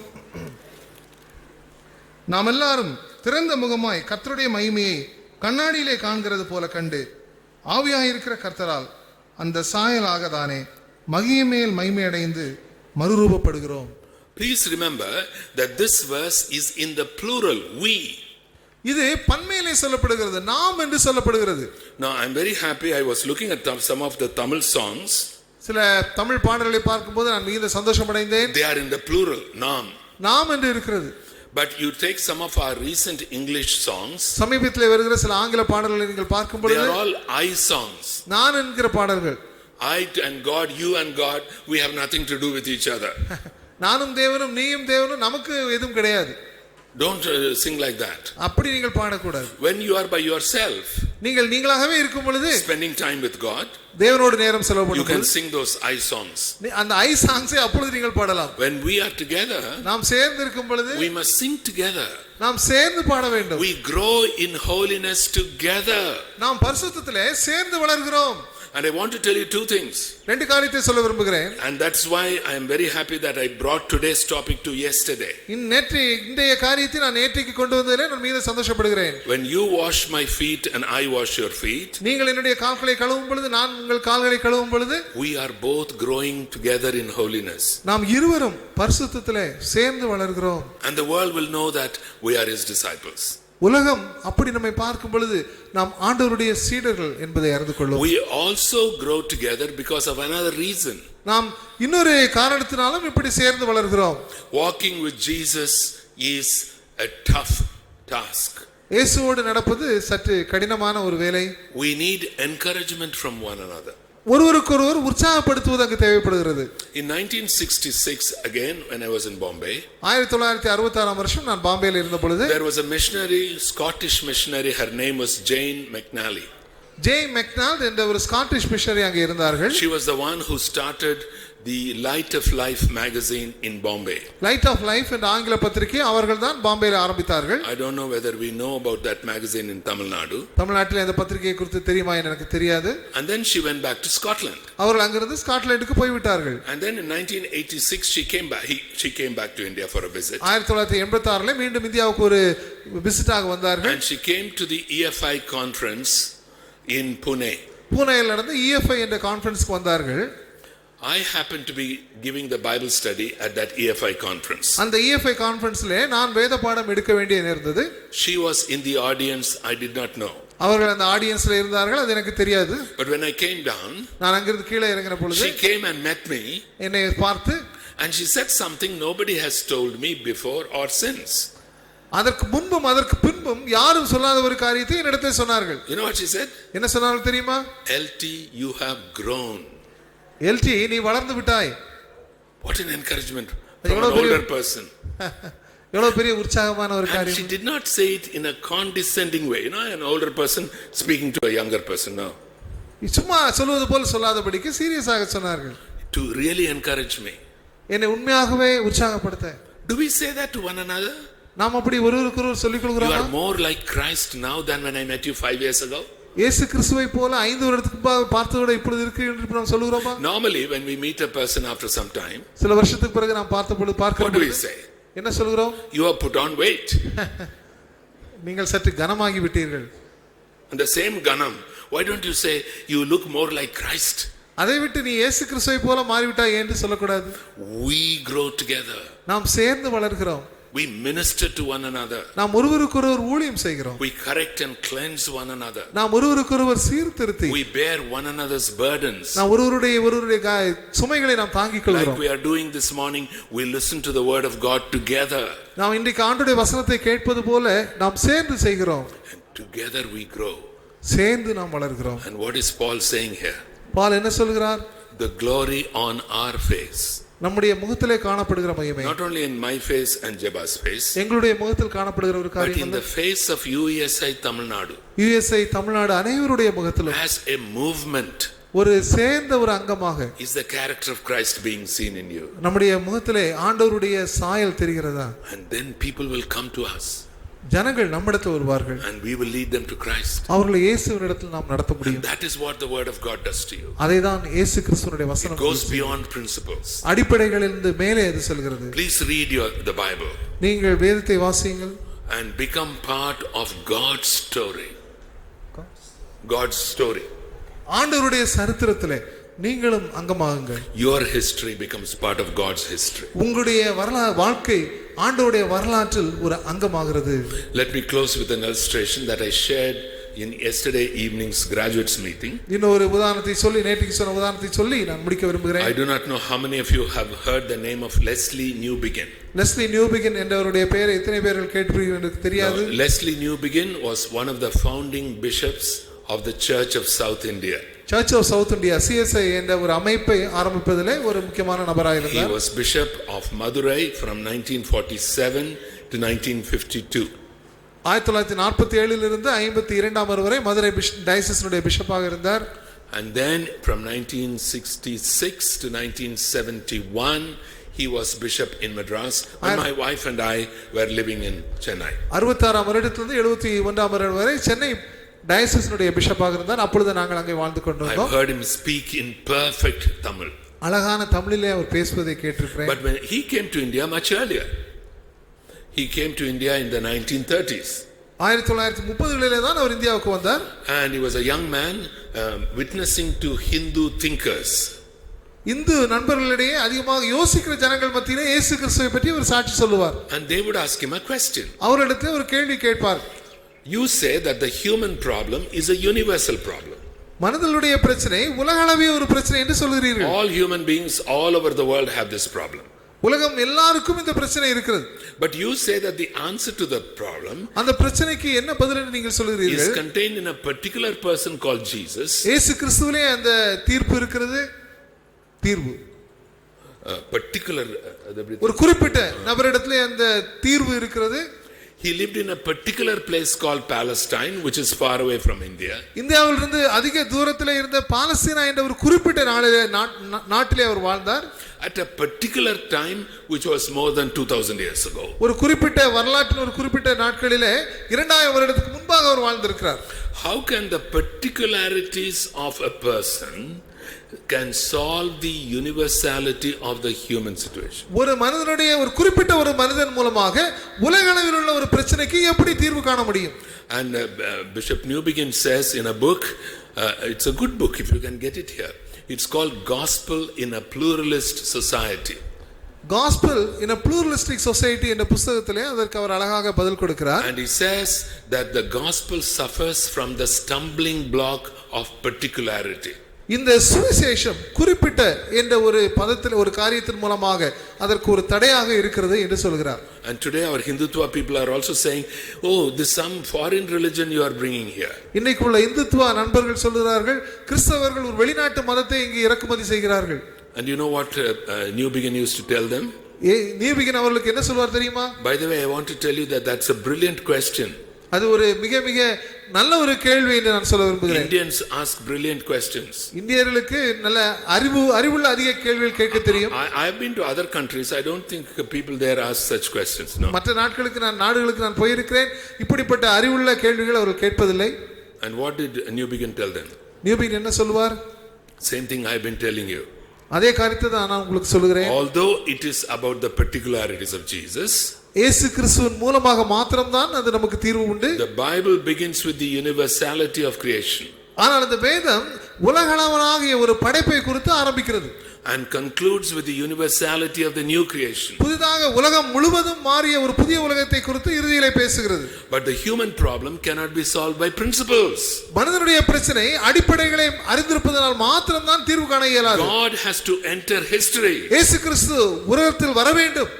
நாம் எல்லாரும் திறந்த முகமாய் கர்த்தருடைய மகிமையை கண்ணாடியிலே காண்கிறது போல கண்டு ஆவியாயிருக்கிற கர்த்தரால் அந்த சாயலாக தானே மகிமையில் மகிமை அடைந்து மறுரூபப்படுகிறோம்.
Please remember that this verse is in the plural, we.
இது பன்மையிலே சொல்லப்படுகிறது, நாம் என்று சொல்லப்படுகிறது.
Now I'm very happy. I was looking at some of the Tamil songs.
சில தமிழ் பாடல்களை பார்க்கும்போது நான் மிகுந்த சந்தோஷமடைந்தேன்.
They are in the plural, நாம்.
நாம் என்று இருக்கிறது.
But you take some of our recent English songs.
சமீபத்தில் வருகிற சில ஆங்கில பாடல்களை நீங்கள் பார்க்கும்
They
பொழுது
are all I songs.
நான் என்கிற பாடல்கள்.
I and God, you and God, we have nothing to do with each other.
நானும் தேவனும் நீயும் தேவனும் நமக்கு எதுவும் கிடையாது.
Don't sing like that.
அப்படி நீங்கள் பாடக்கூடாது.
When you are by yourself,
நீங்கள் நீங்களாகவே இருக்கும் பொழுது
spending time with God,
தேவனோடு நேரம் செலவு
you can
பண்ணும்போது
sing those I songs.
அந்த ஐ சாங்ஸை அப்பொழுது நீங்கள் பாடலாம்.
When we are together,
நாம் சேர்ந்து இருக்கும் பொழுது
we must sing together.
நாம் சேர்ந்து பாட வேண்டும்.
We grow in holiness together.
நாம் பரிசுத்தத்திலே சேர்ந்து வளர்கிறோம்.
And I want to tell you two things.
ரெண்டு காரியத்தை சொல்ல விரும்புகிறேன்.
And that's why I am very happy that I brought today's topic to yesterday.
இன்றைய காரியத்தை நான் நேற்றைக்கு கொண்டு வந்ததிலே நான் மிக சந்தோஷப்படுகிறேன்.
When you wash my feet and I wash your feet,
நீங்கள் என்னுடைய கால்களை கழுவும் பொழுது நான் உங்கள் கால்களை கழுவும் பொழுது
we are both growing together in holiness.
நாம் இருவரும் பரிசுத்தத்திலே சேர்ந்து வளர்கிறோம்.
And the world will know that we are his disciples.
உலகம் அப்படி நம்மை பார்க்கும் பொழுது நாம் ஆண்டவருடைய சீடர்கள் என்பதை அறிந்து கொள்ளும்.
We also grow together because of another reason.
நாம் இன்னொரு காரணத்தினாலும் இப்படி சேர்ந்து வளர்கிறோம்.
Walking with Jesus is a tough task.
இயேசுவோடு நடப்பது சற்று கடினமான ஒரு வேலை.
We need encouragement from one another.
ஒருவருக்கொருவர் உற்சாகப்படுத்துவது அங்கு தேவைப்படுகிறது.
In 1966, again when I was in Bombay,
1966ஆம் வருஷம் நான் பாம்பேல இருந்த பொழுது
there was a missionary, Scottish missionary. Her name was Jane McNally.
Jane McNally என்ற ஒரு ஸ்காட்டிஷ் மிஷனரி அங்கே இருந்தார்கள்.
She was the one who started the Light of Life magazine in Bombay.
Light of life என்ற ஆங்கில பத்திரிகை அவர்கள் தான் பாம்பேல ஆரம்பித்தார்கள்.
I don't know whether we know about that magazine in Tamil Nadu.
தமிழ்நாட்டில் இந்த பத்திரிகை குறித்து தெரியுமா எனக்கு தெரியாது.
And then she went back to Scotland.
அவர்கள் அங்கிருந்து ஸ்காட்லாந்துக்கு போய் விட்டார்கள்.
And then in 1986 she came back to India for a visit.
1986ல மீண்டும் இந்தியாவுக்கு ஒரு விசிட்டாக வந்தார்கள்.
And she came to the EFI conference in Pune.
பூனேயில் நடந்த EFI என்ற கான்ஃபரன்ஸ்க்கு வந்தார்கள்.
I happened to be giving the Bible study at that EFI conference.
அந்த EFI கான்ஃபரன்ஸ்ல நான் வேத பாடம் எடுக்க வேண்டிய நேர்ந்தது.
She was in the audience. I did not know.
அவர்கள் அந்த ஆடியன்ஸ்ல இருந்தார்கள், அது எனக்கு தெரியாது.
But when I came down,
நான் அங்கிருந்து கீழே இறங்கின பொழுது
she came and met me.
என்னை பார்த்து
And she said something nobody has told me before or since.
அதற்கு முன்பும் அதற்கு பின்பும் யாரும் சொல்லாத ஒரு காரியத்தை என்னிடத்தில் சொன்னார்கள்.
You know what she said?
என்ன சொன்னார்கள் தெரியுமா?
LT, you have grown.
LT, நீ வளர்ந்து விட்டாய்.
What an encouragement from an older person.
எவ்வளவு பெரிய உற்சாகமான ஒரு
And
காரியம்.
she did not say it in a condescending way. You know, an older person speaking to a younger person. No.
சும்மா சொல்வது போல் சொல்லாதபடிக்கு சீரியஸாக சொன்னார்கள்.
To really encourage me.
என்னை உண்மையாகவே உற்சாகப்படுத்த.
Do we say that to one another?
நாம் அப்படி ஒருவருக்கொருவர் சொல்லிக்
You
கொள்கிறோமா?
are more like Christ now than when I met you 5 years ago.
இயேசு கிறிஸ்துவை போல 5 வருடத்துக்கு முன்பாக பார்த்ததோட இப்பொழுது இருக்கு என்று நாம் சொல்லுகிறோமா?
Normally when we meet a person after some time,
சில வருஷத்துக்கு பிறகு நாம் பார்த்த
what do we say?
என்ன சொல்கிறோம்?
You have put on weight.
நீங்கள் சற்று கனமாகி விட்டீர்கள்.
And the same ganam, why don't you say you look more like Christ?
அதை விட்டு நீ இயேசு கிறிஸ்துவை போல மாறிவிட்டாய் என்று சொல்லக்கூடாது.
We grow together.
நாம் சேர்ந்து வளர்கிறோம்.
We minister to one another.
நாம் ஒருவருக்கொருவர் ஊழியம் செய்கிறோம்.
We correct and cleanse one another.
நாம் ஒருவருக்கொருவர் சீர்திருத்தி
We bear one another's burdens.
நாம் ஒருவருடைய சுமைகளை நாம் தாங்கிக் கொள்கிறோம்.
Like we are doing this morning, we listen to the word of God together.
நாம் இன்றைக்கு ஆண்டவருடைய வசனத்தை கேட்பது போல நாம் சேர்ந்து செய்கிறோம்.
And together we grow.
சேர்ந்து நாம் வளர்கிறோம்.
And what is Paul saying here?
பால் என்ன சொல்கிறார்?
The glory on our face.
நம்முடைய முகத்திலே காணப்படுகிற மகிமை.
Not only in my face and Jeba's face,
எங்களுடைய முகத்தில் காணப்படுகிற ஒரு
but
காரியம்
in the face of UESI Tamil Nadu.
USI Tamil Nadu அனைவருடைய முகத்திலும்
As a movement,
ஒரு சேர்ந்த ஒரு அங்கமாக
is the character of Christ being seen in you.
நம்முடைய முகத்திலே ஆண்டவருடைய சாயல் தெரிகிறதா?
And then people will come to us.
ஜனங்கள் நம்மிடத்தில் வருவார்கள்.
And we will lead them to Christ.
அவர்களை இயேசுவினிடத்தில் நாம் நடத்த முடியும்.
That is what the word of God does to you.
அதைதான் இயேசு கிறிஸ்துவினுடைய வசனம்
It goes beyond principles.
அடிப்படைகளிலிருந்து மேலே அது செல்கிறது.
Please read the Bible.
நீங்கள் வேதத்தை வாசியுங்கள்.
And become part of God's story. God's story.
ஆண்டவருடைய சரித்திரத்திலே நீங்களும் அங்கமாகுங்கள்.
Your history becomes part of God's history.
உங்களுடைய வாழ்க்கை ஆண்டவருடைய வரலாற்றில் ஒரு அங்கமாகிறது.
Let me close with an illustration that I shared in yesterday evening's graduates meeting.
இன்னொரு உதாரணத்தை சொல்லி நேற்றுக்கு சொன்ன உதாரணத்தை சொல்லி நான் முடிக்க விரும்புகிறேன்.
I do not know how many of you have heard the name of Leslie Newbegin.
Leslie Newbigin என்றவருடைய பெயரை எத்தனை பேர்கள் கேட்டிருப்பீர்கள் எனக்கு தெரியாது.
Leslie Newbegin was one of the founding bishops of the Church of South India.
Church of South India CSI என்ற ஒரு அமைப்பை ஆரம்பிப்பதிலே ஒரு முக்கியமான நபராக இருந்தார்.
He was bishop of Madurai from 1947 to 1952.
1947 இலிருந்து 52 வரை மதுரை டயசிஸ்னுடைய பிஷப்பாக இருந்தார்.
And then from 1966 to 1971 he was bishop in Madras when my wife and I were living in Chennai. 66
வருடத்திலிருந்து 71 வருடம் வரை சென்னை டயசிஸ்னுடைய பிஷப்பாக இருந்தார். அப்பொழுது நாங்கள் அங்கே வாழ்ந்து கொண்டிருந்தோம்.
I heard him speak in perfect Tamil.
அழகான தமிழிலே அவர் பேசுவதை கேட்டிருக்கிறேன்.
But when he came to India much earlier, he came to India in the 1930s.
1930களிலே தான் அவர் இந்தியாவுக்கு வந்தார்.
And he was a young man witnessing to Hindu thinkers.
Hindu நண்பர்களிடையே அதிகமாக யோசிக்கிற ஜனங்கள் மத்தியிலே இயேசு கிறிஸ்துவை பற்றி ஒரு சாட்சி சொல்லுவார்.
And they would ask him a question.
அவரிடத்தில் ஒரு கேள்வி கேட்பார்.
You say that the human problem is a universal problem.
மனிதனுடைய பிரச்சனை உலகளவிய ஒரு பிரச்சனை என்று சொல்கிறீர்கள்.
All human beings all over the world have this problem.
உலகம் எல்லாருக்கும் இந்த பிரச்சனை இருக்கிறது.
But you say that the answer to the problem
அந்த பிரச்சனைக்கு என்ன பதில் என்று நீங்கள் சொல்கிறீர்கள்.
is contained in a particular person called Jesus.
இயேசு கிறிஸ்துவிலே அந்த தீர்ப்பு இருக்கிறது. தீர்வு
particular
ஒரு குறிப்பிட்ட நபரிடத்திலே அந்த தீர்வு இருக்கிறது.
He lived in a particular place called Palestine, which is far away from India.
இந்தியாவிலிருந்து அதிக தூரத்திலே இருந்த பாலஸ்தீனா என்ற ஒரு குறிப்பிட்ட நாட்டிலே அவர் வாழ்ந்தார்.
At a particular time which was more than 2000 years ago.
ஒரு குறிப்பிட்ட வரலாற்றின் ஒரு குறிப்பிட்ட நாட்களிலே 2000 வருடத்துக்கு முன்பாக அவர் வாழ்ந்திருக்கிறார்.
How can the particularities of a person can solve the universality of the human situation?
ஒரு மனிதனுடைய ஒரு குறிப்பிட்ட ஒரு மனிதன் மூலமாக உலகளவில் உள்ள ஒரு பிரச்சனைக்கு எப்படி தீர்வு காண முடியும்?
And Bishop Newbegin says in a book It's a good book if you can get it here. It's called Gospel in a Pluralist Society.
Gospel in a Pluralistic Society என்ற புத்தகத்திலே அதற்கு அவர் அழகாக பதில் கொடுக்கிறார்.
And he says that the gospel suffers from the stumbling block of particularity.
இந்த சுவிசேஷம் குறிப்பிட்ட என்ற ஒரு பதத்தில் ஒரு காரியத்தின் மூலமாக அதற்கு ஒரு தடையாக இருக்கிறது என்று சொல்கிறார்.
And today our Hindutva people are also saying, oh, this some foreign religion you are bringing here.
இன்னைக்குள்ள இந்துத்துவ நண்பர்கள் சொல்கிறார்கள், கிறிஸ்தவர்கள் ஒரு வெளிநாட்டு மதத்தை இங்கு இறக்குமதி செய்கிறார்கள்.
And you know what New Begin used to tell them?
New begin அவர்களுக்கு என்ன சொல்வார் தெரியுமா?
By the way, I want to tell you that that's a brilliant question.
அது ஒரு மிக மிக நல்ல ஒரு கேள்வி என்று நான் சொல்ல விரும்புகிறேன்.
Indians ask brilliant questions.
இந்தியர்களுக்கு நல்ல அறிவுள்ள அதிக கேள்விகள் கேட்க தெரியும்.
I have been to other countries. I don't think people there ask such questions. No.
மற்ற நாடுகளுக்கு நான் போயிருக்கிறேன். இப்படிப்பட்ட அறிவுள்ள கேள்விகள் அவர்கள் கேட்பதில்லை.
And what did New Begin tell them?
New begin என்ன சொல்வார்?
Same thing I have been telling you.
அதே காரியத்தை தான் நான் உங்களுக்கு சொல்கிறேன்.
Although it is about the particularities of Jesus,
இயேசு கிறிஸ்துவின் மூலமாக மாத்திரம்தான் அது நமக்கு தீர்வு உண்டு.
the Bible begins with the universality of creation.
ஆனால் இந்த வேதம் உலகளவனாகிய ஒரு படைப்பை குறித்து ஆரம்பிக்கிறது.
And concludes with the universality of the new creation.
புதிதாக உலகம் முழுவதும் மாறிய ஒரு புதிய உலகத்தை குறித்து இறுதியிலே பேசுகிறது.
But the human problem cannot be solved by principles.
மனிதனுடைய பிரச்சனை அடிப்படைகளை அறிந்திருப்பதனால் மாத்திரம்தான் தீர்வு காண இயலாது.
God has to enter history.
இயேசு கிறிஸ்து உலகத்தில் வர வேண்டும்.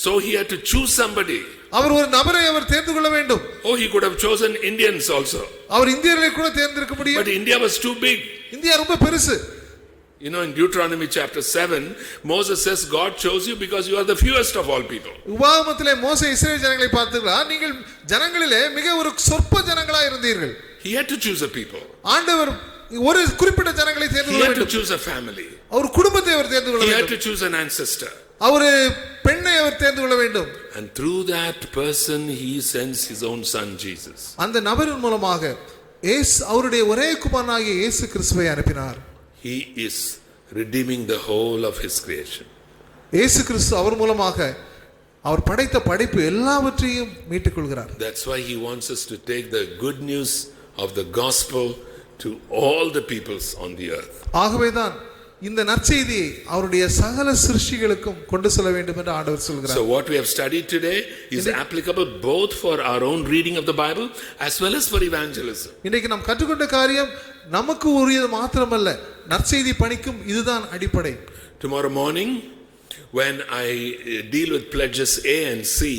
So he had to choose somebody.
அவர் ஒரு நபரை அவர் தேர்ந்து கொள்ள வேண்டும்.
Oh, he could have chosen Indians also.
அவர் இந்தியர்களை கூட தேர்ந்தெடுக்க முடியும்.
But India was too big.
India ரொம்ப பெருசு.
You know, in Deuteronomy chapter 7, Moses says God chose you because you are the fewest of all people.
உபாகமத்திலே மோசே இஸ்ரவேல் ஜனங்களை பார்த்துக்கிறார், நீங்கள் ஜனங்களிலே மிக ஒரு சொற்ப ஜனங்களா இருந்தீர்கள்.
He had to choose a people.
ஆண்டவர் ஒரு குறிப்பிட்ட ஜனங்களை தேர்ந்து கொள்ள வேண்டும்.
He had to choose a family.
அவர் குடும்பத்தை அவர் தேர்ந்து கொள்ள
வேண்டும். He
வேண்டும்.
had to choose an ancestor.
அவர் பெண்ணை அவர் தேர்ந்து கொள்ள வேண்டும்.
And through that person he sends his own son Jesus.
அந்த நபரின் மூலமாக அவருடைய ஒரே குமாரனாகிய இயேசு கிறிஸ்துவை அனுப்பினார்.
He is redeeming the whole of his creation.
இயேசு கிறிஸ்து அவர் மூலமாக அவர் படைத்த படைப்பு எல்லாவற்றையும் மீட்டுக் கொள்கிறார்.
That's why he wants us to take the good news of the gospel to all the peoples on the earth.
ஆகவேதான் இந்த நற்செய்தியை அவருடைய சகல சிருஷ்டிகளுக்கும் கொண்டு செல்ல வேண்டும் என்று ஆண்டவர் சொல்கிறார்.
So what we have studied today is applicable both for our own reading of the Bible as well as for evangelism.
இன்னைக்கு நாம் கற்றுக்கொண்ட காரியம் நமக்கு உரியது மாத்திரமல்ல, நற்செய்தி பணிக்கும் இதுதான் அடிப்படை.
Tomorrow morning when I deal with pledges A and C,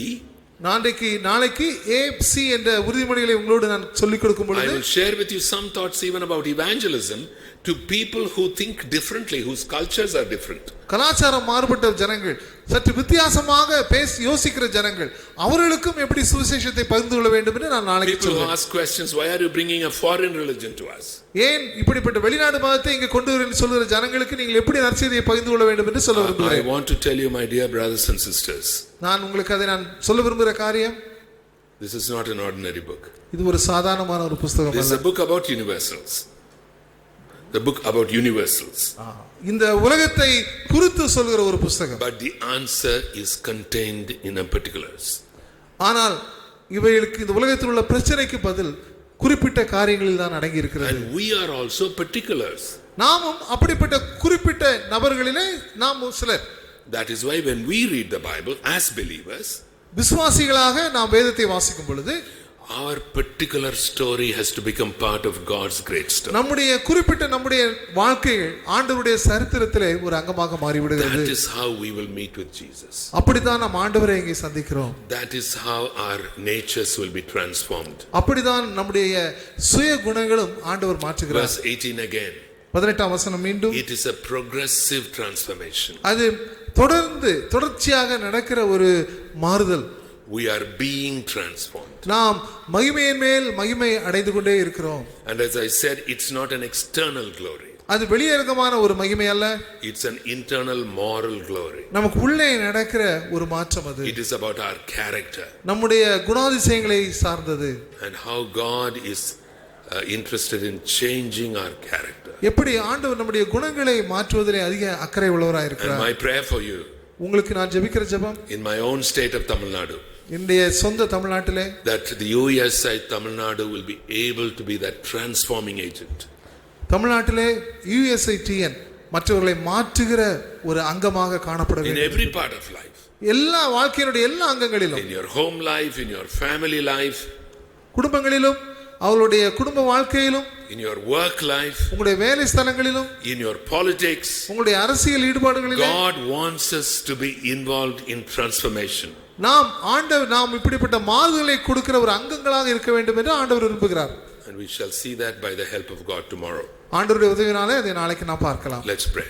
நாளைக்கு ABC என்ற உறுதிமொழிகளை உங்களோடு நான் சொல்லிக் கொடுக்கும் பொழுது
I will share with you some thoughts even about evangelism to people who think differently, whose cultures are different.
கலாச்சாரம் மாறுபட்ட ஜனங்கள், சற்று வித்தியாசமாக யோசிக்கிற ஜனங்கள், அவர்களுக்கும் எப்படி சுவிசேஷத்தை பகிர்ந்து கொள்ள வேண்டும் என்று நான் நாளைக்கு
சொல்றேன். People who ask questions, why are you bringing a foreign religion to us?
ஏன் இப்படிப்பட்ட வெளிநாடு மதத்தை இங்க கொண்டு வரேன்னு சொல்ற ஜனங்களுக்கு நீங்கள் எப்படி நற்செய்தியை பகிர்ந்து கொள்ள வேண்டும் என்று சொல்ல விரும்புகிறேன்.
I want to tell you, my dear brothers and sisters,
நான் உங்களுக்கு அதை நான் சொல்ல விரும்புகிற காரியம்,
this is not an ordinary book.
இது ஒரு சாதாரணமான ஒரு புத்தகம் அல்ல.
This is a book about universals. The book about universals.
இந்த உலகத்தை குறித்து சொல்கிற ஒரு புத்தகம்.
But the answer is contained in a particulars.
ஆனால் இவைகளுக்கு இந்த உலகத்தில் உள்ள பிரச்சனைக்கு பதில் குறிப்பிட்ட காரியங்களில் தான் அடங்கி இருக்கிறது.
And we are also particulars.
நாமும் அப்படிப்பட்ட குறிப்பிட்ட நபர்களிலே நாம் சிலர்.
That is why when we read the Bible as believers,
விசுவாசிகளாக நாம் வேதத்தை வாசிக்கும் பொழுது
our particular story has to become part of God's great story.
நம்முடைய வாழ்க்கைகள் ஆண்டவருடைய சரித்திரத்திலே ஒரு அங்கமாக மாறிவிடுகிறது.
That is how we will meet with Jesus.
அப்படிதான் நாம் ஆண்டவரை இங்கே சந்திக்கிறோம்.
That is how our natures will be transformed.
அப்படிதான் நம்முடைய சுய குணங்களும் ஆண்டவர் மாற்றுகிறார்.
Verse 18 again.
18ஆம் வசனம் மீண்டும்,
it is a progressive transformation.
அது தொடர்ச்சியாக நடக்கிற ஒரு மாறுதல்.
We are being transformed.
நாம் மகிமையின் மேல் மகிமை அடைந்து கொண்டே இருக்கிறோம்.
And as I said, it's not an external glory.
அது வெளியரங்கமான ஒரு மகிமை அல்ல.
It's an internal moral glory.
நமக்கு உள்ளே நடக்கிற ஒரு மாற்றம் அது.
It is about our character.
நம்முடைய குணாதிசயங்களை சார்ந்தது.
And how God is interested in changing our character.
எப்படி ஆண்டவர் நம்முடைய குணங்களை மாற்றுவதிலே அதிக அக்கறை உள்ளவராய் இருக்கிறார்.
And my prayer for you,
உங்களுக்கு நான் ஜெபிக்கிற ஜெபம்,
in my own state of Tamil Nadu,
என்னுடைய சொந்த தமிழ்நாட்டிலே,
that the UESI Tamil Nadu will be able to be that transforming agent.
தமிழ்நாட்டிலே USITN மற்றவர்களை மாற்றுகிற ஒரு அங்கமாக காணப்பட
In
வேண்டும்.
every part of life.
எல்லா வாழ்க்கையினுடைய எல்லா அங்கங்களிலும்,
In your home life, in your family life,
குடும்பங்களிலும், அவளுடைய குடும்ப வாழ்க்கையிலும்,
in your work life,
உங்களுடைய வேலை ஸ்தலங்களிலும்,
in your politics.
உங்களுடைய அரசியல் ஈடுபாடுகளிலும்
God wants us to be involved in transformation.
நாம் இப்படிப்பட்ட மாறுதலை கொடுக்கிற ஒரு அங்கங்களாக இருக்க வேண்டும் என்று ஆண்டவர் விரும்புகிறார்.
And we shall see that by the help of God tomorrow.
ஆண்டவருடைய உதவினாலே அதை நாளைக்கு நாம் பார்க்கலாம்.
Let's pray.